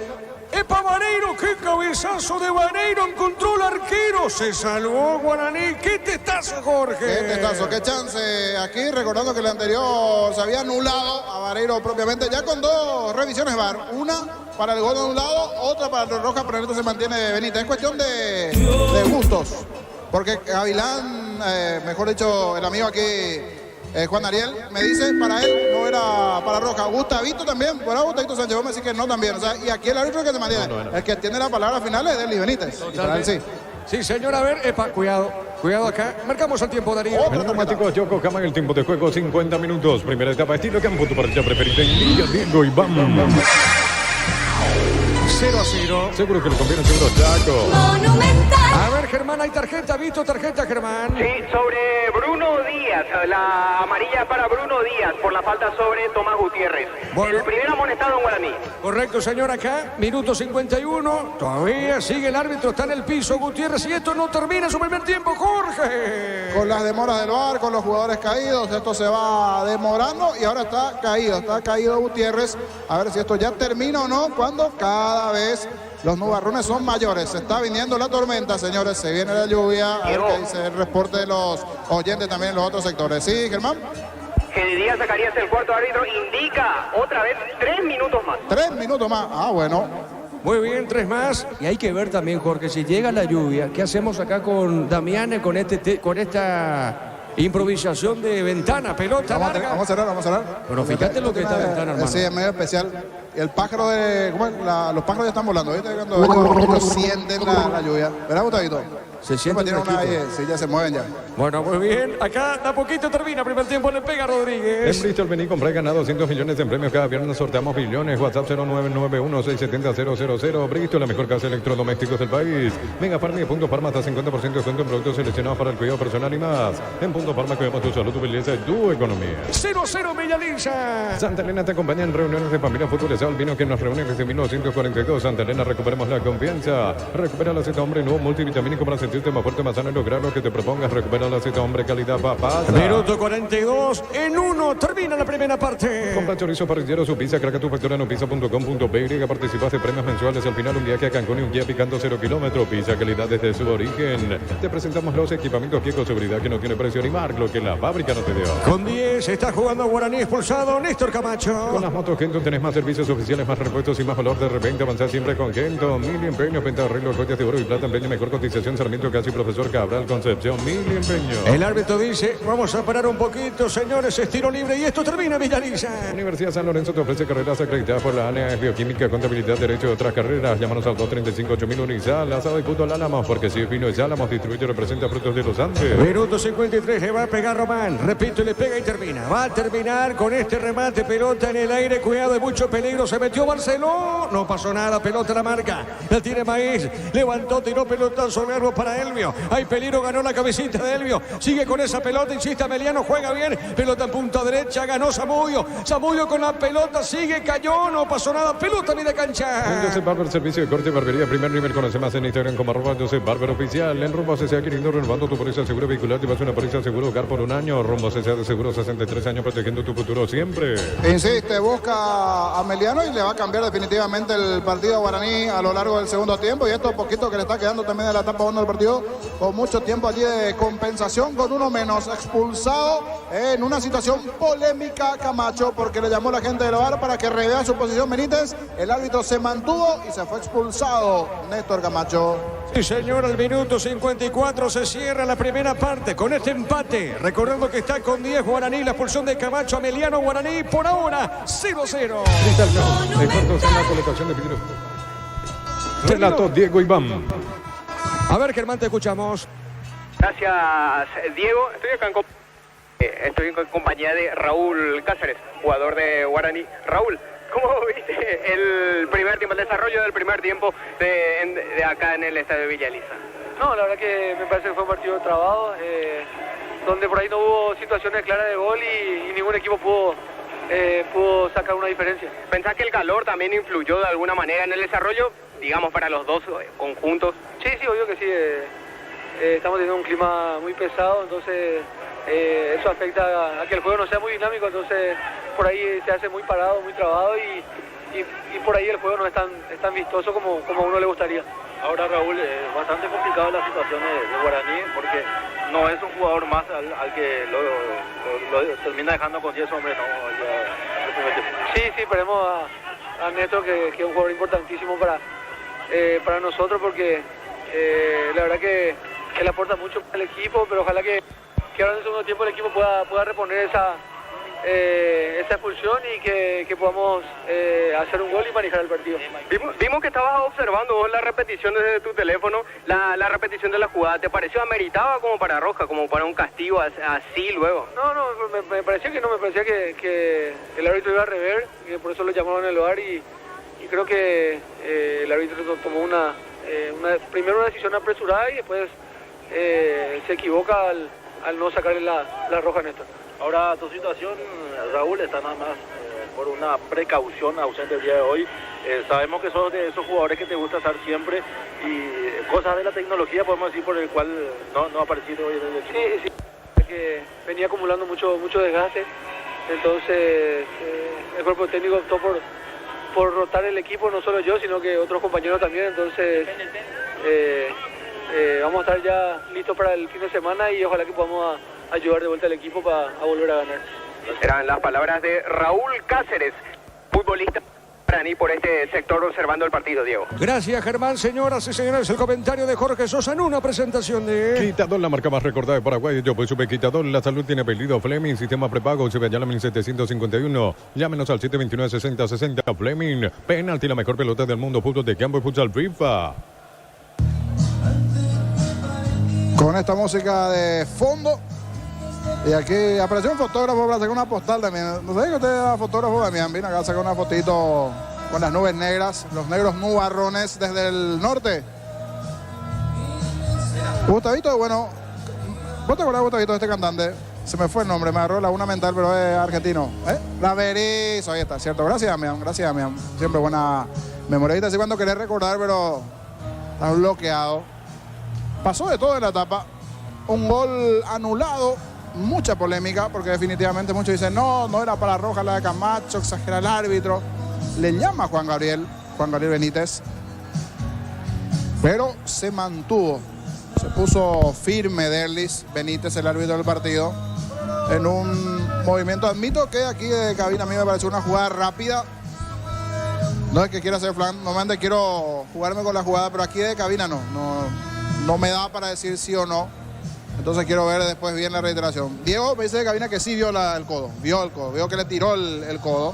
¡Epa, Vaneiro! ¡Qué cabezazo de Vaneiro! Encontró el arquero. Se salvó Guaraní. ¡Qué testazo, Jorge! ¡Qué testazo! ¡Qué chance! Aquí, recordando que el anterior se había anulado a Vaneiro propiamente, ya con dos revisiones VAR. Una para el gol de un lado, otra para el roja, pero entonces se mantiene Benítez. Es cuestión de gustos. Porque Gavilán, mejor dicho, el amigo aquí, Juan Ariel, me dice, para él no era para roja. Gustavito también, para Gustavito Sánchez, vos me decís que no también. O sea, y aquí el árbitro que se mantiene, el que tiene la palabra final es Deli Benítez. Y para él sí. Sí, señor, a ver, epa, cuidado acá. Marcamos el tiempo, Darío. El neumático Yoko Kama, el tiempo de juego, 50 minutos. Primera etapa, estilo campo, tu partida preferida en Liga, Diego y vamos. 0-0. Seguro que le conviene, seguro Chaco. Monumental. A ver, Germán, hay tarjeta, visto tarjeta, Germán. Sí, sobre Bruno Díaz, la amarilla para Bruno Díaz por la falta sobre Tomás Gutiérrez. Bueno. El primer amonestado en Guaraní. Correcto, señor, acá, minuto 51. Todavía sigue el árbitro, está en el piso Gutiérrez y esto no termina su primer tiempo, Jorge. Con las demoras del VAR, con los jugadores caídos, esto se va demorando y ahora está caído Gutiérrez. A ver si esto ya termina o no, cuando cada vez los nubarrones son mayores. Se está viniendo la tormenta, señores, se viene la lluvia. A ver qué dice el reporte de los oyentes también en los otros sectores. ¿Sí, Germán? Que Díaz Zacarías, el cuarto árbitro, indica otra vez 3 minutos más. 3 minutos más. Ah, bueno. Muy bien, 3 más. Y hay que ver también, Jorge, si llega la lluvia, ¿qué hacemos acá con Damiane, con esta improvisación de ventana, pelota larga? Vamos a cerrar. Pero fíjate lo que está ventana, hermano. Sí, es medio especial. El pájaro de... ¿Cómo es? Los pájaros ya están volando. ¿Viste? Cuando ellos sienten la lluvia. ¿Verdad, Gustavito? Se sienten sí, ya se mueven ya. Bueno, muy bien. Acá de a poquito termina. Primer tiempo le pega Rodríguez. En Bristol, vení, compré, gana 200 millones en premios. Cada viernes sorteamos millones. WhatsApp 0991-670-000. Bristol, la mejor casa de electrodomésticos del país. Venga, Farma y Punto Farma hasta 50% de descuento en productos seleccionados para el cuidado personal y más. En Punto Farma cuidamos tu salud, tu belleza y tu economía. 0-0 Villaliza. Santa Elena te acompaña en reuniones de familia futbolizado. El vino que nos reúne desde 1942. Santa Elena, recuperemos la confianza. Recupera la Z Hombre nuevo multivitamínico para sentirte más fuerte, más sano y lograr lo que te propongas. Recupera la Z Hombre, calidad papá. Minuto 42 en 1. Termina la primera parte. Compra chorizo parrillero, su pizza, craca tu factura en pizza.com.py. Participas de premios mensuales. Al final, un viaje a Cancún y un guía picando 0 kilómetros. Pizza, calidad desde su origen. Te presentamos los equipamientos que con seguridad que no tiene precio ni marco, lo que la fábrica no te dio. Con 10 está jugando Guaraní, expulsado Néstor Camacho. Con las motos Kenton tenés más servicios oficiales, más repuestos y más valor. De repente avanzar siempre con Kenton. 1000 empeños, venta de arreglos, joyas de oro y plata, empeño, mejor cotización. Sarmiento Casi, Profesor Cabral, Concepción. 1000 empeños. El árbitro dice, vamos a parar un poquito, señores, es tiro libre y esto termina, Villaliza. Universidad San Lorenzo te ofrece carreras acreditadas por la ANEA, Bioquímica, Contabilidad, Derecho y otras carreras. Llámanos al 235-8000 Unizal, Asado y Puto al Álamos, porque si es vino es Álamos, distribuye y representa Frutos de los Andes. Minuto 53, le va a pegar Román, repito, le pega y termina. Va a terminar con este remate, pelota en el aire, cuidado, de mucho peligro, se metió Barceló, no pasó nada, pelota a la marca, la tiene Maíz, levantó, tiró pelotazo largo para para Elvio. Hay peligro, ganó la cabecita de Elvio. Sigue con esa pelota, insiste Ameliano, juega bien. Pelota en punta derecha, ganó Zamudio. Zamudio con la pelota, sigue, cayó, no pasó nada. Pelota ni de cancha. Joseph Barber, servicio de corte, barbería, primer nivel. Conoce más en Instagram como @Joseph Barber Oficial. En Rumbo CCA queriendo renovando tu póliza seguro vehicular. Te vas a una póliza seguro hogar por un año. Rumbo CCA de seguro 63 años protegiendo tu futuro siempre. Insiste, busca a Ameliano y le va a cambiar definitivamente el partido a Guaraní a lo largo del segundo tiempo. Y esto poquito que le está quedando también de la etapa 1 del partido, con mucho tiempo allí de compensación, con uno menos, expulsado en una situación polémica Camacho, porque le llamó la gente del VAR para que revea su posición Benítez. El árbitro se mantuvo y se fue expulsado Néstor Camacho. Sí, señor, al minuto 54 se cierra la primera parte con este empate. Recordando que está con 10 Guaraní, la expulsión de Camacho, Ameliano, Guaraní, por ahora 0-0. De cortos en la colocación de Piero. Relato Diego Iván. A ver, Germán, te escuchamos. Gracias, Diego. Estoy en compañía de Raúl Cáceres, jugador de Guaraní. Raúl, ¿cómo viste el primer tiempo, el desarrollo del primer tiempo de acá en el estadio de Villa Elisa? No, la verdad que me parece que fue un partido trabado, donde por ahí no hubo situaciones claras de gol y ningún equipo pudo sacar una diferencia. ¿Pensás que el calor también influyó de alguna manera en el desarrollo, digamos, para los dos conjuntos? Sí, obvio que sí. Estamos teniendo un clima muy pesado, entonces eso afecta a que el juego no sea muy dinámico, entonces por ahí se hace muy parado, muy trabado y por ahí el juego no es tan vistoso como a uno le gustaría. Ahora, Raúl, es bastante complicada la situación de Guaraní porque no es un jugador más al que lo termina dejando con 10 hombres, ¿no? Sí, esperemos a Néstor, que es un jugador importantísimo para nosotros, porque la verdad que él aporta mucho al equipo, pero ojalá que ahora en el segundo tiempo el equipo pueda reponer esa expulsión y que podamos hacer un gol y manejar el partido. Vimos que estabas observando vos la repetición desde tu teléfono, la repetición de la jugada. ¿Te pareció ameritaba como para roja, como para un castigo así luego? No, me parecía que no, me parecía que el árbitro iba a rever, y por eso lo llamaron en el VAR y creo que el árbitro tomó primero una decisión apresurada y después se equivoca al no sacarle la roja a Néstor. Ahora, tu situación, Raúl, está nada más por una precaución ausente el día de hoy. Sabemos que sos de esos jugadores que te gusta estar siempre y cosas de la tecnología, podemos decir, por el cual no ha aparecido hoy en el equipo. Sí, que venía acumulando mucho desgaste, entonces el cuerpo técnico optó por rotar el equipo, no solo yo, sino que otros compañeros también, entonces vamos a estar ya listos para el fin de semana y ojalá que podamos ayudar de vuelta al equipo para volver a ganar. Eran las palabras de Raúl Cáceres, futbolista guaraní por este sector observando el partido, Diego. Gracias, Germán. Señoras y señores, el comentario de Jorge Sosa en una presentación de... Quitador, la marca más recordada de Paraguay. Yo pues supe Quitador. La salud tiene apellido Fleming. Sistema prepago. Se ve allá la 1751. Llámenos al 729-6060. Fleming. Penalti, la mejor pelota del mundo. Fútbol de campo y futsal FIFA. Con esta música de fondo. Y aquí apareció un fotógrafo para sacar una postal también. No sé que usted era fotógrafo también. Vino acá a sacar una fotito con las nubes negras, los negros nubarrones desde el norte. Gustavito, bueno, ¿vos te acordás, Gustavito, de este cantante? Se me fue el nombre, me agarró la una mental, pero es argentino. La Berizo, ahí está, ¿cierto? Gracias, Damián, gracias, Damián. Siempre buena memoria. Así cuando querés recordar, pero está bloqueado. Pasó de todo en la etapa. Un gol anulado. Mucha polémica, porque definitivamente muchos dicen no era para roja la de Camacho, exagera el árbitro. Le llama Juan Gabriel Benítez, pero se mantuvo, se puso firme Derlis Benítez, el árbitro del partido, en un movimiento. Admito que aquí de cabina a mí me pareció una jugada rápida. No es que quiera hacer flan, normalmente quiero jugarme con la jugada, pero aquí de cabina no me da para decir sí o no. Entonces quiero ver después bien la reiteración. Diego me dice de cabina que sí vio el codo. Vio que le tiró el codo.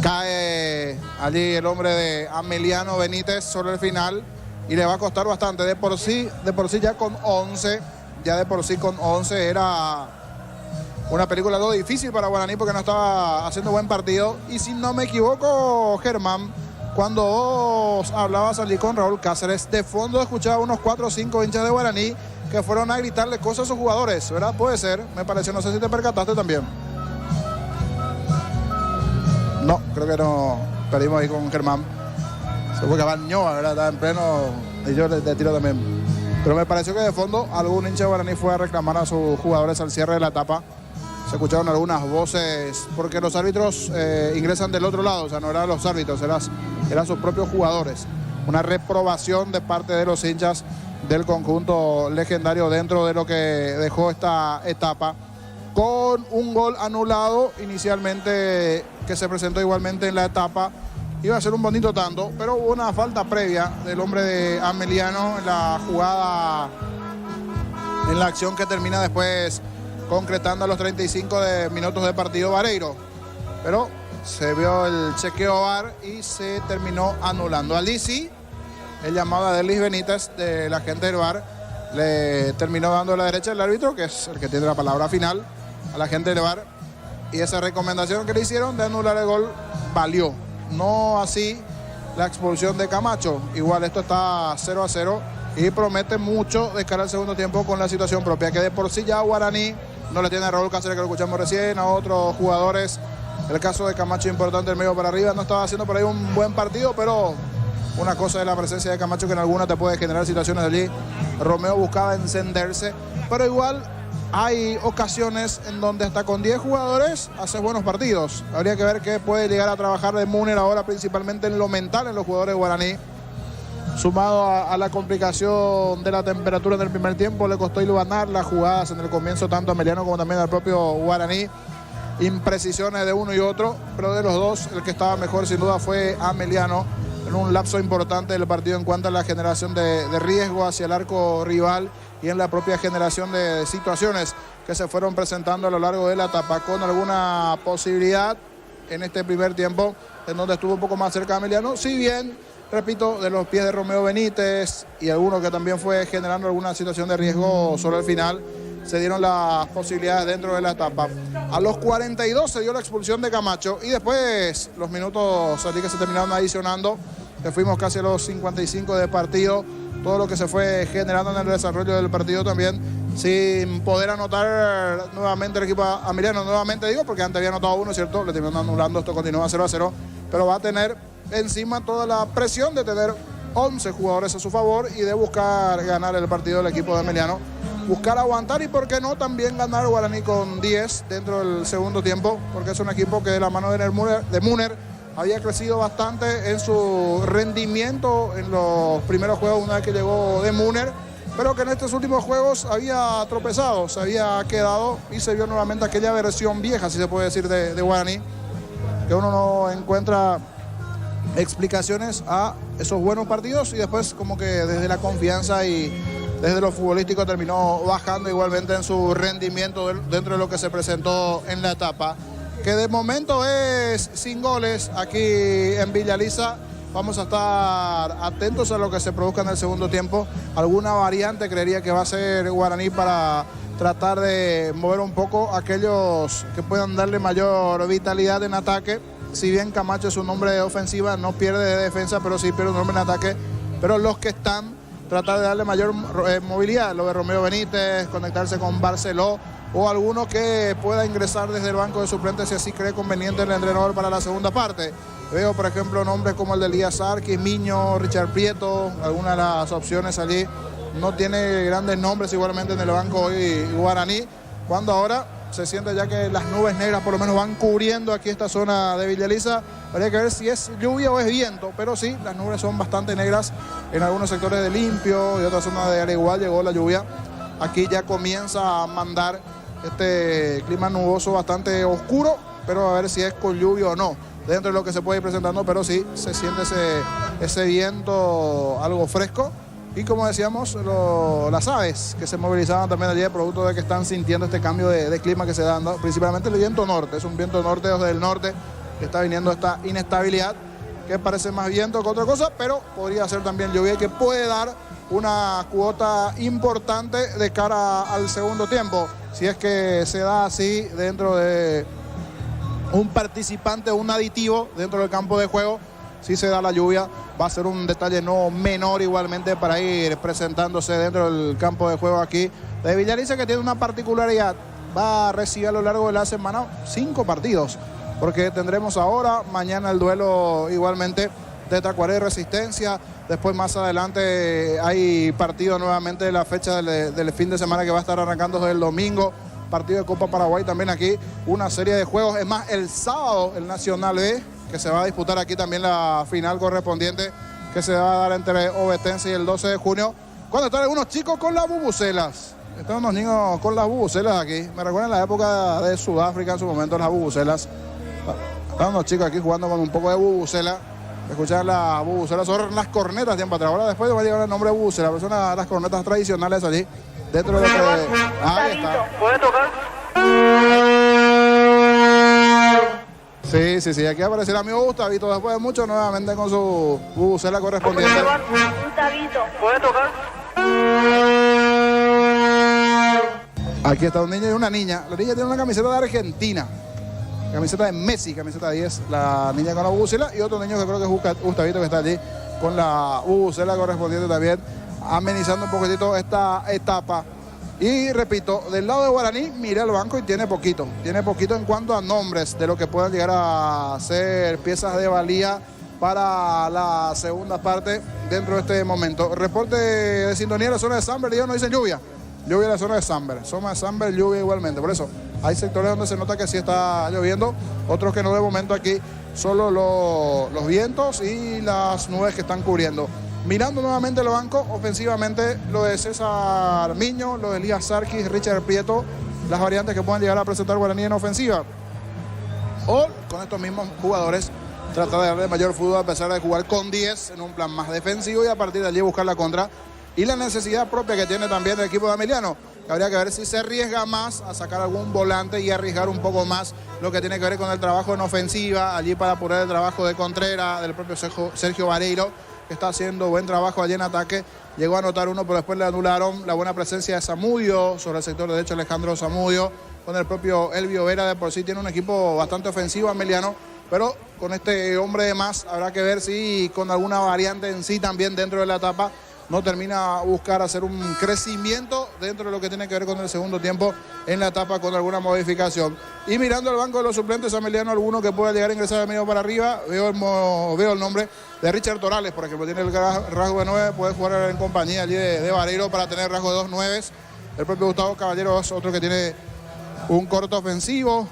Cae allí el hombre de Ameliano Benítez sobre el final. Y le va a costar bastante. De por sí ya con 11. Ya de por sí con 11 era una película algo difícil para Guaraní porque no estaba haciendo buen partido. Y si no me equivoco, Germán, Cuando vos hablabas allí con Raúl Cáceres, de fondo escuchaba unos 4 o 5 hinchas de Guaraní que fueron a gritarle cosas a sus jugadores, ¿verdad? Puede ser, me pareció, no sé si te percataste también. No, creo que no, perdimos ahí con Germán. Se fue que bañó, ¿verdad? Estaba en pleno, y yo de tiro también. Pero me pareció que de fondo algún hincha de Guaraní fue a reclamar a sus jugadores al cierre de la etapa. Se escucharon algunas voces, porque los árbitros ingresan del otro lado, o sea, no eran los árbitros, eran sus propios jugadores. Una reprobación de parte de los hinchas del conjunto legendario dentro de lo que dejó esta etapa, con un gol anulado inicialmente que se presentó igualmente en la etapa. Iba a ser un bonito tanto, pero hubo una falta previa del hombre de Ameliano en la jugada, en la acción que termina después concretando a los 35 minutos de partido Vareiro. Pero se vio el chequeo VAR y se terminó anulando. Allí sí, el llamado a Delis Benítez de la gente del VAR le terminó dando la derecha al árbitro, que es el que tiene la palabra final, a la gente del VAR. Y esa recomendación que le hicieron de anular el gol valió. No así la expulsión de Camacho. Igual esto está 0-0 y promete mucho de cara al segundo tiempo con la situación propia, que de por sí ya Guaraní no le tiene a Raúl Cáceres, que lo escuchamos recién, a otros jugadores. El caso de Camacho, importante, el medio para arriba, no estaba haciendo por ahí un buen partido, pero una cosa es la presencia de Camacho, que en alguna te puede generar situaciones allí. Romeo buscaba encenderse, pero igual hay ocasiones en donde hasta con 10 jugadores hace buenos partidos. Habría que ver qué puede llegar a trabajar de Müner ahora, principalmente en lo mental en los jugadores de Guaraní. Sumado a la complicación de la temperatura en el primer tiempo, le costó iluminar las jugadas en el comienzo tanto a Ameliano como también al propio Guaraní. Imprecisiones de uno y otro, pero de los dos el que estaba mejor sin duda fue Ameliano en un lapso importante del partido en cuanto a la generación de riesgo hacia el arco rival y en la propia generación de situaciones que se fueron presentando a lo largo de la etapa, con alguna posibilidad en este primer tiempo en donde estuvo un poco más cerca de Ameliano, si bien, repito, de los pies de Romeo Benítez y alguno que también fue generando alguna situación de riesgo sobre el final, se dieron las posibilidades dentro de la etapa. A los 42 se dio la expulsión de Camacho y después los minutos allí que se terminaron adicionando, que fuimos casi a los 55 de partido, todo lo que se fue generando en el desarrollo del partido también, sin poder anotar nuevamente el equipo ameliano, nuevamente digo, porque antes había anotado uno, ¿cierto? Le terminaron anulando, esto continúa 0-0, pero va a tener encima toda la presión de tener 11 jugadores a su favor y de buscar ganar el partido del equipo de Ameliano, buscar aguantar y por qué no también ganar Guaraní con 10 dentro del segundo tiempo, porque es un equipo que de la mano de Müner había crecido bastante en su rendimiento en los primeros juegos una vez que llegó de Müner, pero que en estos últimos juegos había tropezado, se había quedado y se vio nuevamente aquella versión vieja, si se puede decir, de Guaraní, que uno no encuentra explicaciones a esos buenos partidos y después como que desde la confianza y desde lo futbolístico terminó bajando igualmente en su rendimiento dentro de lo que se presentó en la etapa, que de momento es sin goles aquí en Villa Elisa. Vamos a estar atentos a lo que se produzca en el segundo tiempo. Alguna variante creería que va a ser Guaraní para tratar de mover un poco a aquellos que puedan darle mayor vitalidad en ataque. Si bien Camacho es un hombre de ofensiva, no pierde de defensa, pero sí pierde un hombre en ataque. Pero los que están, tratar de darle mayor movilidad. Lo de Romeo Benítez, conectarse con Barceló o alguno que pueda ingresar desde el banco de suplentes si así cree conveniente el entrenador para la segunda parte. Veo, por ejemplo, nombres como el de Elías Arquis, Miño, Richard Prieto, algunas de las opciones allí. No tiene grandes nombres igualmente en el banco hoy Guaraní, cuando ahora se siente ya que las nubes negras por lo menos van cubriendo aquí esta zona de Villa Elisa. Habría que ver si es lluvia o es viento, pero sí, las nubes son bastante negras en algunos sectores de Limpio y otras zonas de Areguá llegó la lluvia. Aquí ya comienza a mandar este clima nuboso bastante oscuro, pero a ver si es con lluvia o no, dentro de lo que se puede ir presentando, pero sí se siente ese viento algo fresco. Y como decíamos, las aves que se movilizaban también allí, producto de que están sintiendo este cambio de clima que se da, ¿no? Principalmente el viento norte, es un viento norte desde el norte que está viniendo esta inestabilidad, que parece más viento que otra cosa, pero podría ser también lluvia que puede dar una cuota importante de cara al segundo tiempo, si es que se da así dentro de un participante, un aditivo dentro del campo de juego, si se da la lluvia, va a ser un detalle no menor igualmente para ir presentándose dentro del campo de juego aquí de Villaliza, que tiene una particularidad. Va a recibir a lo largo de la semana 5 partidos, porque tendremos ahora, mañana el duelo igualmente de Tacuaré y Resistencia. Después más adelante hay partido nuevamente de la fecha del fin de semana que va a estar arrancando desde el domingo. Partido de Copa Paraguay también aquí, una serie de juegos. Es más, el sábado el Nacional B, que se va a disputar aquí también la final correspondiente, que se va a dar entre Ovetense y el 12 de junio, cuando están algunos chicos con las bubucelas. Están unos niños con las bubucelas aquí. Me recuerdan la época de Sudáfrica en su momento, las bubucelas. Están unos chicos aquí jugando con un poco de bubucela. Escuchar las bubucelas, son las cornetas tiempo atrás. Ahora después va a llegar el nombre de bubucela, pero son las cornetas tradicionales allí. Dentro de lo que... Ahí está. ¿Puedes tocar? Sí, aquí aparece el amigo Gustavito después de mucho, nuevamente con su bubucela correspondiente. Gustavito. ¿Puedes tocar? Aquí está un niño y una niña. La niña tiene una camiseta de Argentina. Camiseta de Messi, camiseta 10. La niña con la bubucela y otro niño que creo que es Gustavito, que está allí con la bubucela correspondiente también, amenizando un poquitito esta etapa. Y repito, del lado de Guaraní, mira el banco y tiene poquito en cuanto a nombres de lo que puedan llegar a ser piezas de valía para la segunda parte dentro de este momento. Reporte de sintonía en la zona de Samber, ellos no dicen lluvia en la zona de Samber, zona de Samber, lluvia igualmente. Por eso hay sectores donde se nota que sí está lloviendo, otros que no. De momento aquí solo los vientos y las nubes que están cubriendo. Mirando nuevamente el banco, ofensivamente lo de César Miño, lo de Elías Sarkis, Richard Prieto, las variantes que puedan llegar a presentar Guaraní en ofensiva. O con estos mismos jugadores tratar de darle mayor fútbol a pesar de jugar con 10 en un plan más defensivo y a partir de allí buscar la contra. Y la necesidad propia que tiene también el equipo de Ameliano, que habría que ver si se arriesga más a sacar algún volante y arriesgar un poco más lo que tiene que ver con el trabajo en ofensiva, allí para apurar el trabajo de Contreras, del propio Sergio Vareiro, que está haciendo buen trabajo allí en ataque. Llegó a anotar uno, pero después le anularon. La buena presencia de Zamudio sobre el sector derecho, Alejandro Zamudio, con el propio Elvio Vera. De por sí tiene un equipo bastante ofensivo Ameliano, pero con este hombre de más habrá que ver si con alguna variante en sí también dentro de la etapa no termina a buscar hacer un crecimiento dentro de lo que tiene que ver con el segundo tiempo en la etapa con alguna modificación. Y mirando el banco de los suplentes, Ameliano, alguno que pueda llegar a ingresar de medio para arriba, veo el nombre de Richard Torales, por ejemplo, tiene el rasgo de 9, puede jugar en compañía allí de Vareiro para tener rasgo de 2 9. El propio Gustavo Caballero es otro que tiene un corte ofensivo.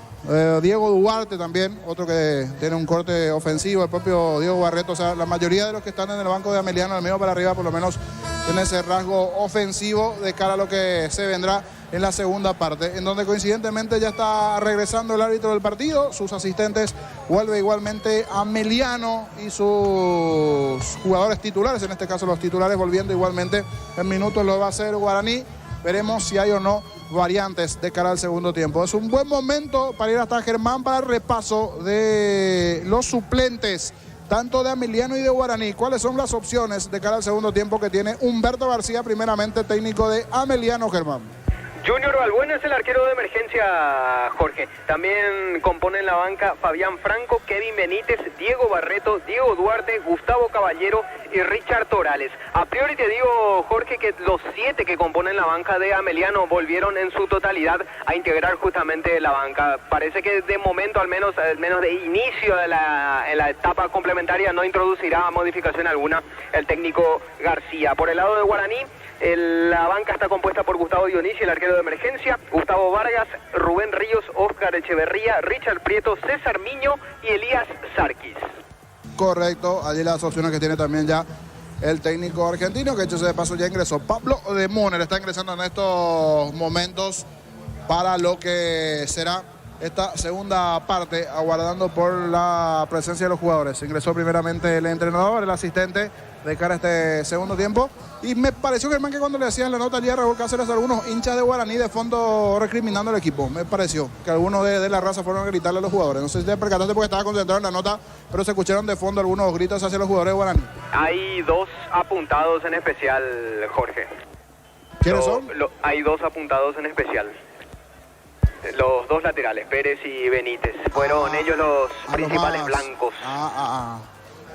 Diego Duarte también, otro que tiene un corte ofensivo, el propio Diego Barreto. O sea, la mayoría de los que están en el banco de Ameliano, al medio para arriba, por lo menos tiene ese rasgo ofensivo de cara a lo que se vendrá en la segunda parte, en donde coincidentemente ya está regresando el árbitro del partido. Sus asistentes vuelve igualmente Ameliano y sus jugadores titulares, en este caso los titulares volviendo igualmente en minutos lo va a hacer Guaraní. Veremos si hay o no variantes de cara al segundo tiempo. Es un buen momento para ir hasta Germán para el repaso de los suplentes, tanto de Ameliano y de Guaraní. ¿Cuáles son las opciones de cara al segundo tiempo que tiene Humberto García, primeramente técnico de Ameliano, Germán? Junior Balbuena es el arquero de emergencia, Jorge. También componen la banca Fabián Franco, Kevin Benítez, Diego Barreto, Diego Duarte, Gustavo Caballero y Richard Torales. A priori te digo, Jorge, que los 7 que componen la banca de Ameliano volvieron en su totalidad a integrar justamente la banca. Parece que de momento, al menos de inicio en la etapa complementaria, no introducirá modificación alguna el técnico García. Por el lado de Guaraní, la banca está compuesta por Gustavo Dionisio, el arquero de emergencia, Gustavo Vargas, Rubén Ríos, Óscar Echeverría, Richard Prieto, César Miño y Elías Sarkis. Correcto, allí las opciones que tiene también ya el técnico argentino, que hecho de paso ya ingresó. Pablo de Moner está ingresando en estos momentos para lo que será esta segunda parte, aguardando por la presencia de los jugadores. Ingresó primeramente el entrenador, el asistente, de cara a este segundo tiempo. Y me pareció, Germán, que cuando le hacían la nota allí a Raúl Cáceres, algunos hinchas de Guaraní de fondo recriminando al equipo. Me pareció que algunos de la raza fueron a gritarle a los jugadores. No sé si te percataste porque estaba concentrado en la nota, pero se escucharon de fondo algunos gritos hacia los jugadores de Guaraní. Hay 2 apuntados en especial, Jorge. ¿Quiénes son? Hay 2 apuntados en especial. Los 2 laterales, Pérez y Benítez. Fueron ellos los principales blancos.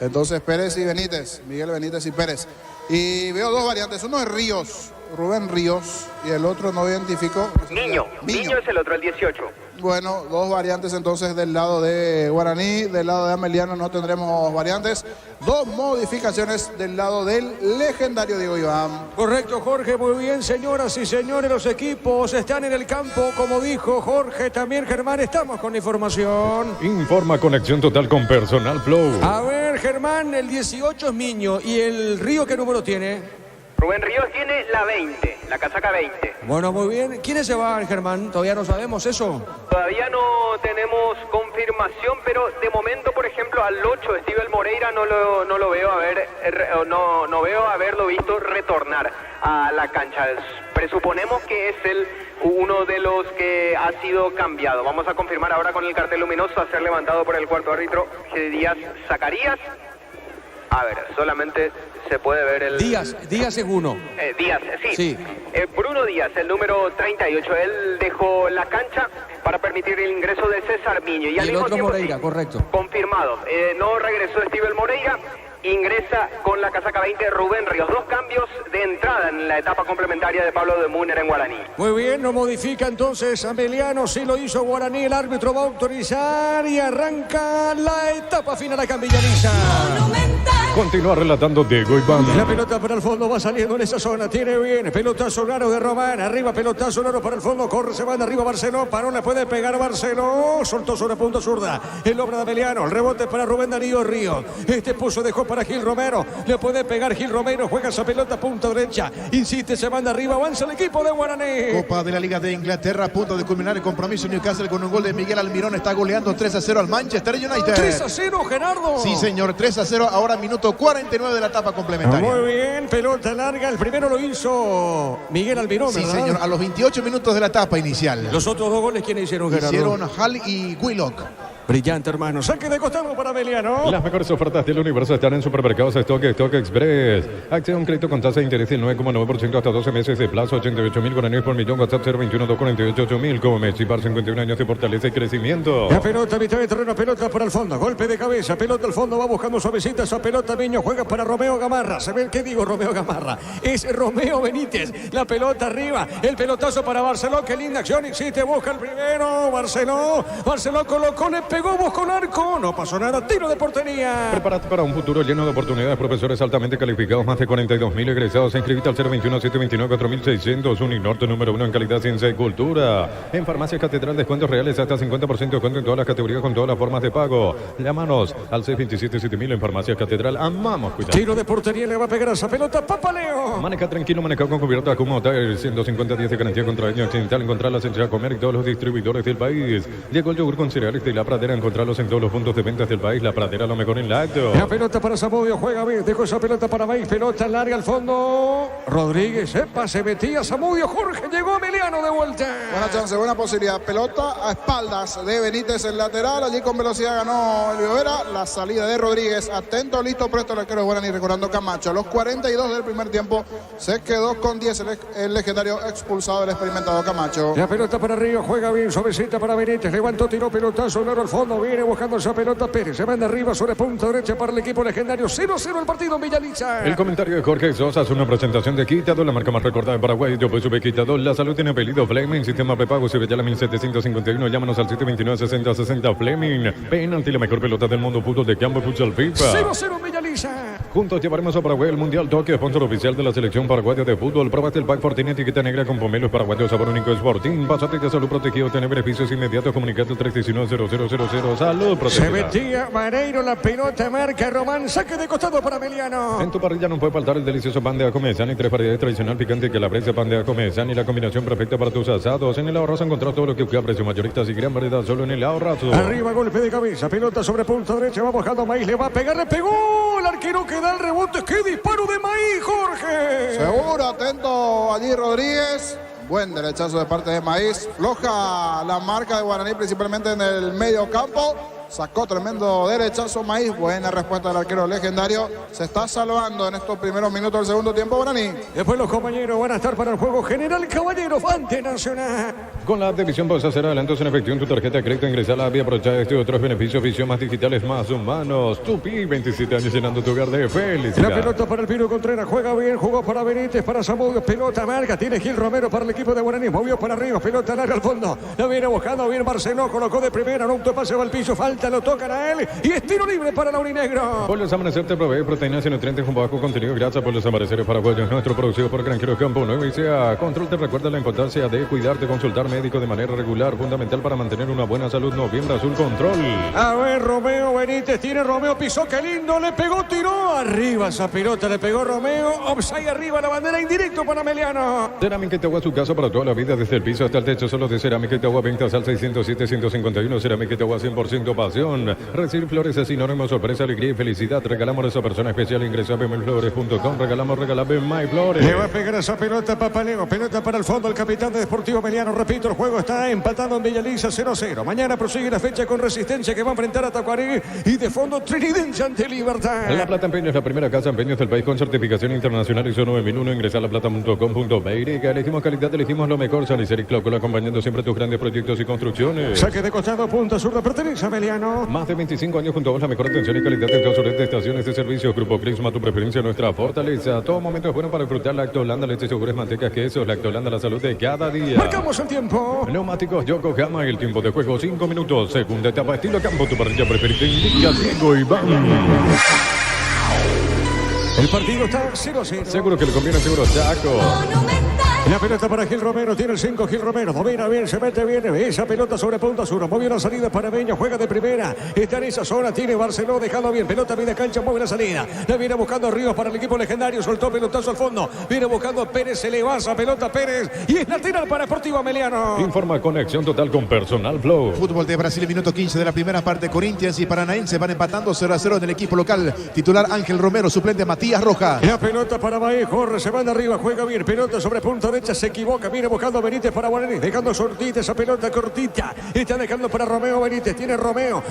Entonces Pérez y Benítez, Miguel Benítez y Pérez. Y veo dos variantes, uno es Ríos, Rubén Ríos, y el otro no identifico. Niño es el otro, el 18. Bueno, dos variantes entonces del lado de Guaraní, del lado de Ameliano no tendremos variantes. Dos modificaciones del lado del legendario Diego Iván. Correcto, Jorge, muy bien, señoras y señores, los equipos están en el campo, como dijo Jorge, también Germán, estamos con información. Informa Conexión Total con Personal Flow. A ver, Germán, el 18 es Miño, ¿y el Río qué número tiene? Rubén Ríos tiene la 20, la casaca 20. Bueno, muy bien. ¿Quiénes se van, Germán? ¿Todavía no sabemos eso? Todavía no tenemos confirmación, pero de momento, por ejemplo, al 8, Steven Moreira, no lo veo no veo haberlo visto retornar a la cancha. Presuponemos que es uno de los que ha sido cambiado. Vamos a confirmar ahora con el cartel luminoso a ser levantado por el cuarto árbitro, Díaz Zacarías. A ver, solamente se puede ver el... Díaz es uno. Díaz, sí. Bruno Díaz, el número 38. Él dejó la cancha para permitir el ingreso de César Miño. Y al mismo tiempo, Moreira, sí, correcto. Confirmado. No regresó Steven Moreira. Ingresa con la casaca 20 Rubén Ríos. Dos cambios de entrada en la etapa complementaria de Pablo de Múner en Guaraní. Muy bien, no modifica entonces Ameliano, sí lo hizo Guaraní, el árbitro va a autorizar y arranca la etapa final acá en Villaliza. Continúa relatando Diego Iván. La pelota para el fondo va saliendo en esa zona, tiene bien, pelotazo largo de Román, arriba pelotazo largo para el fondo, corre, se van arriba Barceló, paró, le puede pegar Barceló, soltó sobre punta zurda, el obra de Ameliano, el rebote para Rubén Darío Río, dejó para Gil Romero, le puede pegar Gil Romero, juega esa pelota punta derecha, insiste, se manda arriba, avanza el equipo de Guaraní. Copa de la Liga de Inglaterra, a punto de culminar el compromiso. Newcastle con un gol de Miguel Almirón está goleando 3-0 al Manchester United. 3-0, Gerardo. Sí, señor, 3-0, ahora minuto 49 de la etapa complementaria. Muy bien, pelota larga, el primero lo hizo Miguel Almirón, sí, ¿verdad? señor, a los 28 minutos de la etapa inicial. Los otros dos goles, ¿quiénes hicieron, Gerardo? Hicieron Hall y Willock. Brillante, hermano. Saque de costado para Ameliano. Las mejores ofertas del universo están en Supermercados Stock Express. Acción crédito con tasa de interés del 9,9% hasta 12 meses de plazo, 88.000 guaraníes por millón, WhatsApp 021-248-8000. Como Messi, para 51 años de fortaleza y crecimiento. La pelota, mitad de terreno, pelota para el fondo. Golpe de cabeza, pelota al fondo, va buscando suavecita esa pelota. Miño juega para Romeo Gamarra. ¿Se ve qué digo, Romeo Gamarra? Es Romeo Benítez. La pelota arriba, el pelotazo para Barceló. Qué linda acción existe, busca el primero. Barceló colocó, le pegó, buscó el arco. No pasó nada, tiro de portería. Prepárate para un futuro lleno de oportunidades. Profesores altamente calificados, más de 42.000 egresados. Inscribite al 021-729-4600. Uninorte número 1 en calidad, ciencia y cultura. En Farmacia Catedral, descuentos reales hasta 50% de descuento en todas las categorías con todas las formas de pago. Llámanos al 627-7000 en Farmacia Catedral. Amamos cuidar. Tiro de portería, le va a pegar a esa pelota. Papaleo. Maneja tranquilo, maneja con cubierta como hotel. 150 días de garantía contra daño accidental. Encontrarlas en Chacomer y todos los distribuidores del país. Llegó el yogur con cereales de La Pradera. Encontrarlos en todos los puntos de ventas del país. La Pradera, lo mejor en lacto. La pelota para Zamudio, juega bien, dejó esa pelota para Maíz, pelota larga al fondo. Rodríguez, se metía Zamudio, Jorge, llegó Ameliano de vuelta. Buena chance, buena posibilidad. Pelota a espaldas de Benítez, el lateral. Allí con velocidad ganó el Viovera. La salida de Rodríguez. Atento, listo, presto el arquero de Guaraní, recordando Camacho. A los 42 del primer tiempo se quedó con 10 el legendario expulsado, el experimentado Camacho. La pelota para Río, juega bien, suavecita para Benítez. Levantó, tiró pelotazo, largo al fondo. Viene buscando esa pelota Pérez. Se manda arriba sobre punta derecha para el equipo legendario. 0-0 el partido en Villaliza. El comentario de Jorge Sosa es una presentación de Quitador, la marca más recordada de Paraguay. Yo pues sube Quitador. La salud tiene apellido Fleming. Sistema prepago Cibetala 1751. Llámanos al 729-6060 Fleming. Penalti, la mejor pelota del mundo. Fútbol de campo, futsal FIFA. 0-0 en Villaliza. Juntos llevaremos a Paraguay el Mundial Tokio, sponsor oficial de la selección paraguaya de fútbol. Probaste el pack Fortinet, etiqueta negra con pomelos paraguayos, sabor único Sporting. Pasate de salud protegido, tener beneficios inmediatos. Comunicate al 319-0000. Salud protegida. Se metía Mareiro, la pelota marca Román. Saque de costado para Ameliano. En tu parrilla no puede faltar el delicioso pan de ajo mezani, 3 variedades tradicional picante que la presa, pan de ajo mezani, la combinación perfecta para tus asados. En el Ahorrazo encontrás todo lo que busca, precio mayoristas y gran variedad solo en el Ahorrazo. Arriba, golpe de cabeza, pelota sobre punta derecha, va bajando Maíz, le va a pegar, le pegó, el arquero que da el rebote, qué disparo de Maíz, Jorge. Seguro, atento allí Rodríguez. Buen derechazo de parte de Maíz. Floja la marca de Guaraní, principalmente en el medio campo. Sacó tremendo derechazo Maíz. Buena respuesta del arquero legendario. Se está salvando en estos primeros minutos del segundo tiempo Guaraní. Después los compañeros van a estar para el juego general. Caballero, ante Nacional. Con la app de Visión puedes hacer adelantos en efectivo en tu tarjeta de crédito, ingresar a la app y aprovechar este y otros beneficios. Visión, más digitales, más humanos. Tupi, 27 años llenando tu hogar de felicidad. La pelota para el Piro Contreras, juega bien, jugó para Benítez, para Zamudio, pelota marca, tiene Gil Romero para el equipo de Guaraní, movió para arriba, pelota larga al fondo, la viene buscando bien Barceló, colocó de primera, no un pase va al piso, falta, lo tocan a él y es tiro libre para Laurinegro. Pollos Amanecer te provee proteínas y nutrientes con bajo contenido grasa. Pollos Amaneceres paraguayos, nuestro producido por Granjeros Campo 9 y sea Control te recuerda la importancia de cuidarte, consultar médico de manera regular, fundamental para mantener una buena salud. Noviembre Azul Control. A ver, Romeo Benítez, tiene Romeo, pisó, qué lindo, le pegó, tiró, arriba esa pelota, le pegó Romeo, offside arriba, la bandera indirecto para Meliano. Cerámica Itagua, su casa para toda la vida, desde el piso hasta el techo, solo de Cerámica Itagua, ventas al 607-151, Cerámica Itagua 100% pasión. Recibir flores es sinónimo, sorpresa, alegría y felicidad. Regalamos a esa persona especial, ingresa a bmflores.com, regalamos Flores. Le va a pegar esa pelota Papaleo, pelota para el fondo, el capitán de Deportivo Meliano, repito, el juego está empatado en Villaliza 0-0. Mañana prosigue la fecha con Resistencia que va a enfrentar a Tacuarí y de fondo Trinidense ante Libertad. La Plata Empeño es la primera casa de empeños del país con certificación internacional ISO 9001. Ingresa a laplata.com.be. Elegimos calidad, elegimos lo mejor. Saliceric Clócula, acompañando siempre tus grandes proyectos y construcciones. Saque de costado, punta zurda, pertenece a Meliano. Más de 25 años junto a vos, la mejor atención y calidad en caso de estaciones de servicio. Grupo Crisma, tu preferencia, nuestra fortaleza. Todo momento es bueno para disfrutar Lacto Holanda, leche, yogures, mantecas, quesos. Lacto Holanda, la salud de cada día. Marcamos el tiempo. Neumáticos Yokohama, el tiempo de juego 5 minutos. Segunda etapa, estilo campo, tu parrilla preferida. Indica Diego Iván. El partido está 0-0. Seguro que le conviene, seguro Chaco. La pelota para Gil Romero, tiene el 5 Gil Romero, domina bien, se mete bien, esa pelota sobre punta sur, movió la salida para Beña, juega de primera, está en esa zona, tiene Barceló, dejado bien, pelota media cancha, mueve la salida, la viene buscando Ríos para el equipo legendario, soltó pelotazo al fondo, viene buscando Pérez, se le va esa pelota Pérez y es lateral para Sportivo Meliano. Informa Conexión Total con Personal Flow. Fútbol de Brasil, minuto 15 de la primera parte. Corinthians y Paranaense van empatando 0-0 en el equipo local. Titular Ángel Romero, suplente Matías Roja. La pelota para Bahía, corre, se van de arriba, juega bien, pelota sobre punta derecha, se equivoca, viene buscando a Benítez para Guaraní, dejando sortita esa pelota cortita, está dejando para Romeo Benítez, tiene Romeo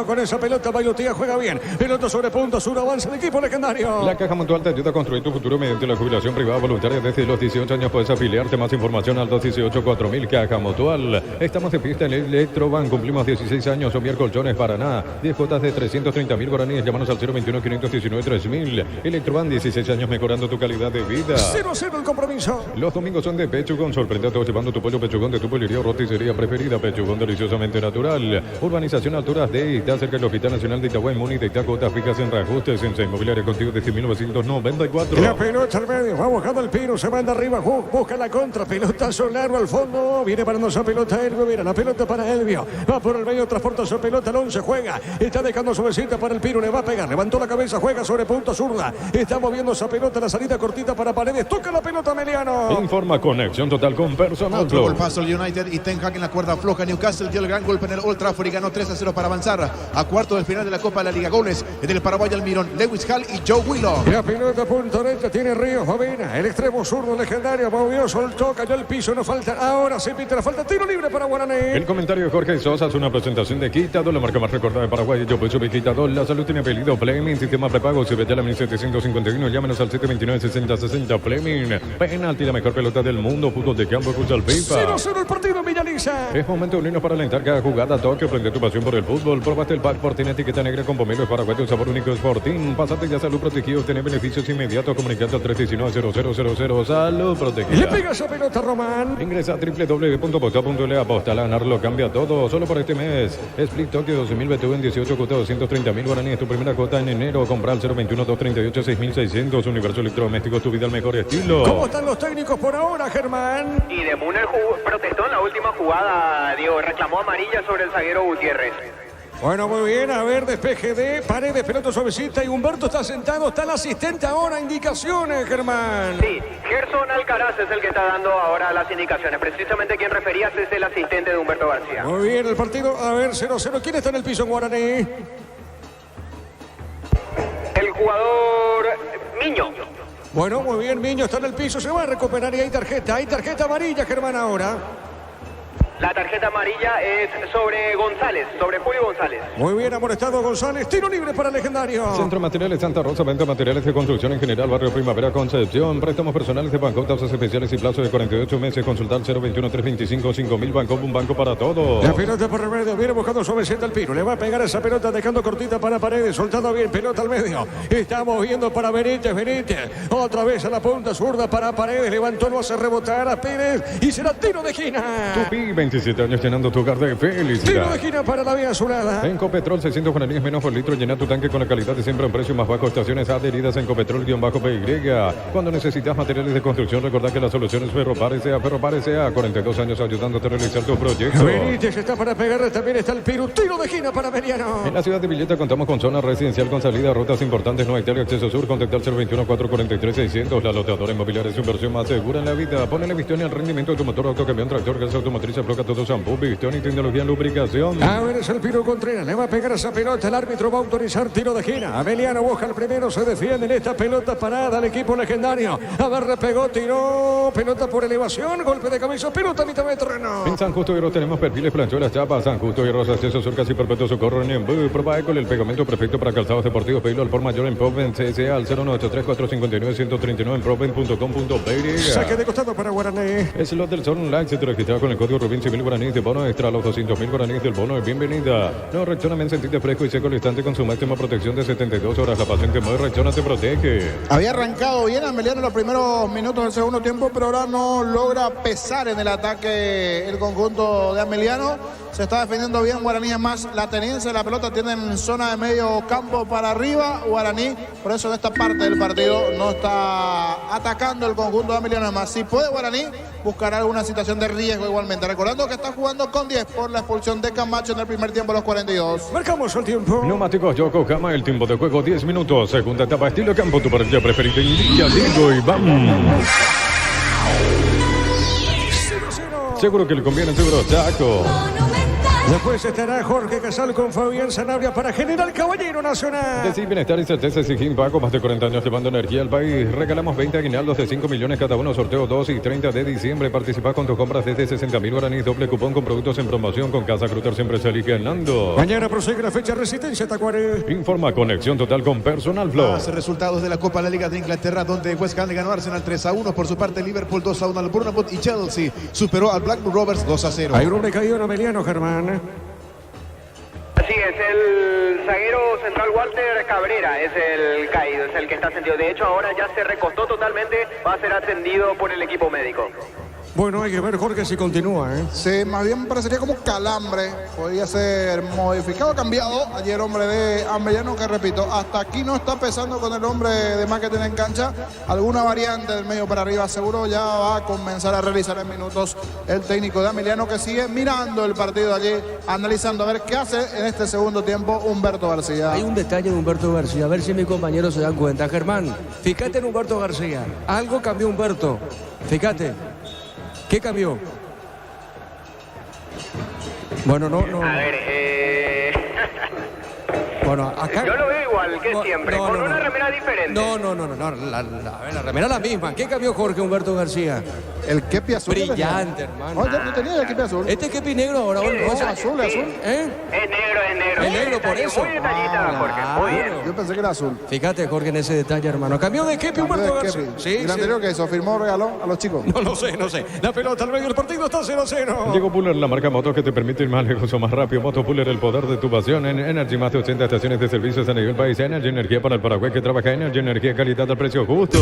con esa pelota, bailotea, juega bien, pelota sobre punta sur, avanza el equipo legendario. La Caja Mutual te ayuda a construir tu futuro mediante la jubilación privada voluntaria. Desde los 18 años puedes afiliarte. Más información al 218-4000. Caja Mutual. Estamos de fiesta en el Electroban, cumplimos 16 años. Omier Colchones Paraná, 10 cuotas de 330.000 guaraníes. Llámanos al 021-519-3000. Electroban, 16 años mejorando tu calidad de vida. 0-0 el compromiso. Los domingos son de Pechugón. Sorprende a todos llevando tu pollo Pechugón de tu pollería o roticería preferida. Pechugón, deliciosamente natural. Urbanización Alturas de Ita, cerca del Hospital Nacional de Itagüí, Muni de Ita, cuotas fijas en reajustes. En Inmobiliaria contigo desde 1994. La pelota al medio, va buscando el Piro, se manda arriba, busca la contra, pelota largo al fondo, viene parando esa pelota Elvio, mira la pelota para Elvio, va por el medio, transporta su pelota, el 11 juega, está dejando su besita para el Piro, le va a pegar, levantó la cabeza, juega sobre punta zurda, está moviendo esa pelota, la salida cortita para Paredes, toca la pelota Meliano. Informa Conexión Total con Personal Otro Flow. golpazo el United y Ten Hag en la cuerda floja. Newcastle dio el gran golpe en el Old Trafford y ganó 3-0 para avanzar a cuarto del final de la Copa de la Liga. Goles en el Paraguay Almirón, Lewis Hall y Joe Willow. La pelota punta derecha tiene Ríos, Bobina, el extremo zurdo legendario, movió, soltó, cayó al piso, no falta, ahora se pita la falta, tiro libre para Guaraní. El comentario de Jorge Sosa es una presentación de Quitador, la marca más recordada de Paraguay. Yo soy Quitador, la salud tiene apellido Fleming, sistema prepago, se ve ya la 1751, llámenos al 729-6060 Fleming. Penalti, la mejor pelota del mundo, fútbol de campo, futsal FIFA. 0-0 el partido en Villaliza. Es momento de unirnos para alentar cada jugada. Tokio, prende tu pasión por el fútbol. Probaste el pack Fortín, etiqueta negra con pomelo, es paraguayo, un sabor único es Fortín. Pasate ya salud protegido, obtener beneficios inmediatos. Comunicando al 319-0000. Salud protegida. Le pega esa pelota Román. Ingresa a www.posta.le, aposta, ganarlo cambia todo. Solo por este mes. Split Tokio 2021 en 18 cuotas, 230.000 guaraníes. Tu primera cuota en enero. Comprar al 021-238-6600. Universo Electrodoméstico, tu vida al mejor estilo. ¿Cómo están los técnicos por ahora, Germán? Y de Muner protestó en la última jugada, Diego, reclamó amarilla sobre el zaguero Gutiérrez. Bueno, muy bien, a ver, despeje de Paredes, pelota suavecita y Humberto está sentado, está el asistente ahora, indicaciones, Germán. Sí, Gerson Alcaraz es el que está dando ahora las indicaciones, precisamente quien referías es el asistente de Humberto García. Muy bien, el partido, a ver, 0-0, ¿quién está en el piso en Guaraní? El jugador Miño. Bueno, muy bien, Miño está en el piso, se va a recuperar y hay tarjeta amarilla, Germán, ahora. La tarjeta amarilla es sobre González, sobre Julio González. Muy bien amonestado González. Tiro libre para Legendario. Centro Materiales Santa Rosa, venta materiales de construcción en general, barrio Primavera, Concepción. Préstamos personales de Banco, tasas especiales y plazo de 48 meses. Consultar 021-325-5000. Banco, un banco para todos. La pelota por el medio, viene buscando suavecita el Piro. Le va a pegar esa pelota dejando cortita para Paredes. Soltando bien, pelota al medio. Estamos viendo para Benítez. Otra vez a la punta zurda para Paredes. Levantó, lo hace rebotar a Pérez. Y será tiro de esquina. Tupi, 27 años llenando tu hogar de felicidad. Tiro de esquina para la vía azulada. En Copetrol, 600 guaraníes menos por litro. Llena tu tanque con la calidad de siempre en precio más bajo. Estaciones adheridas en Copetrol-PY. Cuando necesitas materiales de construcción, recordá que la solución es Ferropar S.A. 42 años ayudándote a realizar tus proyectos. Benítez está para pegar. También está el Piro. Tiro de esquina para Meliano. En la ciudad de Villeta contamos con zona residencial con salida a rutas importantes. No hay tele, acceso sur. Contactar 021-443-600. La loteadora inmobiliaria es su inversión más segura en la vida. Ponele visión al rendimiento de tu motor, autocamión, tractor, gas automotriz, afloca todo shampoo, visión y tecnología en lubricación. A ver, es el Piro Contreras. Le va a pegar esa pelota. El árbitro va a autorizar tiro de esquina. Ameliano busca el primero. Se defiende en esta pelota parada. El equipo Legendario. A ver, repegó, tiró. Pelota por elevación. Golpe de cabeza. Pelota a mitad de terreno. En San Justo Hierro tenemos perfiles, planchuelas, chapas. San Justo Hierro, acceso sur casi perpetuo socorro en Embu. Prueba con el pegamento perfecto para calzados deportivos. Pedilo al por mayor en Proven CSA al 0983-459-139 en proven.com.py. Saque de costado para Guaraní. Es el lot del Sol Online. Se te registra con el código Rubín Civil Guaraní de bono extra a los 200.000 guaraníes del bono de bienvenida. No, Rexona sentite fresco y seco al instante con su máxima protección de 72 horas. La paciente muy Rexona te protege. Había arrancado bien Ameliano en los primeros minutos del segundo tiempo, pero ahora no logra pesar en el ataque el conjunto de Ameliano. Se está defendiendo bien Guaraní, es más la tenencia de la pelota, tienen zona de medio campo para arriba Guaraní, por eso en esta parte del partido no está atacando el conjunto de Ameliano. Es más, si puede Guaraní buscará alguna situación de riesgo igualmente, recordando que está jugando con 10 por la expulsión de Camacho en el primer tiempo a los 42. Marcamos el tiempo. Neumáticos Yokohama, el tiempo de juego 10 minutos, segunda etapa estilo campo, tu partida preferida, indica, digo y vamos. Seguro que le conviene el seguro Chaco. Después estará Jorge Casal con Fabián Sanabria para General Caballero Nacional. Decir bienestar y certeza exigir Paco, más de 40 años llevando energía al país. Regalamos 20 aguinaldos de 5 millones cada uno, sorteo 2 y 30 de diciembre. Participa con tus compras desde 60.000 guaraníes, doble cupón con productos en promoción. Con Casa Cruter siempre se elige ganando. Mañana prosigue la fecha Resistencia Tacuaré. Informa Conexión Total con Personal Flow. Más resultados de la Copa de la Liga de Inglaterra, donde West Ham le ganó a Arsenal 3-1. Por su parte, Liverpool 2-1 al Bournemouth y Chelsea superó al Blackburn Rovers 2-0. Hay un hombre caído en Ameliano, Germán. Así es, el zaguero central Walter Cabrera es el caído, es el que está sentido. De hecho, ahora ya se recostó totalmente, va a ser atendido por el equipo médico. Bueno, hay que ver, Jorge, si continúa, ¿eh? Sí, más bien parecería como calambre. Podría ser modificado, cambiado. Ayer hombre de Ameliano, que repito, hasta aquí no está pesando con el hombre de más que tiene en cancha. Alguna variante del medio para arriba seguro ya va a comenzar a realizar en minutos el técnico de Ameliano, que sigue mirando el partido allí, analizando a ver qué hace en este segundo tiempo Humberto García. Hay un detalle de Humberto García, a ver si mis compañeros se dan cuenta. Germán, fíjate en Humberto García. Algo cambió Humberto. Fíjate. ¿Qué cambió? Bueno, no. A ver, Bueno, acá... Yo lo veo igual que siempre, con una remera diferente. No, la remera la misma. ¿Qué cambió Jorge Humberto García? El kepi azul. Brillante, hermano. No, no tenía el kepi azul. Este kepi negro ahora. No, azul. ¿Eh? Es negro. Es negro por eso. Muy detallista, Jorge, muy bien. Yo pensé que era azul. Fíjate, Jorge, en ese detalle, hermano. ¿Cambió de kepi Humberto García? Sí, ¿y el anterior que hizo? ¿Firmó, regaló a los chicos? No sé. La pelota al medio del partido está 0-0. Llegó Puller, la marca moto que te permite ir más lejos o más rápido. Moto Puller, el poder de tu pasión. En Energy, más de 80 estaciones de servicios a nivel país. Energy, energía para el Paraguay que trabaja. Energy, energía, calidad al precio justo.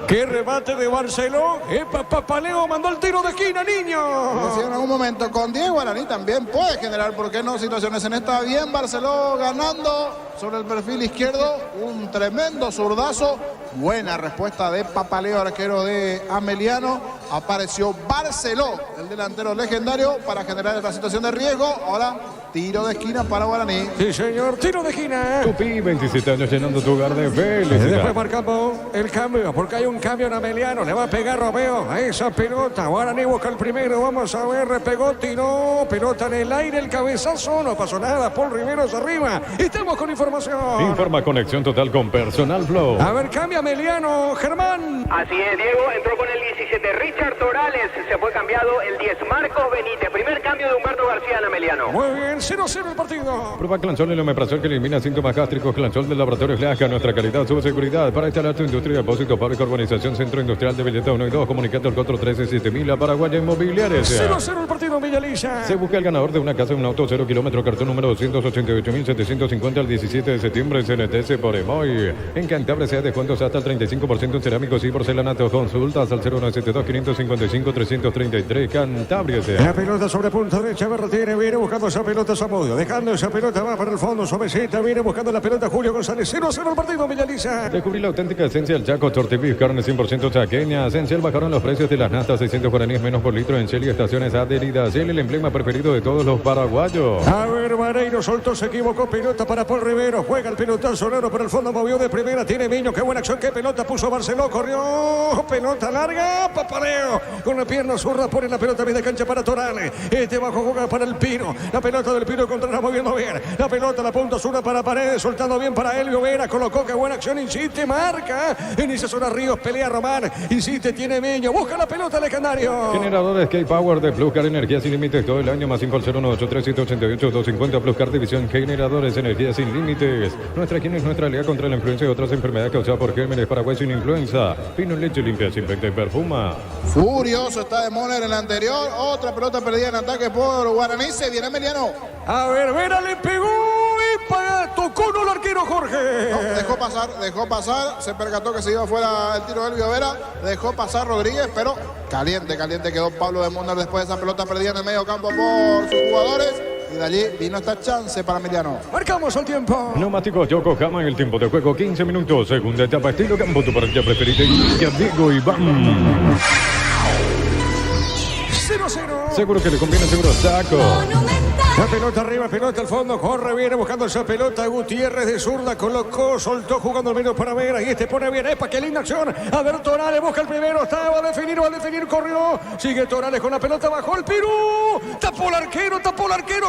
¡Qué remate de Barceló! Papaleo mandó el tiro de esquina, niño. Decía en algún momento, con Diego Guaraní también puede generar, ¿por qué no? Situaciones en esta. Bien, Barceló ganando sobre el perfil izquierdo. Un tremendo zurdazo. Buena respuesta de Papaleo, arquero de Ameliano. Apareció Barceló, el delantero legendario, para generar esta situación de riesgo. Ahora tiro de esquina para Guaraní. Sí, señor, tiro de esquina. Tupi, 27 años llenando tu hogar de Después felicidad. marcamos el cambio, porque hay un cambio en Ameliano. Le va a pegar Romeo a esa pelota. Guaraní busca el primero. Vamos a ver, repegó, tiró. Pelota en el aire, el cabezazo. No pasó nada. Paul Riveros arriba. Estamos con información. Informa Conexión Total con Personal Flow. A ver, cambia Ameliano, Germán. Así es, Diego, entró con el 17 Richard Torales, se fue cambiado el 10 Marcos Benítez, primer cambio de Humberto García en Ameliano. Muy bien, 0-0 el partido. Prueba Clanchol y el omeprazol que elimina síntomas gástricos. Clanchol del laboratorio Glasca, nuestra calidad, su seguridad. Para instalar tu industria, depósito, fábrica, urbanización, centro industrial de Villeta 1 y 2. Comunicate al 413-7000 a Paraguaya Inmobiliarias. 0-0 el partido, Villalilla. Se busca el ganador de una casa, un auto, 0 kilómetro, cartón número 288.750 al 17 de septiembre, CNTS por Emoy. En Cantabria se da descuentos hasta el 35% en cerámicos y porcelanato. Consultas al 0972-555-333. Cantabria sea. La pelota sobre punta derecha, Berretini viene buscando esa pelota Zamudio. Dejando esa pelota, va para el fondo, suavecita, viene buscando la pelota Julio González. 0-0 el partido, Villalilla. Descubrí la auténtica esencia del Chaco, Tortibis, carne 100% chaqueña. En Shell bajaron los precios de las nastas, 600 guaraníes menos por litro en Shell y estaciones adheridas. Shell, el emblema preferido de todos los paraguayos. A ver, Vareiro soltó, se equivocó, pelota para Paul Rivero. Juega el pelotazo Laro por el fondo, movió de primera, tiene Miño, qué buena acción, qué pelota puso Barceló, corrió, pelota larga, papaleo. Con la pierna zurda pone la pelota a media cancha para Torales. Este bajo juega para el Pino. La pelota del Pino Contreras moviendo bien. La pelota, la punta zurda para Paredes, soltando bien para Elvio Vera. Colocó, qué buena acción, insiste, marca. Inicia zona Ríos, pelea Román. Insiste, tiene Miño, busca la pelota legendario. Generadores K-Power de Pluscar, energía sin límites todo el año, más 5 al 0183788-250. Pluscar, división Generadores, energía sin límites. Nuestra quien es nuestra liga contra la influenza y otras enfermedades causadas por gérmenes. Paraguay sin influenza. Pino, leche limpia, desinfecta y perfuma. Furioso está de Moner en la anterior. Otra pelota perdida en ataque por Guaraní. Se viene Emiliano. A ver, Vera le pegó y tocó no el arquero Jorge. No, dejó pasar. Se percató que se iba fuera el tiro de Elvio Vera. Dejó pasar Rodríguez, pero caliente quedó Pablo de Moner después de esa pelota perdida en el medio campo por sus jugadores. Y de allí vino esta chance para Emiliano. Marcamos el tiempo. Neumáticos Yokohama en el tiempo de juego, 15 minutos. Segunda etapa, estilo campo, tu partida preferida. Ya Diego Iván. 0-0. Seguro que le conviene, seguro saco. La pelota arriba, pelota al fondo, corre, viene buscando esa pelota, Gutiérrez de zurda, colocó, soltó, jugando el medio para Vera, y este pone bien, epa, qué linda acción, a ver, Torales busca el primero, está, va a definir, corrió, sigue Torales con la pelota, bajó el Pirú, tapó el arquero,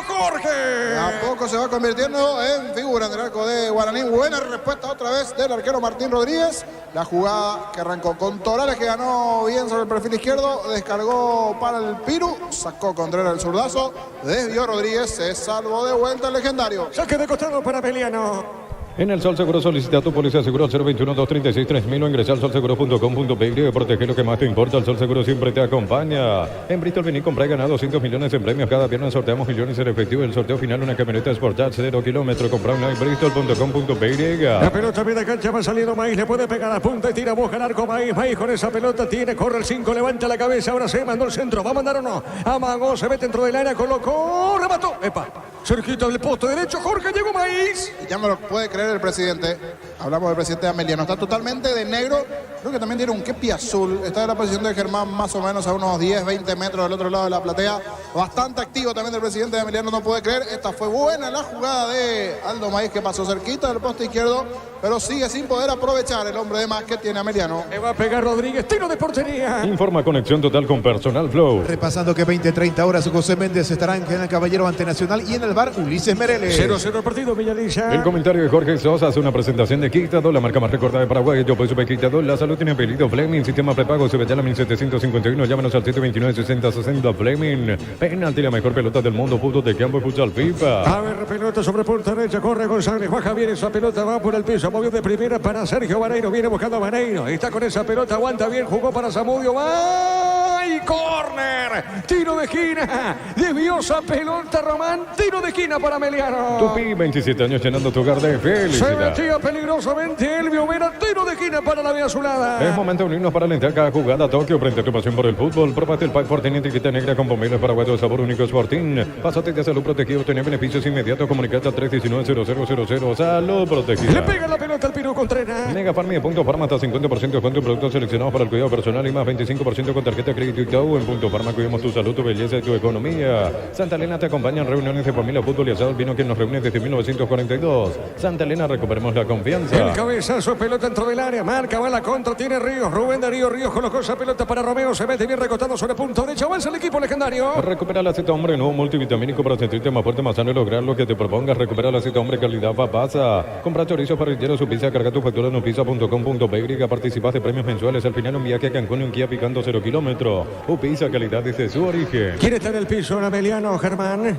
Jorge. A poco se va convirtiendo en figura en el arco de Guaraní, buena respuesta otra vez del arquero Martín Rodríguez, la jugada que arrancó con Torales, que ganó bien sobre el perfil izquierdo, descargó para el Pirú, sacó Contreras el zurdazo, desvió Rodríguez, se salvó de vuelta el legendario. Saque de costado para Emiliano. En el Sol Seguro solicita tu póliza seguro 021-236-3000 o ingresa al solseguro.com.py. Protege lo que más te importa. El Sol Seguro siempre te acompaña. En Bristol vení, compra y gana 200 millones en premios. Cada viernes sorteamos millones en efectivo. El sorteo final, una camioneta Sportage 0 kilómetros. Compra una en bristol.com.py. La pelota viene cancha, va saliendo Maíz. Le puede pegar a punta y tira, busca el arco Maíz. Maíz con esa pelota tiene, corre el 5, levanta la cabeza. Ahora se mandó el centro. ¿Va a mandar o no? Amagó, se mete dentro del área, colocó, remató. Epa, cerquita del poste derecho. Jorge, llegó Maíz. Y ya me lo puede creer el presidente. Hablamos del presidente Ameliano. Está totalmente de negro. Creo que también tiene un kepi azul. Está en la posición de Germán más o menos a unos 10-20 metros del otro lado de la platea. Bastante activo también del presidente Ameliano. No puede creer. Esta fue buena la jugada de Aldo Maíz, que pasó cerquita del poste izquierdo, pero sigue sin poder aprovechar el hombre de más que tiene Ameliano. Le va a pegar Rodríguez. Tiro de portería. Informa Conexión Total con Personal Flow. Repasando que 20-30 horas José Méndez estará en el Caballero ante Nacional y en el bar Ulises Mereles. 0-0 el partido, Villalilla. El comentario de Jorge Sosa hace una presentación de Quitado, la marca más recordada de Paraguay. Yo pues supe Quitado. La salud tiene apellido Fleming. Sistema prepago Sebetala 1751. Llámanos al 729-6060 Fleming. Penalti, la mejor pelota del mundo. Fútbol de campo y futsal FIFA. A ver, pelota sobre punta derecha. Corre González. Baja bien esa pelota. Va por el piso. Movió de primera para Sergio Vareiro. Viene buscando a Vareiro. Está con esa pelota. Aguanta bien. Jugó para Zamudio. Va. Y córner, tiro de esquina, desvió esa pelota Román, tiro de esquina para Emiliano. Tupi, 27 años llenando tu hogar de Se felicidad. metía peligrosamente Elvio Vera, tiro de esquina para la vía azulada. Es momento de unirnos para alentar cada jugada. Tokio, frente a tu pasión por el fútbol. Probate el pack Fortín etiqueta negra con bomberos paraguayos sabor único Fortín. Pásate de salud protegido, tener beneficios inmediatos. Comunicate al 319-0000. Salud protegida. Le pega la pelota al Piru Contreras. Mega Farm y Punto Farma hasta 50% de descuento en productos seleccionados para el cuidado personal y más 25% con tarjeta de crédito y todo. En Punto Farma cuidamos tu salud, tu belleza y tu economía. Santa Elena te acompaña en reuniones de familia, fútbol y asado. El vino que nos reúne desde 1942. Santa Elena, recuperemos la confianza. El cabezazo, pelota dentro del área, marca, va a la contra, tiene Ríos, Rubén Darío Ríos colocó esa pelota para Romeo, se mete bien recostando sobre punto derecho, avanza el equipo legendario. Recupera la cita hombre nuevo multivitamínico para sentirte más fuerte, más sano y lograr lo que te propongas. Recupera la cita hombre calidad pasa. Compra chorizo parrillero, su pizza, carga tu factura en upizza.com.py. Participas de premios mensuales. Al final un viaje a Cancún y un Kia picando 0 kilómetros. Upizza, calidad desde su origen. ¿Quién está en el piso? Emiliano, Germán.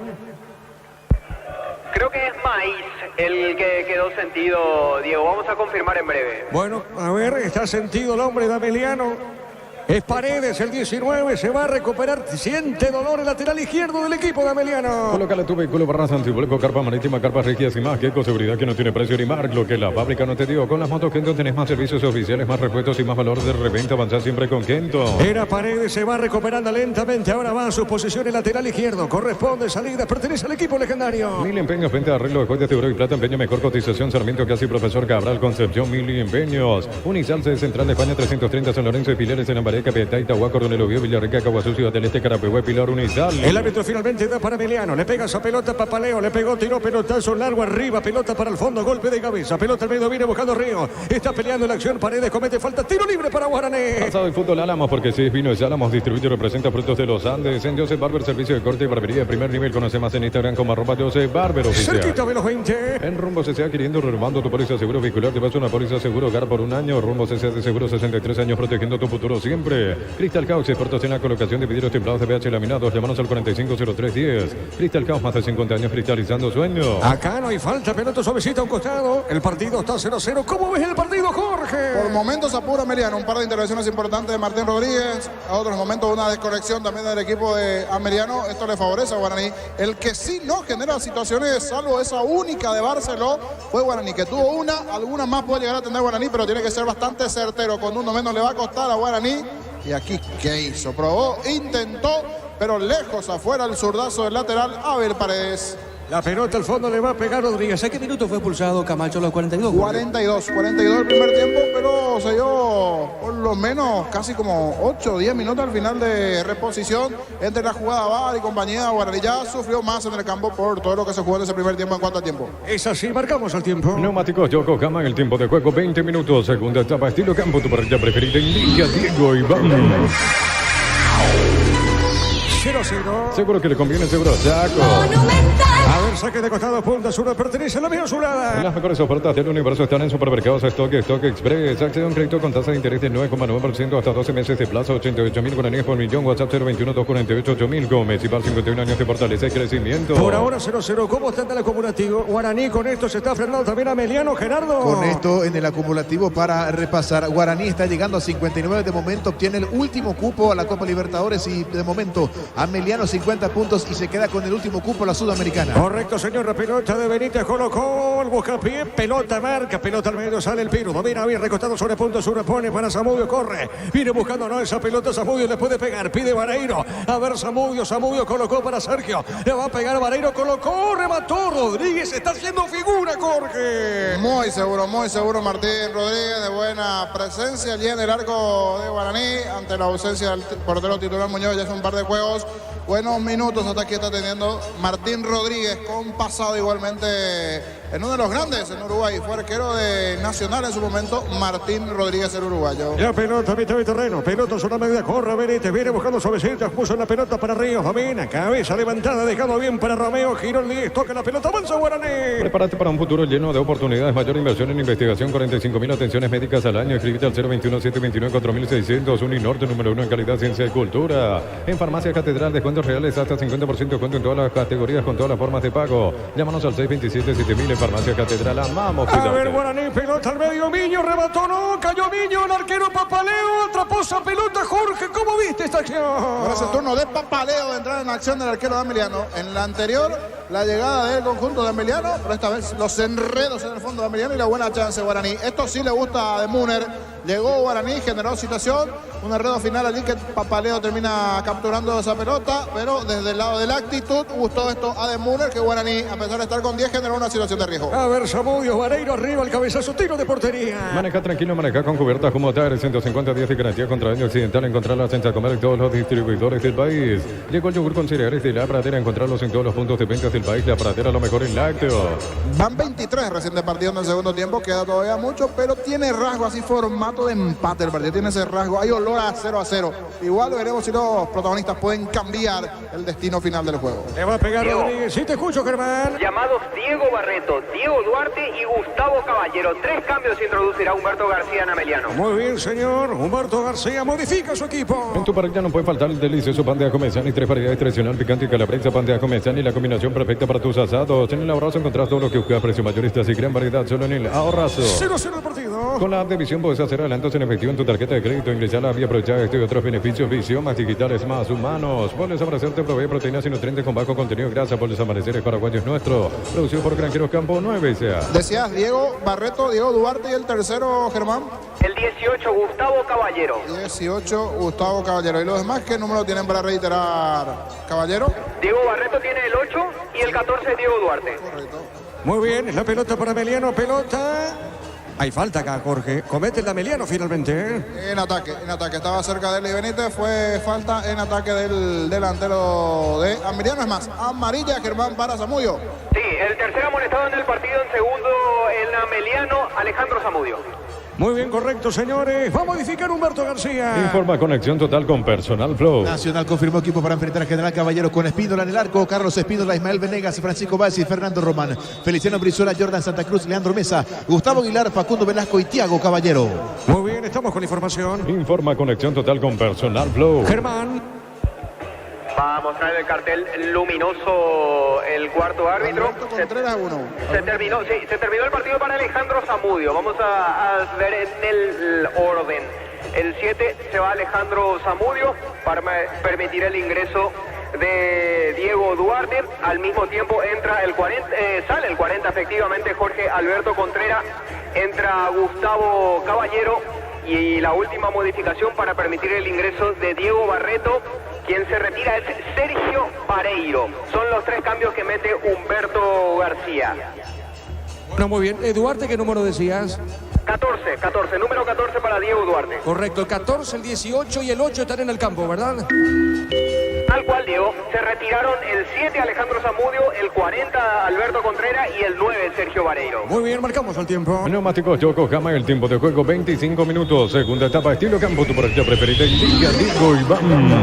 Creo que es Maíz el que quedó sentido, Diego. Vamos a confirmar en breve. Bueno, a ver, está sentido el hombre de Emiliano. Es Paredes, el 19, se va a recuperar, siente dolor el lateral izquierdo del equipo de Emiliano. Colócale tu vehículo barras antibulco, carpa marítima, carpas rígidas y más. Que seguridad que no tiene precio ni marca, lo que la fábrica no te dio. Con las motos Kento tenés más servicios oficiales, más repuestos y más valor de reventa. Avanzar siempre con Kento. Era Paredes, se va recuperando lentamente, ahora va a su posición en lateral izquierdo. Corresponde salida, pertenece al equipo legendario. Mil empeños, venta de arreglo de joyas de oro y plata, empeño mejor cotización. Sarmiento Casi, Profesor Cabral, Concepción, Mil empeños. Unizalce de Central de España 330, San Lorenzo de Pilares, en Ambaré, Capiatá, Itahuaco, Coronel Oviedo, Villarrica, Caguazú, Ciudad del Este, Carapehué, Pilar, Unizal. El árbitro finalmente da para Emiliano, le pega esa pelota, Papaleo, le pegó, tiró pelotazo largo arriba, pelota para el fondo, golpe de cabeza, pelota al medio, viene buscando Río, está peleando en la acción, Paredes comete falta, tiro libre para Guaraní. Pasado el fútbol Álamos, porque si es vino es Álamos, distribuye y representa frutos de los Andes. En Joseph Barber, servicio de corte y barbería de primer nivel. Conoce más en Instagram como @Joseph Barber oficial. Cerquita de los 20. En Rumbo CCA, queriendo renovando tu póliza seguro vehicular, te vas a una póliza seguro hogar por un año. Rumbo CCA de seguro 63 años, protegiendo tu futuro siempre. Crystal Caux, expertos en la colocación de vidrios templados de BH laminados. Llámanos al 450310. Crystal Caux, más de 50 años cristalizando sueños. Acá no hay falta, pelota suavecita a un costado. El partido está 0-0. ¿Cómo ves el partido, Jorge? Por momentos apura Emiliano, un par de intervenciones importantes de Martín Rodríguez, a otros momentos una desconexión también del equipo de Emiliano. Esto le favorece a Guaraní. El que sí no genera situaciones, salvo esa única de Barceló, fue Guaraní, que tuvo alguna más puede llegar a tener Guaraní, pero tiene que ser bastante certero. Con uno menos le va a costar a Guaraní. Y aquí, ¿qué hizo? Probó, intentó, pero lejos afuera el zurdazo del lateral, Abel Paredes. La pelota al fondo le va a pegar Rodríguez. ¿A qué minuto fue expulsado Camacho? ¿A los 42? 42 el primer tiempo, pero se dio por lo menos casi como 8 o 10 minutos al final de reposición entre la jugada VAR y compañía. Guaraní ya sufrió más en el campo por todo lo que se jugó en ese primer tiempo en cuanto a tiempo. Es así, marcamos el tiempo. Neumáticos Yokohama en el tiempo de juego, 20 minutos. Segunda etapa, estilo campo, tu parrilla preferida. Indica Diego Iván. 0-0. Seguro que le conviene, seguro Chaco. A ver, saque de costado, punta sur, pertenece a la vía azulada. Las mejores ofertas del universo están en Supermercados Stock Express. Accede a un crédito con tasa de interés de 9,9% hasta 12 meses de plazo, 88.000 guaraníes por millón. WhatsApp 021-248-8000. Gómez y Bar, 51 años de fortaleza y crecimiento. Por ahora 0-0. ¿Cómo está en el acumulativo? Guaraní con esto se está frenando también a Emiliano, Gerardo. Con esto en el acumulativo para repasar, Guaraní está llegando a 59 de momento, obtiene el último cupo a la Copa Libertadores y de momento Emiliano 50 puntos y se queda con el último cupo a la Sudamericana. Correcto, señor. La pelota de Benítez colocó el buscapié. Pelota marca, pelota al medio, sale el Piru. Domina bien, recostado sobre punto sur. Pone para Zamudio, corre. Viene buscando, no, esa pelota Zamudio le puede pegar. Pide Vareiro. A ver, Zamudio colocó para Sergio. Le va a pegar Vareiro, colocó, remató. Rodríguez está haciendo figura, Jorge. Muy seguro Martín Rodríguez, de buena presencia allí en el arco de Guaraní, ante la ausencia del portero titular Muñoz. Ya es un par de juegos. Buenos minutos hasta aquí está teniendo Martín Rodríguez, con pasado igualmente en uno de los grandes en Uruguay. Fue arquero de Nacional en su momento, Martín Rodríguez, el uruguayo. La pelota, mitad de terreno, pelota sobre la medida, corre Benítez, viene buscando suavecita, puso la pelota para Ríos, domina, cabeza levantada, dejado bien para Romeo, giró el 10, toca la pelota, avanza Guaraní. Prepárate para un futuro lleno de oportunidades, mayor inversión en investigación, 45.000 atenciones médicas al año. Escríbete al 021-729-4600, Uninorte, número 1 en calidad, ciencia y cultura. En Farmacia Catedral, descuentos reales hasta 50% de descuento en todas las categorías con todas las formas de pago. Llámanos al 627-7000 en Farmacia Catedral. Amamos A cuidarte. ver, Guaraní, pelota al medio, Miño, rebató, no, cayó Miño, el arquero Papaleo, atrapó esa pelota, Jorge, ¿cómo viste esta acción? Ahora es el turno de Papaleo de entrar en acción del arquero de Emiliano. En la anterior, la llegada del conjunto de Emiliano, pero esta vez los enredos en el fondo de Emiliano y la buena chance de Guaraní. Esto sí le gusta de Müner. Llegó Guaraní, generó situación, un enredo final allí que Papaleo termina capturando esa pelota, pero desde el lado de la actitud gustó esto a de Müner, que Guaraní, a pesar de estar con 10, generó una situación de riesgo. A ver, Zamudio, Vareiro arriba, el cabezazo, tiro de portería. Maneja tranquilo, maneja con cubiertas como TAR 150 días y garantía contra daño accidental. Encontrarlas en Chacomer en todos los distribuidores del país. Llegó el yogur con cereales de La Pradera. Encontrarlos en todos los puntos de venta del país. La Pradera, lo mejor en lácteos. Van 23 recién de partido en el segundo tiempo, queda todavía mucho, pero tiene rasgo así, formato de empate el partido, tiene ese rasgo, hay olor a 0-0. Igual veremos si los protagonistas pueden cambiar el destino final del juego. Le va a pegar Diego. Rodríguez, sí te escucho, Germán. Llamados Diego Barreto, Diego Duarte y Gustavo Caballero. 3 cambios introducirá Humberto García en Ameliano. Muy bien, señor. Humberto García modifica su equipo. En tu parrilla no puede faltar el delicioso pan de ajo Mezzani, 3 variedades tradicional, picante y calabresa. Pan de ajo Mezzani, la combinación perfecta para tus asados. En el Ahorrazo encontrás todo lo que buscas, precio mayoristas y gran variedad solo en el Ahorrazo. 0-0 el partido. Con la app de Visión puedes hacer adelantos en efectivo en tu tarjeta de crédito, ingresarla y aprovechar este y otros beneficios. Visión, más digitales, más humanos. Puedes abrazarte, provee proteínas y nutrientes con bajo contenido de grasa. Puedes amaneceres paraguayos nuestro. Producido por Granjeros Campo 9 S.A. Decías Diego Barreto, Diego Duarte y el tercero, Germán. El 18, Gustavo Caballero. 18, Gustavo Caballero. ¿Y los demás qué número tienen para reiterar, Caballero? Diego Barreto tiene el 8 y el 14 Diego Duarte. Correcto. Muy bien, la pelota para Emiliano, pelota. Hay falta acá, Jorge. Comete el Emiliano finalmente, ¿eh? En ataque. Estaba cerca de Eli Benítez. Fue falta en ataque del delantero de Emiliano. Es más, amarilla, Germán, para Zamudio. Sí, el tercer amonestado en el partido, en segundo el Ameliano, Alejandro Zamudio. Muy bien, correcto, señores. Va a modificar Humberto García. Informa conexión total con Personal Flow. Nacional confirmó equipo para enfrentar a General Caballero con Espíndola en el arco, Carlos Espíndola, Ismael Venegas, Francisco Valls y Fernando Román. Feliciano Brizuela, Jordan Santa Cruz, Leandro Mesa, Gustavo Aguilar, Facundo Velasco y Tiago Caballero. Muy bien, estamos con información. Informa conexión total con Personal Flow. Germán. Va a mostrar el cartel luminoso el cuarto árbitro. Se terminó el partido para Alejandro Zamudio. Vamos a ver en el orden. El 7 se va Alejandro Zamudio para permitir el ingreso de Diego Duarte. Al mismo tiempo entra el 40, sale el 40 efectivamente Jorge Alberto Contreras. Entra Gustavo Caballero y la última modificación para permitir el ingreso de Diego Barreto. Quien se retira es Sergio Vareiro. Son los 3 cambios que mete Humberto García. Bueno, muy bien. Duarte, ¿qué número decías? 14, número 14 para Diego Duarte. Correcto, el 14, el 18 y el 8 están en el campo, ¿verdad? Tal cual, Diego. Se retiraron el 7 Alejandro Zamudio, el 40 Alberto Contreras y el 9 Sergio Vareiro. Muy bien, marcamos el tiempo. Neumáticos Yokohama, el tiempo de juego 25 minutos. Segunda etapa, estilo campo, tu parrilla preferida. Liga Diego Iván.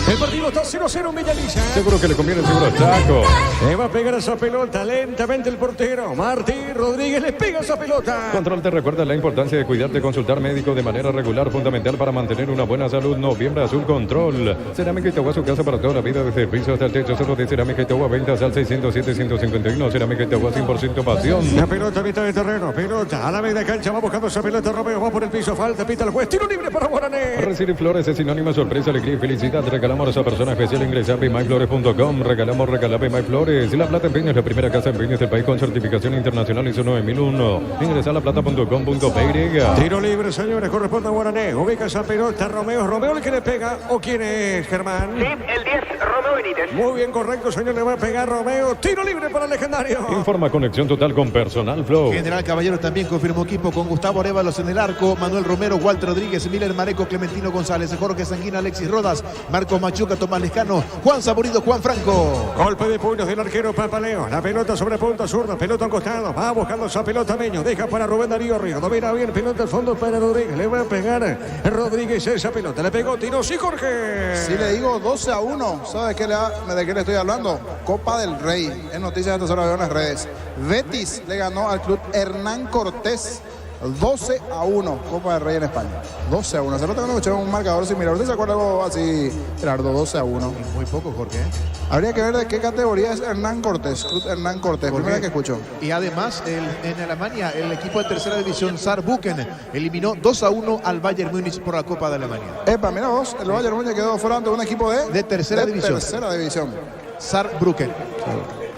El partido está 0-0 en Villalisa. Seguro que le conviene, seguro Chaco. Le va a pegar esa pelota lentamente el portero. Martín Rodríguez le pega esa pelota. Control te recuerda la importancia de cuidarte, consultar médico de manera regular, fundamental para mantener una buena salud. Noviembre Azul Control. Cerámica Itagua, su casa para toda la vida, desde el piso hasta el techo. Solo de Cerámica Itagua, ventas al 607-151. Cerámica Itagua, 100% pasión. La pelota a mitad de terreno. Pelota a la media cancha. Va buscando esa pelota. Romeo va por el piso. Falta, pita el juez. Tiro libre para Guaraní. Recibir flores es sinónimo de sorpresa, alegría y felicidad. Regalamos a esa persona especial. Ingresa a myflores.com. Regalamos MyFlores. La Plata en Peña es la primera casa en Peña del país con certificación internacional ISO 9001. Ingresa a laplata.com.py. Tiro libre, señores. Corresponde a Guaraní. Ubica esa pelota. Romeo el que le pega. ¿O quién es, Germán? Sí, el 10, Romeo Benítez. Muy bien, correcto, señor. Le va a pegar Romeo. Tiro libre para el legendario. Informa conexión total con Personal Flow. General Caballero también confirmó equipo con Gustavo Arévalos en el arco, Manuel Romero, Walter Rodríguez, Miller Mareco, Clementino González, Jorge Sanguina, Alexis Rodas, Marcos Machuca, Tomás Lescano, Juan Saborido, Juan Franco. Golpe de puños del arquero Papaleo. La pelota sobre punta zurda, pelota a un costado. Va buscando esa pelota Meño. Deja para Rubén Darío Río. Domina bien, pelota al fondo para Rodríguez. Le va a pegar Rodríguez esa pelota. Le pegó, tiró, sí, Jorge. Si le digo 12-1, ¿sabe de qué le estoy hablando? Copa del Rey. En noticias de Tesoro de las redes. Betis le ganó al club Hernán Cortés 12-1, Copa del Rey en España. 12-1. Hace rato que no escucharon un marcador similar. ¿Usted se acuerda algo así, Gerardo? 12-1. Muy poco, Jorge. Habría que ver de qué categoría es Hernán Cortés. Hernán Cortés, primera que escucho. Y además, en Alemania, el equipo de tercera división, Saarbrücken, eliminó 2-1 al Bayern Múnich por la Copa de Alemania. Epa, mira vos, el Bayern Múnich quedó fuera ante un equipo de tercera división. Tercera división. Saarbrücken.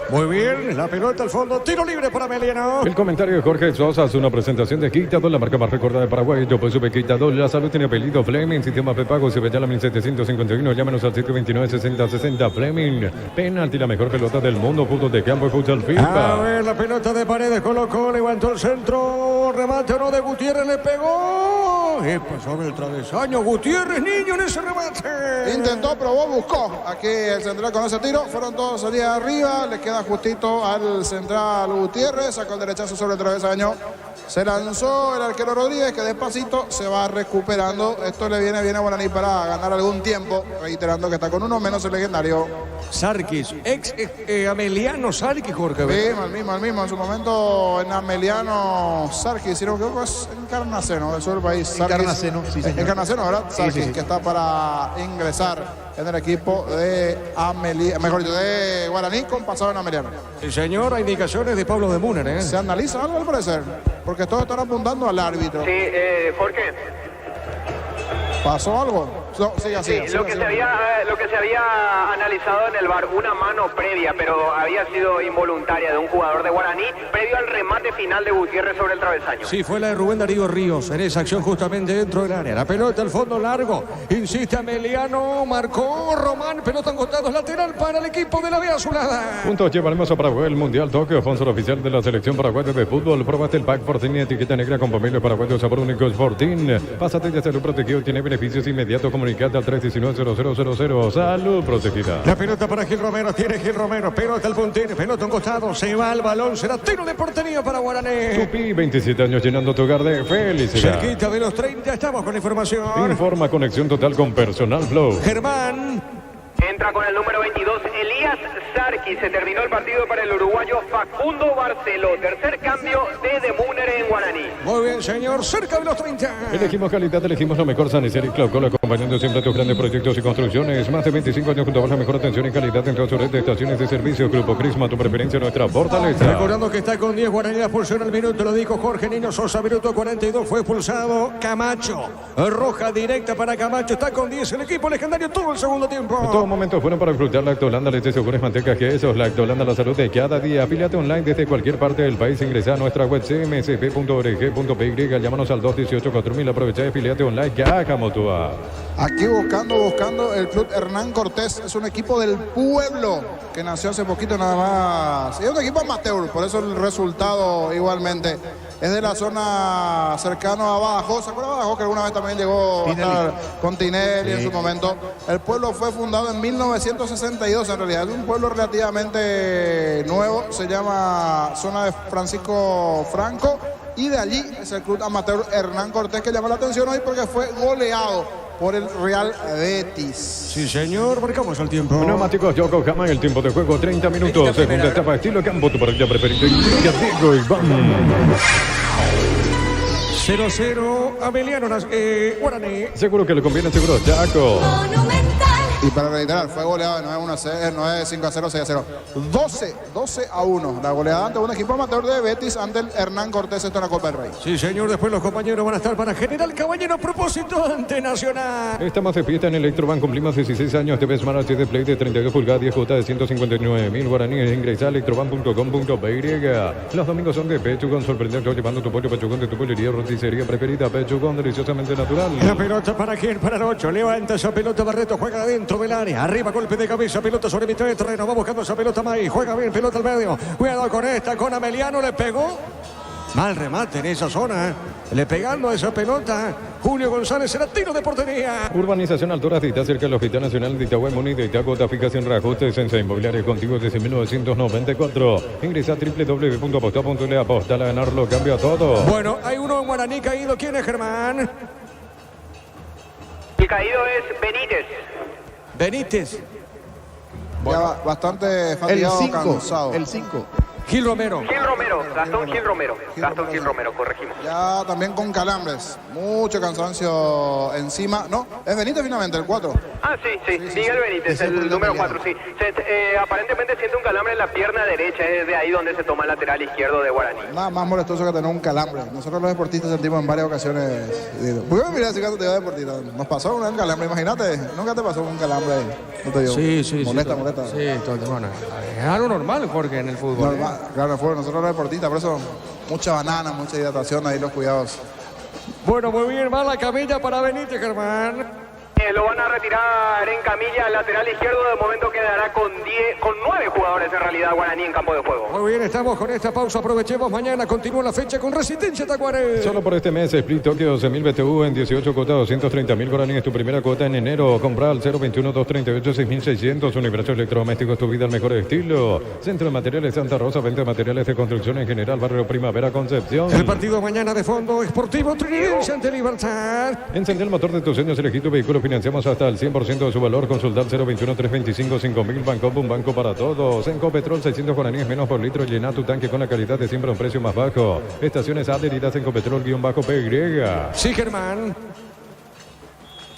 Muy bien, la pelota al fondo, tiro libre para Emiliano. El comentario de Jorge Sosa es una presentación de Quitadol, la marca más recordada de Paraguay. Yo pues supe Quitadol, la salud tiene apellido Fleming, sistema prepago, se veía la 1751, llámenos al 729-6060 Fleming. Penalti, la mejor pelota del mundo, fútbol de campo y fútbol A FIFA. ver, la pelota de Paredes colocó, levantó el centro, remate o no de Gutiérrez, le pegó. Y pasó el travesaño, Gutiérrez, niño en ese remate. Intentó, probó, buscó. Aquí el central con ese tiro, fueron todos salidas arriba, le queda justito al central Gutiérrez, sacó el derechazo sobre el travesaño. Se lanzó el arquero Rodríguez, que despacito se va recuperando. Esto le viene bien a Guaraní para ganar algún tiempo, reiterando que está con uno menos el legendario Sarkis, Ameliano Sarkis, Jorge. Al mismo. En su momento en Ameliano Sarkis, si no me equivoco, es Encarnaceno, del sur del país. Sarkis. Encarnaceno, sí, señor. Encarnaceno, ¿verdad? Sarkis, sí. que está para ingresar en el equipo de de Guaraní, con pasado en Ameliano. Sí, señor, hay indicaciones de Pablo de Muner, ¿eh? ¿Se analiza algo al parecer? Porque todos están apuntando al árbitro. Sí, Jorge. ¿Pasó algo? No, siga, Sí, lo que se había analizado en el VAR, una mano previa, pero había sido involuntaria de un jugador de Guaraní, previo al remate final de Gutiérrez sobre el travesaño. Sí, fue la de Rubén Darío Ríos en esa acción justamente dentro del área. La pelota al fondo largo, insiste Ameliano, marcó Román, pelota en costados, lateral para el equipo de la Vía Azulada. Juntos llevaremos a Paraguay el Mundial Tokio, sponsor oficial de la selección paraguaya de fútbol. Probaste el pack Fortín, etiqueta negra con pomelo paraguayo, sabor único Fortín. Pásate ya salud protegido, tiene beneficios inmediatos. Comunicate al 319-0000. Salud protegida. La pelota para Gil Romero, tiene Gil Romero, pelota al puntero, pelota en costado, se va el balón, será tiro de portería para Guaraní. Tupi, 27 años llenando tu hogar de felicidad. Cerquita de los 30, estamos con la información. Informa conexión total con Personal Flow. Germán. Entra con el número 22, Elías Sarkis. Se terminó el partido para el uruguayo Facundo Barceló. Tercer cambio de Muner en Guaraní. Muy bien, señor, cerca de los 30. Elegimos calidad, elegimos lo mejor. San Isidro y Claucola, acompañando siempre a tus grandes proyectos y construcciones. Más de 25 años junto a la mejor atención y calidad en toda su red de estaciones de servicio. Grupo Crisma, tu preferencia, nuestra fortaleza. Recordando que está con 10 Guaraní, la expulsión al minuto, lo dijo Jorge Niño Sosa, minuto 42, fue expulsado Camacho. Roja directa para Camacho, está con 10 el equipo legendario todo el segundo tiempo. En todo momento fueron para disfrutar Lactolanda, leches, yogures, mantecas, quesos. Lactolanda, la salud de cada día. Afíliate online desde cualquier parte del país. Ingresa a nuestra web cmsp.org.py. Llámanos al 218-4000. Aprovecha y afíliate online. Caja Motua. Aquí buscando el club Hernán Cortés. Es un equipo del pueblo que nació hace poquito nada más. Es un equipo amateur, por eso el resultado igualmente. Es de la zona cercano a Bajo. ¿Se acuerdan de Bajo? Que alguna vez también llegó a estar con Tinelli en su momento. El pueblo fue fundado en 1962 en realidad. Es un pueblo relativamente nuevo. Se llama zona de Francisco Franco. Y de allí es el club amateur Hernán Cortés, que llamó la atención hoy porque fue goleado por el Real Betis. Sí, señor, marcamos el tiempo. Neumáticos Yokohama, el tiempo de juego 30 minutos. Segunda etapa, estilo campo, tu parrilla preferida. Diego Iván. 0-0, Ameliano, Guaraní. Seguro que le conviene, seguro, Chaco. Y para reiterar, fue goleado de 5-0, 6-0. 12-1. La goleada ante un equipo amateur de Betis ante el Hernán Cortés, esto en la Copa del Rey. Sí, señor, después los compañeros van a estar para General Caballero a propósito ante Nacional. Estamos de fiesta en Electrobank, cumplimos 16 años. TV Smart HD Play de 32 pulgadas, 10J de 159.000 guaraníes. Ingresa a electrobank.com.py. Los domingos son de Pechugón, sorprendente, llevando tu pollo Pechugón de tu pollería, roticería preferida. Pechugón, deliciosamente natural. La pelota para quién, para el 8. Levanta esa pelota, Barreto juega adentro del área. Arriba, golpe de cabeza, pelota sobre mitad de terreno. Va buscando esa pelota May. Juega bien, pelota al medio. Cuidado con esta, con Ameliano, le pegó. Mal remate en esa zona. Le pegando a esa pelota. Julio González será tiro de portería. Urbanización Alturas de Itá, cerca del Hospital Nacional de Itagüí, Muni de Itá, cuota fija sin reajustes en Inmobiliaria contigo desde 1994. Ingresa a www.aposta.le, aposta a ganarlo, cambia todo. Bueno, hay uno en Guaraní caído. ¿Quién es, Germán? El caído es Benítez. Benítez. Bueno, ya bastante fatigado, cansado. El 5. Gil Romero. Gastón Gil Romero, corregimos. Ya también con calambres, mucho cansancio encima. No, es Benítez finalmente, el 4. Ah, sí, Miguel Benítez, el número 4, sí. Aparentemente siente un calambre en la pierna derecha, es de ahí donde se toma el lateral izquierdo de Guaraní. Nada más molestoso que tener un calambre. Nosotros los deportistas sentimos en varias ocasiones. ¿Por qué me miras así cuando te digo deportista? Nos pasó un calambre, imagínate, nunca te pasó un calambre. No te digo. Sí. Molesta. Sí, bueno, es algo normal, Jorge, en el fútbol. Normal, claro, en el fútbol, nosotros los deportistas, por eso mucha banana, mucha hidratación, ahí los cuidados. Bueno, muy bien, va la camilla para Benítez, Germán. Lo van a retirar en camilla al lateral izquierdo. De momento quedará con 9 jugadores en realidad Guaraní en campo de juego. Muy bien, estamos con esta pausa. Aprovechemos mañana. Continúa la fecha con Resistencia Tacuarembó. Solo por este mes, Split Tokio 12.000 BTU en 18 cuotas, 230.000 Guaraní es tu primera cuota en enero. Compra al 021-238-6.600. Universo Electrodomésticos, tu vida al mejor estilo. Centro de Materiales Santa Rosa, venta de materiales de construcción en general, Barrio Primavera, Concepción. El partido mañana de Fondo Esportivo Trinidense ante Libertad. Encendé el motor de tus sueños, elegí tu vehículo, financiamos hasta el 100% de su valor. Consulta al 021-325-5000. Bancopo, un banco para todos. En Copetrol, 600 guaraníes menos por litro. Llena tu tanque con la calidad de siempre a un precio más bajo. Estaciones adheridas en Copetrol-PY. Sí, Germán.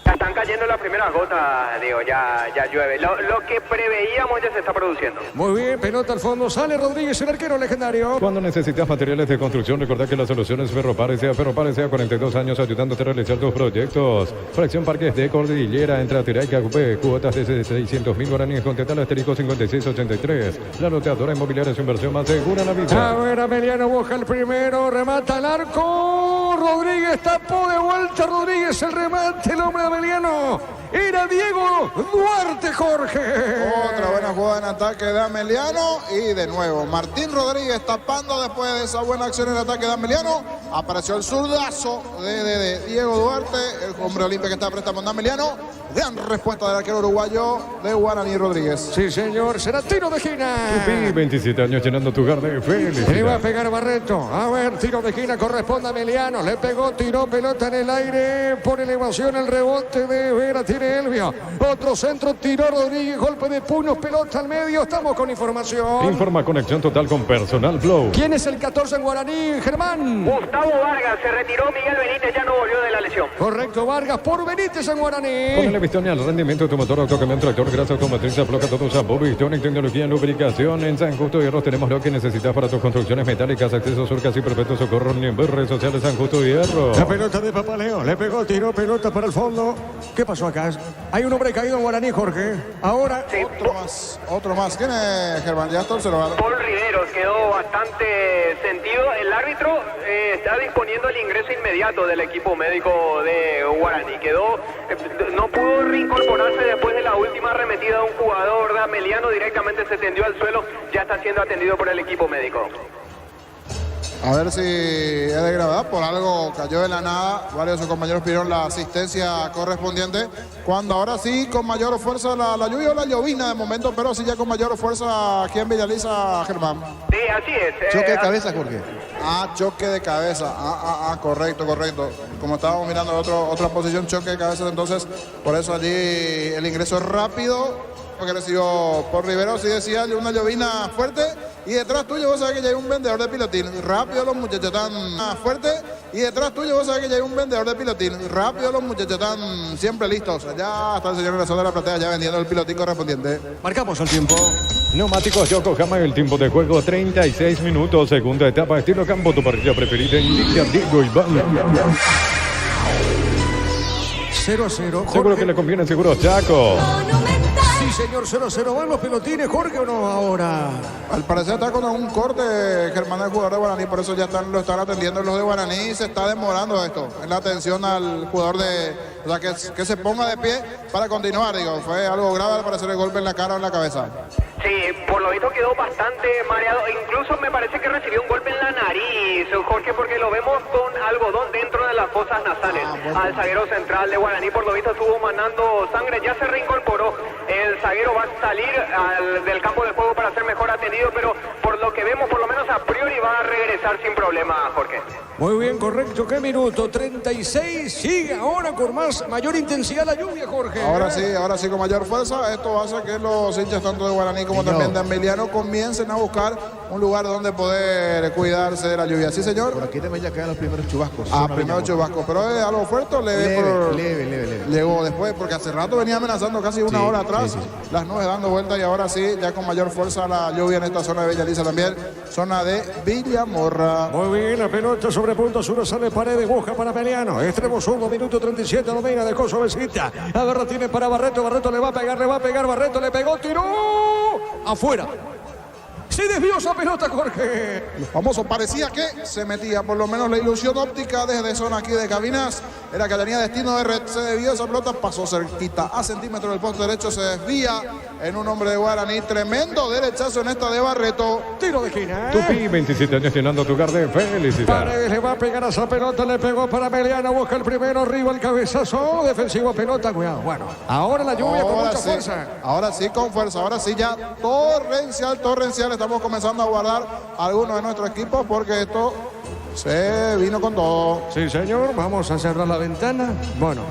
Están cayendo las primeras gotas, digo, ya llueve. Lo que preveíamos ya se está produciendo. Muy bien, pelota al fondo, sale Rodríguez, el arquero legendario. Cuando necesitas materiales de construcción, recordá que la solución es Ferropare, sea 42 años ayudándote a realizar tus proyectos. Fracción Parques de Cordillera, entra a Tiraica, cuotas de 600.000 guaraníes, contesta al asterisco 5683. La loteadora inmobiliaria es inversión más segura en la vida. A ver, Ameliano busca el primero, remata al arco. Rodríguez tapó de vuelta, Rodríguez el remate, el hombre de Ameliano. Era Diego Duarte, Jorge. Otra buena jugada en ataque de Ameliano. Y de nuevo, Martín Rodríguez tapando después de esa buena acción en ataque de Ameliano. Apareció el zurdazo de Diego Duarte, el hombre olímpico que está prestando a Ameliano. Gran respuesta del arquero uruguayo de Guaraní Rodríguez. Sí, señor, será tiro de esquina. Tupi, 27 años llenando tu hogar de felicidad. Le va a pegar Barreto. A ver, tiro de esquina, corresponde a Ameliano. Le pegó, tiró pelota en el aire. Por elevación el rebote de Vera, tiene Elvio. Otro centro, tiró Rodríguez, golpe de puños, pelota al medio. Estamos con información. Informa conexión total con Personal Flow. ¿Quién es el 14 en Guaraní, Germán? Gustavo Vargas, se retiró. Miguel Benítez ya no volvió de la lesión. Correcto, Vargas por Benítez en Guaraní. Ponle Vistonia al rendimiento de tu motor, autocamión, tractor, grasa automotriz, afloja todo shampoo, Vistonia, tecnología en lubricación. En San Justo Hierro tenemos lo que necesitas para tus construcciones metálicas, acceso sur, casi perfecto, socorro, en redes sociales San Justo Hierro. La pelota de Papaleo, le pegó, tiró pelota para el fondo. ¿Qué pasó acá? Hay un hombre caído en Guaraní, Jorge. Ahora. Sí, otro más. ¿Quién es, Germán? Ya está observado. Paul Riveros quedó bastante sentido. El árbitro está disponiendo el ingreso inmediato del equipo médico de Guaraní. No pudo reincorporarse después de la última arremetida de un jugador de Ameliano. Directamente se tendió al suelo. Ya está siendo atendido por el equipo médico. A ver si es de gravedad, por algo cayó de la nada. Varios de sus compañeros pidieron la asistencia correspondiente. Cuando ahora sí, con mayor fuerza la lluvia o la llovina de momento, pero sí ya con mayor fuerza aquí en Villaliza, Germán. Sí, así es. Choque de cabeza, Jorge. Choque de cabeza. Correcto. Como estábamos mirando otra posición, choque de cabeza, entonces por eso allí el ingreso es rápido. Que recibió por Rivero, sí decía, una llovina fuerte. Y detrás tuyo vos sabés que ya hay un vendedor de pilotín. Rápido los muchachos están fuerte. Y detrás tuyo vos sabés que ya hay un vendedor de pilotín. Rápido los muchachos están siempre listos. Allá está el señor Razón de la Platea ya vendiendo el pilotín correspondiente. Marcamos el tiempo. Neumáticos Yokohama, el tiempo de juego 36 minutos. Segunda etapa, estilo campo, tu parrilla preferida. Indica Diego Iván. 0-0. Seguro que le conviene, seguro Chaco. Sí, señor, 0-0. ¿Van los pelotines, Jorge, o no ahora? Al parecer está con un corte, Germán, el jugador de Guaraní, por eso ya lo están atendiendo los de Guaraní. Se está demorando esto, en la atención al jugador o sea, que se ponga de pie para continuar, digo. Fue algo grave al parecer el golpe en la cara o en la cabeza. Sí, por lo visto quedó bastante mareado. Incluso me parece que recibió un golpe en la nariz, Jorge, porque lo vemos con algodón dentro de las fosas nasales. Al zaguero central de Guaraní, por lo visto, estuvo manando sangre. Ya se reincorporó. El zaguero va a salir del campo de juego para ser mejor atendido, pero por lo que vemos, por lo menos a priori, va a regresar sin problema, Jorge. Muy bien, correcto. ¿Qué minuto? 36. Sigue ahora con mayor intensidad la lluvia, Jorge. Ahora sí, con mayor fuerza. Esto hace que los hinchas tanto de Guaraní como también de Emiliano comiencen a buscar un lugar donde poder cuidarse de la lluvia. Sí, señor. Por aquí también ya quedan los primeros chubascos. Primeros chubascos. Pero es algo fuerte, leve. Llegó después, porque hace rato venía amenazando casi una hora atrás. Sí. Las nubes dando vueltas y ahora sí, ya con mayor fuerza la lluvia en esta zona de Bella Elisa también. Zona de Villamorra. Muy bien, la pelota sobre punto sur, sale Paredes, busca para Emiliano. Extremo zurdo, minuto 37, domina, dejó suavecita. Agarra, tiene para Barreto, Barreto le va a pegar, Barreto le pegó, tiró afuera. Se desvió esa pelota, Jorge. Los famosos parecía que se metía, por lo menos la ilusión óptica desde zona aquí de cabinas era que tenía destino de red. Se desvió esa pelota, pasó cerquita a centímetros del poste derecho, se desvía en un hombre de Guaraní. Tremendo derechazo en esta de Barreto. Tiro de esquina. Tupi, 27 años llenando tu hogar de felicidad. Paredes le va a pegar a esa pelota, le pegó para Emiliano, busca el primero, arriba el cabezazo, defensivo pelota, cuidado. Bueno, ahora la lluvia con mucha fuerza. Ahora sí con fuerza, ahora sí ya torrencial. Estamos comenzando a guardar algunos de nuestros equipos porque esto se vino con todo. Sí, señor, vamos a cerrar la ventana. Bueno,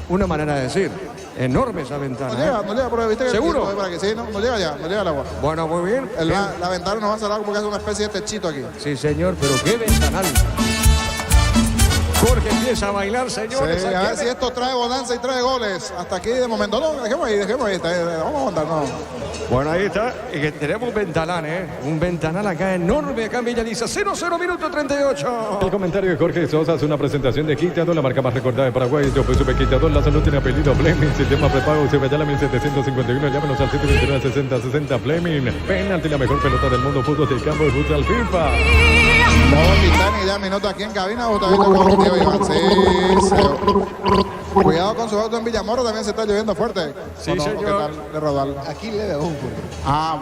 una manera de decir. Enorme esa ventana. No llega, pero viste que ¿seguro? Para que sí, no llega ya, no llega el agua. Bueno, muy bien. La ventana nos va a cerrar como que es una especie de techito aquí. Sí, señor, pero qué ventanal. Jorge empieza a bailar, señores. Sí, a ver si esto trae bonanza y trae goles. Hasta aquí de momento. No, dejemos ahí. Vamos a aguantar, no. Bueno, ahí está. Y que tenemos un ventanal, Un ventanal acá enorme, acá en Bella Elisa. 0-0, minuto 38. El comentario de Jorge Sosa es una presentación de Quitador, la marca más recordada de Paraguay. Yo pues supe Quitador, la salud tiene apellido Fleming. Sistema prepago, se vaya a la 1751. Llámenos al 729-60-60 Fleming. Penalti, la mejor pelota del mundo. Fútbol del campo de futsal FIFA. Titani ya minuto aquí en cabina. Cuidado con su auto en Villamorra, también se está lloviendo fuerte. Sí, señor. De Rodal. Aquí le da un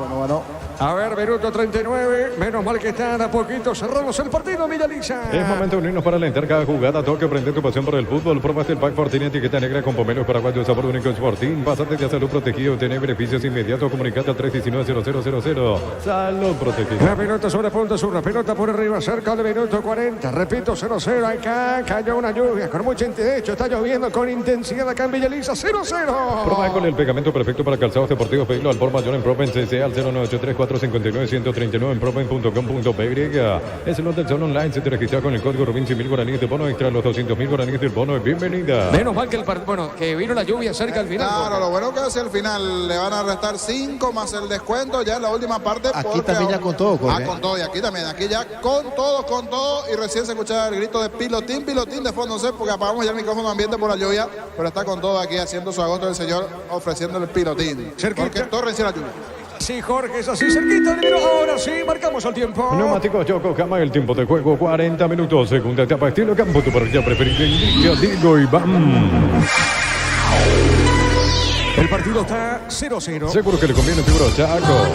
bueno. A ver, minuto 39. Menos mal que están a poquito. Cerramos el partido, Bella Elisa. Es momento de unirnos para alentar cada jugada. Toque, prende tu pasión por el fútbol. Probaste el pack Fortín, etiqueta negra con pomelos paraguayos, sabor único Fortín. Pásate de salud protegido. Tiene beneficios inmediatos. Comunicate al 319-0000. Salud protegido. La pelota sobre punto sur. La pelota por arriba, cerca del minuto 40. Repito, 0-0. Acá cayó una lluvia con mucha intensidad. De hecho, está lloviendo con intensidad acá en Bella Elisa. 0-0. Proba con el pegamento perfecto para calzados deportivos. Pedilo al por mayor en Proven CC al 0983-459-139 en proven.com.py. Es el hotel Zone Online. Se te registra con el código Rubin 100.000 guaraníes de bono extra. Los 200.000 guaraníes del bono. Bienvenida. Menos mal que que vino la lluvia cerca al final. Claro, lo bueno que hacia el final le van a restar 5 más el descuento ya en la última parte. Aquí también ya con todo. Con todo. Y aquí también. Aquí ya con todo. Y recién se escuchaba el grito de pilotín de fondo. No sé, porque apagamos ya el micrófono ambiente por la lluvia. Pero está con todo aquí haciendo su agosto el señor ofreciendo el pilotín. Porque torrencial la lluvia. Sí, Jorge, es así, cerquita. Ahora sí, marcamos el tiempo. Neumáticos Yokohama, el tiempo de juego 40 minutos. Segunda etapa, estilo campo, tu parrilla preferida. Digo y vamos. El partido está 0-0. Seguro que le conviene Figuro Chaco.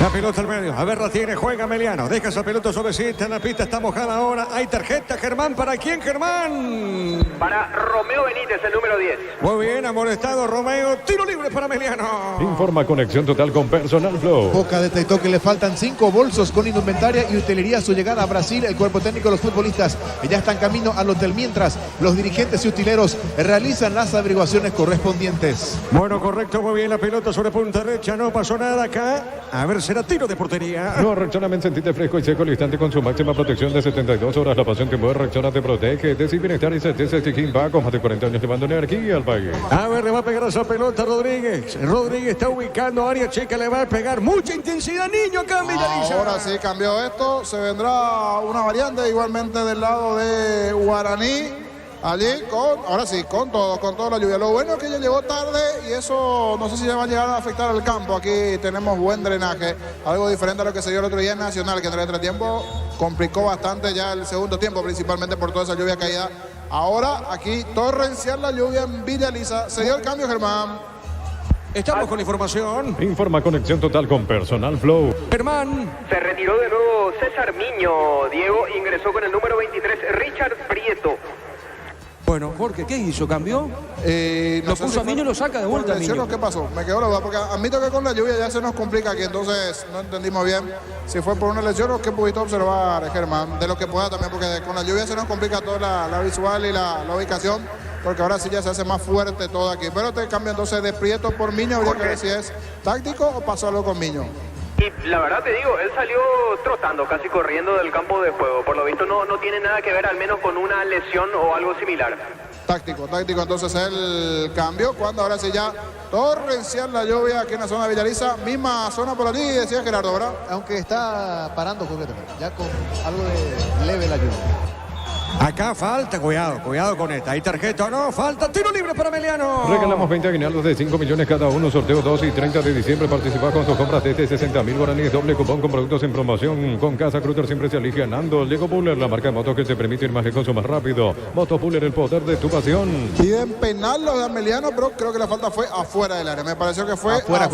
La pelota al medio. A ver, la tiene, juega Emiliano. Deja esa pelota suavecita en la pista. Está mojada ahora. Hay tarjeta, Germán. ¿Para quién, Germán? Para Romeo Benítez, el número 10. Muy bien, amonestado Romeo. Tiro libre para Emiliano. Informa Conexión Total con Personal Flow. Boca detectó que le faltan 5 bolsos con indumentaria y utilería a su llegada a Brasil. El cuerpo técnico de los futbolistas ya están camino al hotel, mientras los dirigentes y utileros realizan las averiguaciones correspondientes. Bueno, correcto, muy bien. La pelota sobre punta derecha. No pasó nada acá. A ver, será tiro de portería. No, Rexona, sentite fresco y seco al instante con su máxima protección de 72 horas. La pasión que mueve Rexona te protege. De bienestar y certeza va con más de 40 años llevando energía al país. A ver, le va a pegar a esa pelota Rodríguez. Rodríguez está ubicando área chica, le va a pegar mucha intensidad, niño, acá en Bella Elisa. Ahora sí cambió esto. Se vendrá una variante igualmente del lado de Guaraní. Allí ahora sí, con toda la lluvia. Lo bueno es que ya llegó tarde y eso no sé si ya va a llegar a afectar al campo. Aquí tenemos buen drenaje, algo diferente a lo que se dio el otro día en Nacional, que en el entretiempo complicó bastante ya el segundo tiempo, principalmente por toda esa lluvia caída. Ahora aquí torrencial la lluvia en Bella Elisa. Se dio el cambio, Germán. Estamos con información. Informa Conexión Total con Personal Flow. Germán. Se retiró de nuevo César Miño. Diego ingresó con el número 23, Richard Prieto. Bueno, Jorge, ¿qué hizo? ¿Cambió? Lo puso a Miño y lo saca de vuelta a Miño. ¿Qué pasó? Me quedó la duda, porque admito que con la lluvia ya se nos complica aquí, entonces no entendimos bien si fue por una lesión o qué pudiste observar, Germán, de lo que pueda también, porque con la lluvia se nos complica toda la visual y la ubicación, porque ahora sí ya se hace más fuerte todo aquí. Pero te cambia entonces de Prieto por Miño, habría que ver si es táctico o pasó algo con Miño. Y la verdad te digo, él salió trotando, casi corriendo del campo de juego. Por lo visto no tiene nada que ver al menos con una lesión o algo similar. Táctico, entonces el cambio, cuando ahora sí ya torrencial la lluvia aquí en la zona de Villaliza, misma zona por allí, decía Gerardo, ¿verdad? Aunque está parando completamente, ya con algo de leve la lluvia. Acá falta, cuidado con esta. Hay tarjeta, no, falta, tiro libre para Emiliano. Regalamos 20 aguinaldos de 5 millones cada uno, sorteo 2 y 30 de diciembre. Participa con tus compras de 60.000 guaraníes, doble cupón con productos en promoción. Con Casa Cruzer siempre se elige ganando. Lego Puller, la marca de motos que te permite ir más lejos o más rápido. Moto Puller, el poder de tu pasión. Piden penal los de Emiliano, pero creo que la falta fue afuera del área. Me pareció que fue afuera,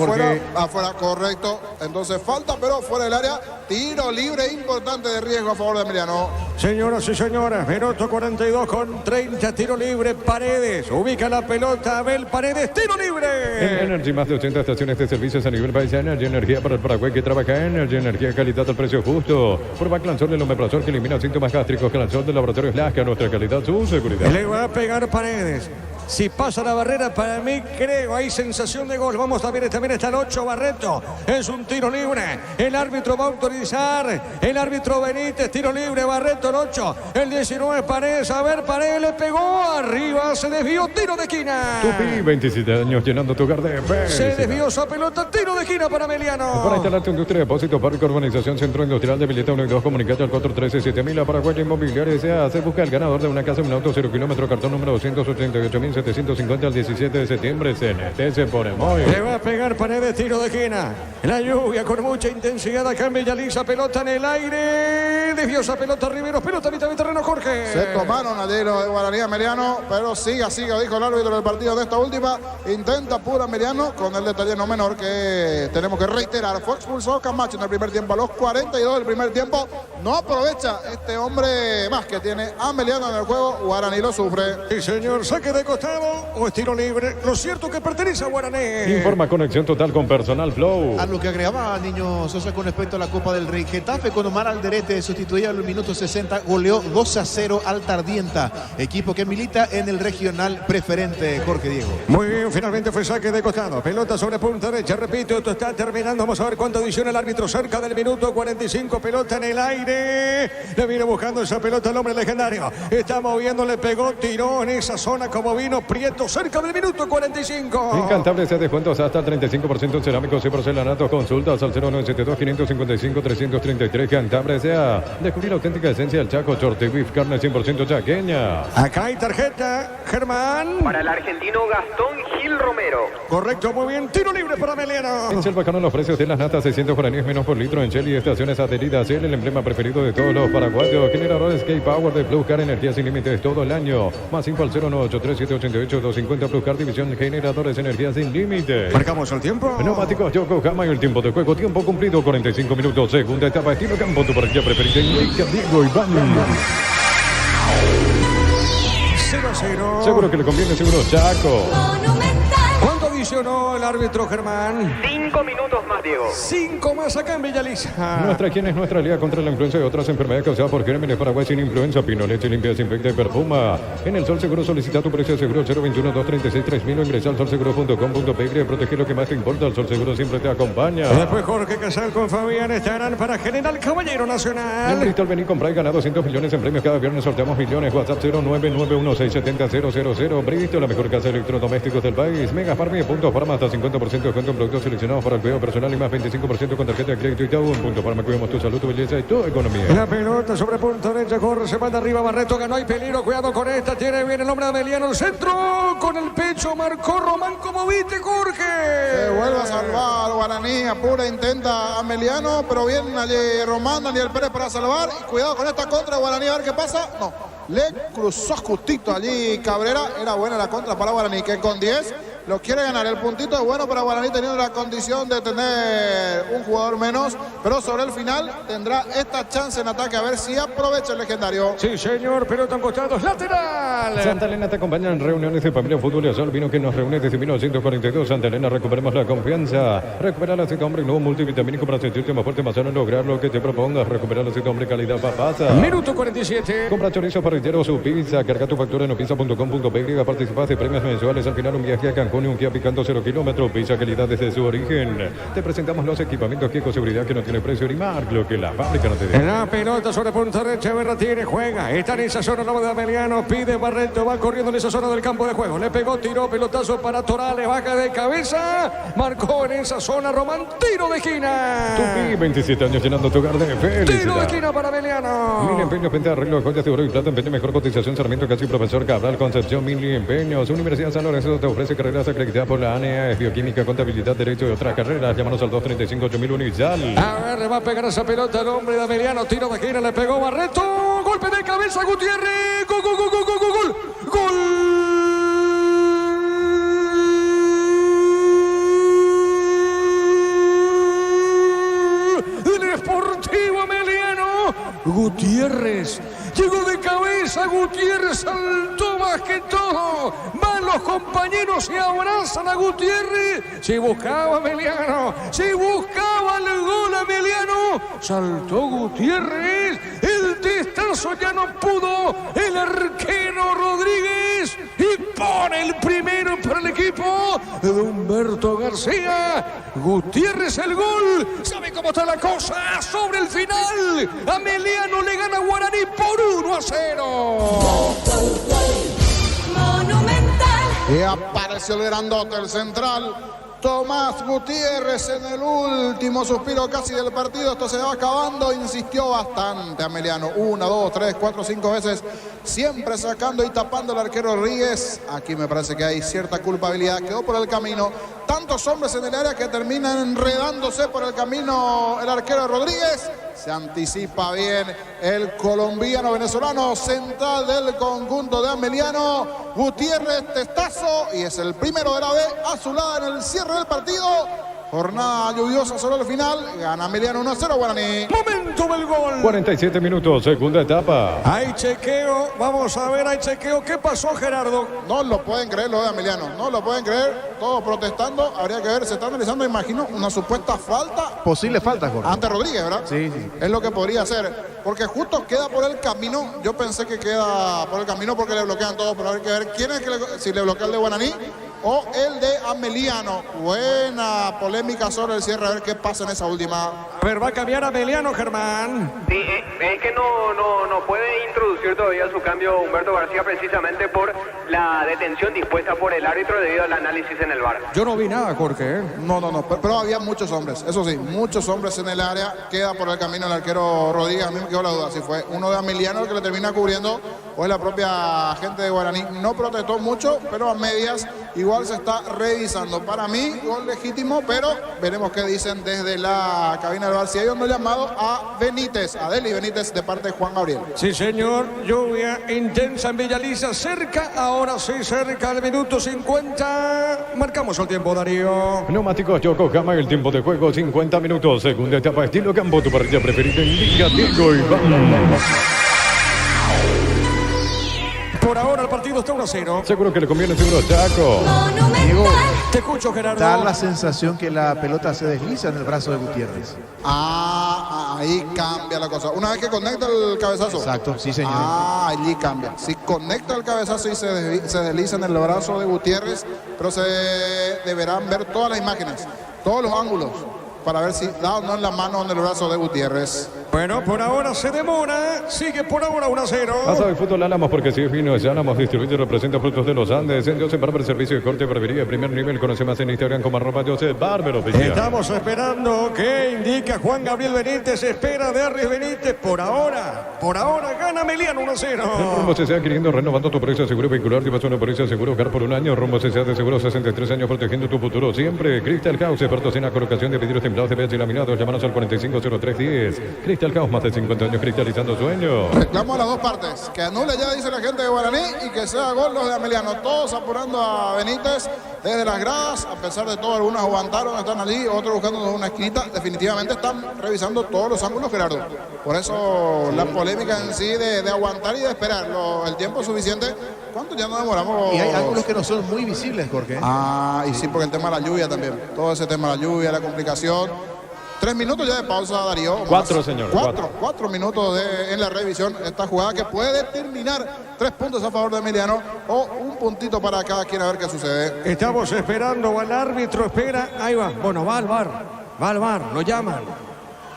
correcto. Entonces falta, pero fuera del área. Tiro libre importante de riesgo a favor de Emiliano. Señoras y señores, minuto 42 con 30, tiro libre, Paredes. Ubica la pelota, Abel Paredes, tiro libre. En Energy, más de 80 estaciones de servicios a nivel país. Energy, energía para el Paraguay que trabaja. Energy, energía, calidad al precio justo. Prueba Clanzol, el omeprazol que elimina síntomas gástricos. Clanzol del laboratorio Lasca, nuestra calidad, su seguridad. Le va a pegar Paredes. Si pasa la barrera, para mí creo, hay sensación de gol. Vamos a ver, también está el 8 Barreto. Es un tiro libre. El árbitro va a autorizar. El árbitro Benítez, tiro libre, Barreto el 8. El 19 Paredes. A ver, Paredes le pegó. Arriba se desvió, tiro de esquina. Tupi, 27 años llenando tu hogar de felicidad. Se desvió esa pelota, tiro de esquina para Emiliano. Para instalarte industria, depósito, parque, urbanización, centro industrial de Villeta 1 y 2, comunicate al 413-7000 a Paraguay Inmobiliaria S.A. Se busca el ganador de una casa, un auto, 0 kilómetro, cartón número 288.750 al 17 de septiembre. CNT se pone muy. Le va a pegar Paredes, tiro de esquina. La lluvia con mucha intensidad acá en Villaliza, pelota en el aire. Desvió esa pelota Riveros, pelota a mitad de terreno, Jorge. Se tomaron allí los de Guaraní Emiliano, pero siga, dijo el árbitro del partido de esta última. Intenta pura Emiliano, con el detalle no menor que tenemos que reiterar. Fue expulsado Camacho en el primer tiempo, a los 42 del primer tiempo. No aprovecha este hombre más que tiene a Emiliano en el juego. Guaraní lo sufre. Sí, señor, saque de costado o estilo libre. Lo cierto que pertenece a Guaraní. Informa conexión total con Personal Flow. A lo que agregaba Niño Sosa con respecto a la Copa del Rey. Getafe con Omar Alderete sustituía en el minuto 60, goleó 2-0 al Tardienta, equipo que milita en el regional preferente. Jorge Diego. Muy bien, finalmente fue saque de costado. Pelota sobre punta derecha, repito, esto está terminando. Vamos a ver cuánto adiciona el árbitro cerca del minuto 45. Pelota en el aire. Le viene buscando esa pelota el hombre legendario. Está moviendo, le pegó, tiró en esa zona como vino Prieto cerca del minuto 45. Incantable se descuentos hasta el 35% en cerámicos y porcelanatos. Consultas al 0972-555-333. Cantabria sea. Descubrir la auténtica esencia del Chaco. Short Beef, carne 100% chaqueña. Acá hay tarjeta, Germán. Para el argentino Gastón Gil Romero. Correcto, muy bien. Tiro libre para Emiliano. En Shell bajaron los precios de las natas, 600 guaraníes menos por litro en Shell y estaciones adheridas. Shell, el emblema preferido de todos los paraguayos. Generadores K-Power de Blue Car, energía sin límites todo el año. Más info al 0983-788-250 Blue Car, división generadores, energía sin límites. Marcamos el tiempo. Neumáticos Yokohama y el tiempo de juego. Tiempo cumplido, 45 minutos. Segunda etapa, estilo campo, tu partida preferida. Diego Iván. 0-0. Seguro que le conviene, seguro Chaco. ¿Cuánto adicionó el árbitro, Germán? 5 minutos más, Diego. 5 más acá en Villaliza. Nuestra quien es nuestra aliada contra la influenza y otras enfermedades causadas por gérmenes. Paraguay sin influenza. Pino, leche limpia, desinfecta y perfuma. En el Sol Seguro solicita tu precio de seguro 021-236-3000 o ingresa al solseguro.com.pe. Protege lo que más te importa. El Sol Seguro siempre te acompaña. Después Jorge Casal con Fabián estarán para General Caballero Nacional. En Bristol, vení, compra y gana 200 millones en premios. Cada viernes sorteamos millones. WhatsApp 0991670000. Bristol, la mejor casa de electrodomésticos del país. Mega Farm y puntos Farma hasta 50% de descuento en productos seleccionados para el cuidado personal y más 25% con tarjeta de crédito y todo. En Punto Farma cuidamos tu salud, tu belleza y tu economía. La pelota sobre punta derecha, corre, se manda arriba Barreto, ganó, hay peligro, cuidado con esta, tiene bien el hombre de Emiliano, el centro, con el pecho, marcó Román, como viste, Jorge. Se vuelve a salvar Guaraní, apura, intenta Emiliano, pero bien allí Román, Daniel Pérez para salvar, y cuidado con esta contra Guaraní, a ver qué pasa, no, le cruzó justito allí Cabrera, era buena la contra para Guaraní, que con 10 lo quiere ganar. El puntito es bueno para Guaraní teniendo la condición de tener un jugador menos, pero sobre el final tendrá esta chance en ataque a ver si aprovecha el legendario. Sí, señor, pelota en costados, lateral. Central. Santa Elena te acompaña en reuniones de familia, fútbol y azul. Vino que nos reúne desde 1942. Santa Elena, recuperemos la confianza. Recupera la cita, hombre, nuevo multivitamínico para sentirte más fuerte, más sano, lograr lo que te propongas. Recupera la cita, hombre, calidad papasa. Minuto 47. Compra chorizo parrillero, su pizza. Carga tu factura en opizza.com.py. Participas de premios mensuales. Al final, un viaje a Cancún y un Kia Picando 0 kilómetros. Pizza calidad desde su origen. Te presentamos los equipamientos Kiko Seguridad que no tiene precio ni marca, lo que la fábrica no te deja. La pelota sobre punta derecha, Berratini juega. Está en esa zona nueva de Ameliano. Pide Barreto, va corriendo en esa zona del campo de juego. Le pegó, tiró, pelotazo para Torales. Baja de cabeza. Marcó en esa zona Román. Tiro de esquina. Tupi, 27 años llenando tu hogar de felicidad. Tiro de esquina para Ameliano. Mil Empeños, venta de arreglo de joyas de oro y plata, empeño mejor cotización, Sarmiento, casi profesor Cabral, Concepción, Mil Empeños. Universidad San Lorenzo te ofrece carreras acreditadas por la ANEA, bioquímica, contabilidad, derecho y otras carreras. Llámanos al 235-8000 y sal. A ver, le va a pegar esa pelota el hombre de Ameliano. Tiro de esquina, le pegó Barreto. Golpe de cabeza, Gutiérrez. Gol, gol, gol, gol, gol, gol. Gol. Del Sportivo Ameliano. Gutiérrez. Llegó de cabeza, Gutiérrez saltó más que todo. Van los compañeros y abrazan a Gutiérrez. Se buscaba Ameliano, se buscaba el gol Ameliano. Saltó Gutiérrez, el testazo ya no pudo. El arquero Rodríguez y pone el primero para el equipo de Humberto García. Gutiérrez el gol. ¿Sabe cómo está la cosa? Sobre el final, Ameliano le gana a Guaraní por 1-0. Y apareció el grandote, el central, Tomás Gutiérrez en el último suspiro casi del partido. Esto se va acabando, insistió bastante Ameliano. 1, 2, 3, 4, 5 veces, siempre sacando y tapando al arquero Ríguez. Aquí me parece que hay cierta culpabilidad, quedó por el camino. Tantos hombres en el área que terminan enredándose por el camino el arquero Rodríguez. Se anticipa bien el colombiano venezolano central del conjunto de Ameliano. Gutiérrez, testazo, y es el primero de la B azulada en el cierre del partido. Jornada lluviosa solo al final. Gana Ameliano 1-0 Guaraní. Momento del gol. 47 minutos, segunda etapa. Hay chequeo, vamos a ver, hay chequeo. ¿Qué pasó, Gerardo? No lo pueden creer lo de Ameliano, no lo pueden creer. Todos protestando, habría que ver, se está analizando, imagino, una supuesta falta. Posible falta, Jorge. Ante Rodríguez, ¿verdad? Sí, sí. Es lo que podría ser. Porque justo queda por el camino. Yo pensé que queda por el camino porque le bloquean todos, pero hay que ver quién es que si le bloquea el de Guaraní o el de Ameliano. Buena polémica sobre el cierre, a ver qué pasa en esa última. A ver, va a cambiar Ameliano, Germán. Sí, es que no puede introducir todavía su cambio Humberto García precisamente por la detención dispuesta por el árbitro debido al análisis en el VAR. Yo no vi nada, Jorge. No, pero había muchos hombres, eso sí, muchos hombres en el área. Queda por el camino el arquero Rodríguez. A mí me quedó la duda si fue uno de Ameliano el que le termina cubriendo o es la propia gente de Guaraní. No protestó mucho, pero a medias igual se está revisando. Para mí, gol legítimo, pero veremos qué dicen desde la cabina del VAR. Si hay un llamado a Benítez, a Deli Benítez de parte de Juan Gabriel. Sí, señor. Lluvia intensa en Villaliza. Cerca, ahora sí, cerca al minuto 50. Marcamos el tiempo, Darío. Neumáticos Yokohama, el tiempo de juego 50 minutos. Segunda etapa, estilo campo, tu parrilla preferida. Indica Diego Iván. Por ahora el partido está 1-0. Seguro que le conviene, seguro, Chaco. Diego, te escucho, Gerardo. da la sensación que la pelota se desliza en el brazo de Gutiérrez. Ahí cambia la cosa. Una vez que conecta el cabezazo. Exacto, sí, señor. Allí cambia. Si conecta el cabezazo y se desliza en el brazo de Gutiérrez, pero se deberán ver todas las imágenes, todos los ángulos, para ver si da o no en la mano en el brazo de Gutiérrez. Bueno, por ahora se demora. Sigue por ahora 1-0. Pasa de fútbol Álamos porque si es fino es Álamos. Distribuye y representa frutos de los Andes. En Joseph Barber, servicio de corte y barbería de primer nivel. Conoce más en Instagram como @Joseph Barber oficial. Estamos esperando que indica Juan Gabriel Benítez. Espera de Arris Benítez. Por ahora gana Ameliano 1-0. Rumbo CCA adquiriendo, renovando tu póliza de seguro vehicular. Llevas una póliza de seguro hogar por un año. Rumbo CCA de seguro 63 años protegiendo tu futuro. Siempre Crystal House, expertos en la colocación de vidrios templados de PH y laminados. Llámanos al 450310. Crystal Cristal Caos, más de 50 años cristalizando sueños. Reclamo a las dos partes. Que anule ya, dice la gente de Guaraní, y que sea gol los de Ameliano. Todos apurando a Benítez desde las gradas. A pesar de todo, algunos aguantaron, están allí, otros buscando una esquinita. Definitivamente están revisando todos los ángulos, Gerardo. Por eso la polémica en sí de aguantar y de esperar. El tiempo es suficiente. ¿Cuánto ya nos demoramos? Y hay ángulos que no son muy visibles, Jorge. Y sí, porque el tema de la lluvia también. Todo ese tema de la lluvia, la complicación. 3 minutos ya de pausa, Darío. 4, señor. 4 minutos en la revisión. Esta jugada que puede terminar 3 puntos a favor de Emiliano o un puntito para cada quien, a ver qué sucede. Estamos esperando al árbitro, espera. Ahí va. Bueno, va al bar, lo llaman.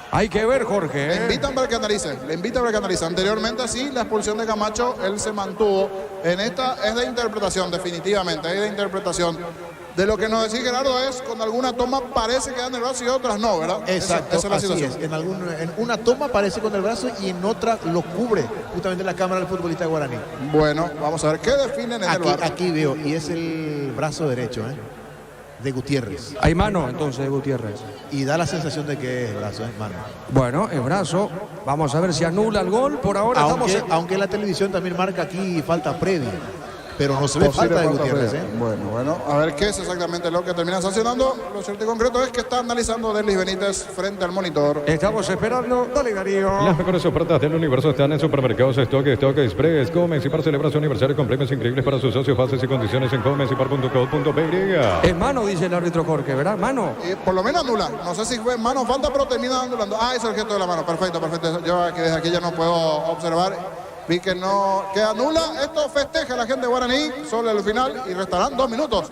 Hay que ver, Jorge. Le invitan para que analice. Anteriormente sí, la expulsión de Camacho, él se mantuvo. En esta es de interpretación, definitivamente, es de interpretación. De lo que nos decía Gerardo es, con alguna toma parece que dan el brazo y otras no, ¿verdad? Exacto, esa es la situación. En una toma parece con el brazo y en otra lo cubre justamente la cámara del futbolista guaraní. Bueno, vamos a ver qué definen en el bar. Aquí veo, y es el brazo derecho, de Gutiérrez. Hay mano entonces de Gutiérrez. Y da la sensación de que es brazo, mano. Bueno, es brazo. Vamos a ver si anula el gol. Por ahora aunque la televisión también marca aquí falta previa. Pero no se ve falta de Gutiérrez. Bueno, a ver qué es exactamente lo que termina sancionando. Lo cierto y concreto es que está analizando Derlis Benítez frente al monitor. Estamos esperando. Dale, Darío. Las mejores ofertas del universo están en Supermercados Stock Express. Comensipar celebra su aniversario con premios increíbles para sus socios. Bases y condiciones en comensipar.co.py. Es mano, dice el árbitro Jorge, ¿verdad? Mano. Por lo menos anula. No sé si fue mano o falta, pero termina anulando. Ese es el gesto de la mano. Perfecto. Yo desde aquí ya no puedo observar. Vi que anula, esto festeja la gente de Guaraní sobre el final y restarán 2 minutos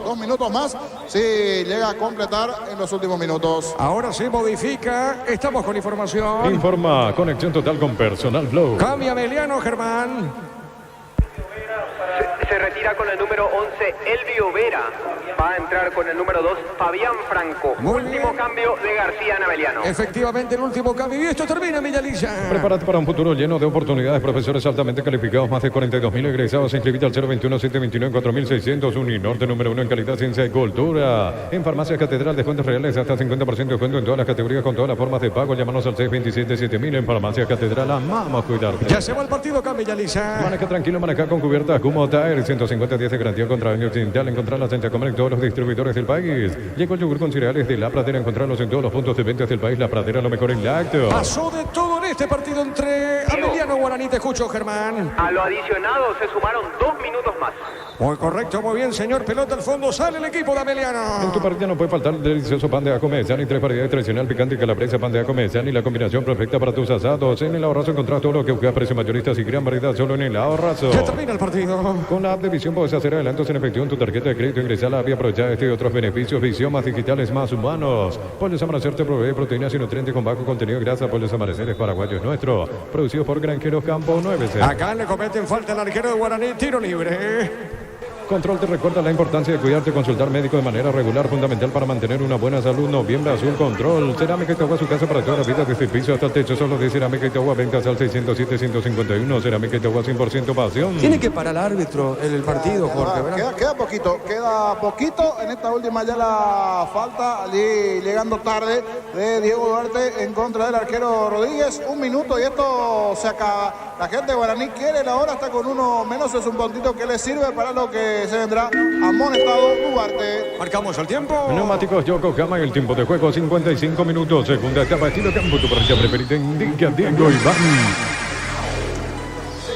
más si llega a completar en los últimos minutos. Ahora se modifica, estamos con información. Informa, conexión total con Personal Flow. Cambia Emiliano, Germán. Se retira con el número 11, Elvio Vera. Va a entrar con el número 2, Fabián Franco. Último cambio de García Ameliano. Efectivamente, el último cambio. Y esto termina, Millaliza. Prepárate para un futuro lleno de oportunidades. Profesores altamente calificados, más de 42.000 egresados. Inscribite al 021-729-4600. Uninorte número 1 en calidad, ciencia y cultura. En Farmacia Catedral, descuentos reales hasta 50% de descuento en todas las categorías con todas las formas de pago. Llámanos al 627-7000. En Farmacia Catedral, amamos cuidarte. Ya se va el partido acá, Millaliza. Maneja tranquilo, maneja con cubierta Kumo Tire. 150 días de garantía contra daño accidental. Encontrarlas en Comer en todos los distribuidores del país. Llegó el yogur con cereales de La Pradera. Encontrarlos en todos los puntos de venta del país. La Pradera, lo mejor en lácteos. Pasó de todo en este partido entre Ameliano y Guaraní. Te escucho, Germán. A lo adicionado se sumaron 2 minutos más. Muy correcto, muy bien, señor. Pelota al fondo, sale el equipo de Ameliano. En tu partida no puede faltar el delicioso pan de ajo Mezani, 3 variedades tradicional, picante y calabresa, pan de ajo Mezani, la combinación perfecta para tus asados. En el Ahorrazo encontrás todo lo que buscas, precios mayoristas y gran variedad solo en el Ahorrazo. Ya termina el partido. Con la app de Visión puedes hacer adelantos en efectivo en tu tarjeta de crédito, ingresarla y aprovechar este y otros beneficios. Visión, más digitales, más humanos. Pollos Amanecer te provee proteínas y nutrientes con bajo contenido de grasa. Pollos Amaneceres paraguayos nuestro, producidos por Granjeros Campo 9C. Acá le cometen falta al arquero de Guaraní, tiro libre. Control te recuerda la importancia de cuidarte y consultar médico de manera regular, fundamental para mantener una buena salud. Noviembre Azul Control. Cerámica y Itagua, su casa para toda la vida, desde el piso hasta el techo. Solo de Cerámica y Itagua, ventas al 607-151. Cerámica y Itagua, 100% pasión. Tiene que parar el árbitro en el partido, Jorge, ¿verdad? Queda poquito en esta última ya la falta, allí llegando tarde de Diego Duarte en contra del arquero Rodríguez. 1 minuto y esto se acaba. La gente de Guaraní quiere la hora, está con uno menos, es un puntito que le sirve para lo que se vendrá. Amonestado Duarte. Marcamos el tiempo. Neumáticos Yokohama, el tiempo de juego 55 minutos. Segunda etapa, estilo campo, tu parrilla preferida indica Diego Iván.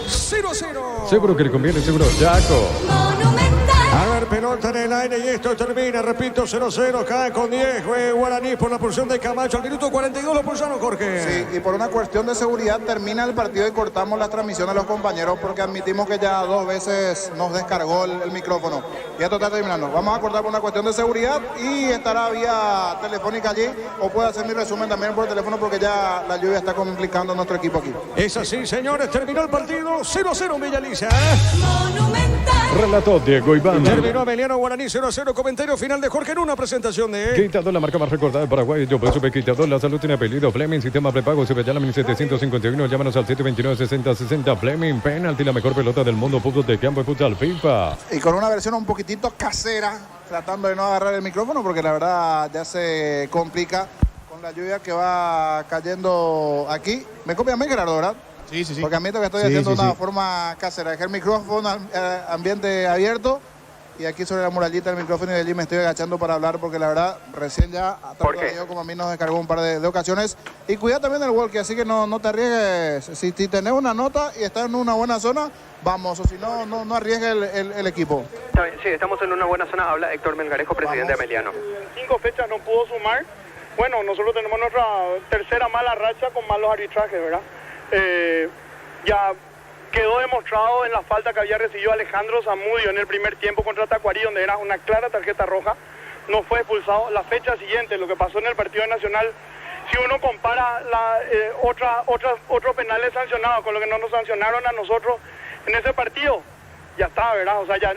0-0. Seguro que le conviene, seguro Chaco. A ver, pelota en el aire y esto termina, repito, 0-0, cae con 10, Guaraní por la pulsión de Camacho, al minuto 42 lo pulsaron, Jorge. Sí, y por una cuestión de seguridad termina el partido y cortamos la transmisión a los compañeros porque admitimos que ya 2 veces nos descargó el micrófono. Y esto está terminando. Vamos a cortar por una cuestión de seguridad y estará vía telefónica allí, o puede hacer mi resumen también por teléfono porque ya la lluvia está complicando a nuestro equipo aquí. Es así, señores, terminó el partido 0-0, Villaliza. Relató Diego Iván. Terminó Emiliano Guaraní 0-0, comentario final de Jorge en una presentación de... Quitador, la marca más recordada de Paraguay. Yo por supe Quitador, la salud tiene apellido. Fleming, sistema prepago, Cepellala 1751. Llámanos al 729-6060. Fleming, penalti, la mejor pelota del mundo, fútbol de campo y futsal FIFA. Y con una versión un poquitito casera, tratando de no agarrar el micrófono porque la verdad ya se complica con Con la lluvia que va cayendo aquí. ¿Me copia a mí, Gerardo, verdad? Sí, sí, sí. Porque a mí que estoy haciendo una forma casera. Dejé el micrófono, ambiente abierto. Y aquí sobre la murallita del micrófono y de allí me estoy agachando para hablar porque la verdad recién ya tanto yo como a mí nos descargó un par de ocasiones. Y cuida también el walkie, así que no te arriesgues. Si tenés una nota y estás en una buena zona, vamos, o si no arriesgues el equipo. Sí, estamos en una buena zona. Habla Héctor Melgarejo, presidente de Ameliano. 5 fechas no pudo sumar. Bueno, nosotros tenemos nuestra tercera mala racha con malos arbitrajes, ¿verdad? Ya quedó demostrado en la falta que había recibido Alejandro Zamudio en el primer tiempo contra Tacuarí, donde era una clara tarjeta roja. No fue expulsado. La fecha siguiente, lo que pasó en el partido nacional, si uno compara otros penales sancionados con lo que no nos sancionaron a nosotros en ese partido, ya está, ¿verdad? O sea, ya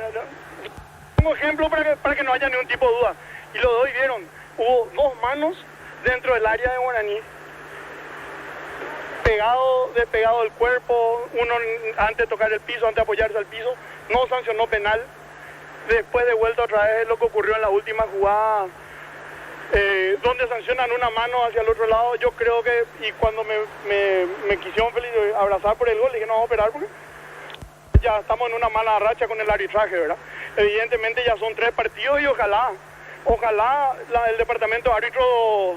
pongo ejemplo para que no haya ningún tipo de duda. Y los dos vieron, hubo 2 manos dentro del área de Guaraní, despegado del cuerpo, uno antes de tocar el piso, antes de apoyarse al piso, no sancionó penal. Después de vuelta otra vez lo que ocurrió en la última jugada, donde sancionan una mano hacia el otro lado. Yo creo que, y cuando me quisieron abrazar por el gol, dije no vamos a operar porque ya estamos en una mala racha con el arbitraje, ¿verdad? Evidentemente ya son 3 partidos y ojalá el departamento de árbitro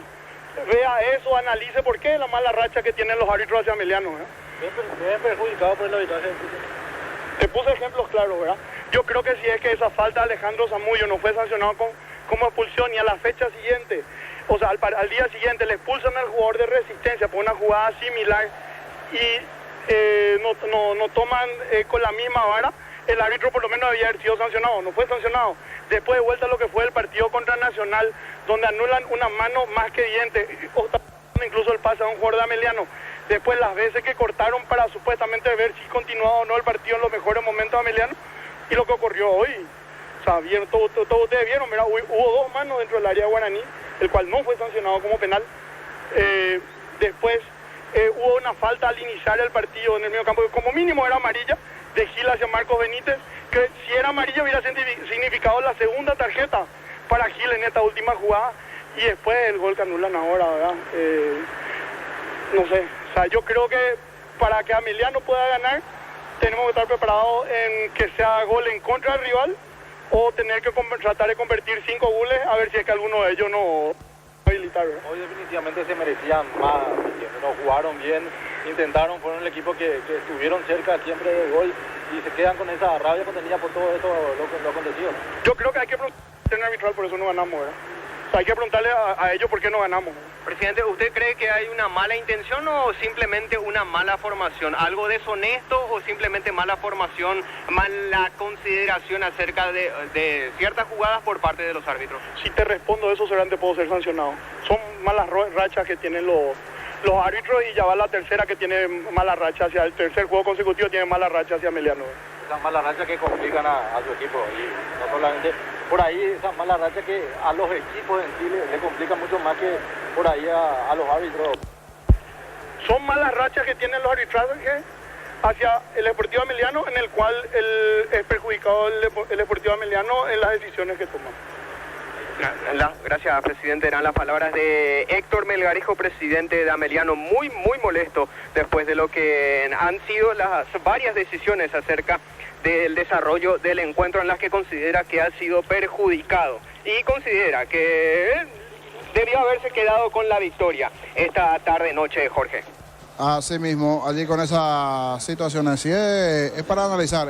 vea eso, analice por qué la mala racha que tienen los árbitros hacia Ameliano, ¿verdad? Bien perjudicado por el arbitraje. Te puse ejemplos claros, ¿verdad? Yo creo que si es que esa falta de Alejandro Zamudio no fue sancionado como expulsión y a la fecha siguiente, o sea, al día siguiente le expulsan al jugador de Resistencia por una jugada similar y no toman con la misma vara, el árbitro por lo menos debía haber sido sancionado. No fue sancionado. Después de vuelta lo que fue el partido contra Nacional, donde anulan una mano más que evidente, incluso el pase a un jugador de Ameliano. Después las veces que cortaron para supuestamente ver si continuaba o no el partido en los mejores momentos de Ameliano, y lo que ocurrió hoy. O sea, vieron, todos ustedes vieron, mira, hubo 2 manos dentro del área de Guaraní, el cual no fue sancionado como penal. Después hubo una falta al iniciar el partido en el medio campo, que como mínimo era amarilla, de Gil hacia Marcos Benítez, que si era amarilla hubiera significado la segunda tarjeta para Gil en esta última jugada, y después el gol que anulan ahora, ¿verdad? No sé, o sea, yo creo que para que Ameliano pueda ganar, tenemos que estar preparados en que sea gol en contra del rival, o tener que tratar de convertir 5 goles, a ver si es que alguno de ellos no habilitar, ¿verdad? Hoy definitivamente se merecían más, no jugaron bien, intentaron, fueron el equipo que estuvieron cerca siempre del gol y se quedan con esa rabia contenida por todo eso lo acontecido, ¿no? Yo creo que hay que preguntarle al arbitral, por eso no ganamos, ¿verdad? O sea, hay que preguntarle a ellos por qué no ganamos. Presidente, ¿usted cree que hay una mala intención o simplemente una mala formación? ¿Algo deshonesto o simplemente mala formación, mala consideración acerca de ciertas jugadas por parte de los árbitros? Si te respondo eso, seguramente puedo ser sancionado. Son malas rachas que tienen los árbitros, y ya va la tercera que tiene mala racha hacia el tercer juego consecutivo, tiene mala racha hacia Ameliano. Esas malas rachas que complican a su equipo, y no solamente por ahí, esas malas rachas que a los equipos en Chile le complican mucho más que por ahí a los árbitros. Son malas rachas que tienen los arbitrajes hacia el Deportivo Ameliano, en el cual es perjudicado el Deportivo Ameliano en las decisiones que toma. Gracias, presidente. Eran las palabras de Héctor Melgarejo, presidente de Ameliano, muy molesto después de lo que han sido las varias decisiones acerca del desarrollo del encuentro, en las que considera que ha sido perjudicado y considera que debió haberse quedado con la victoria esta tarde-noche, Jorge. Así mismo, allí con esas situaciones, sí, es para analizar.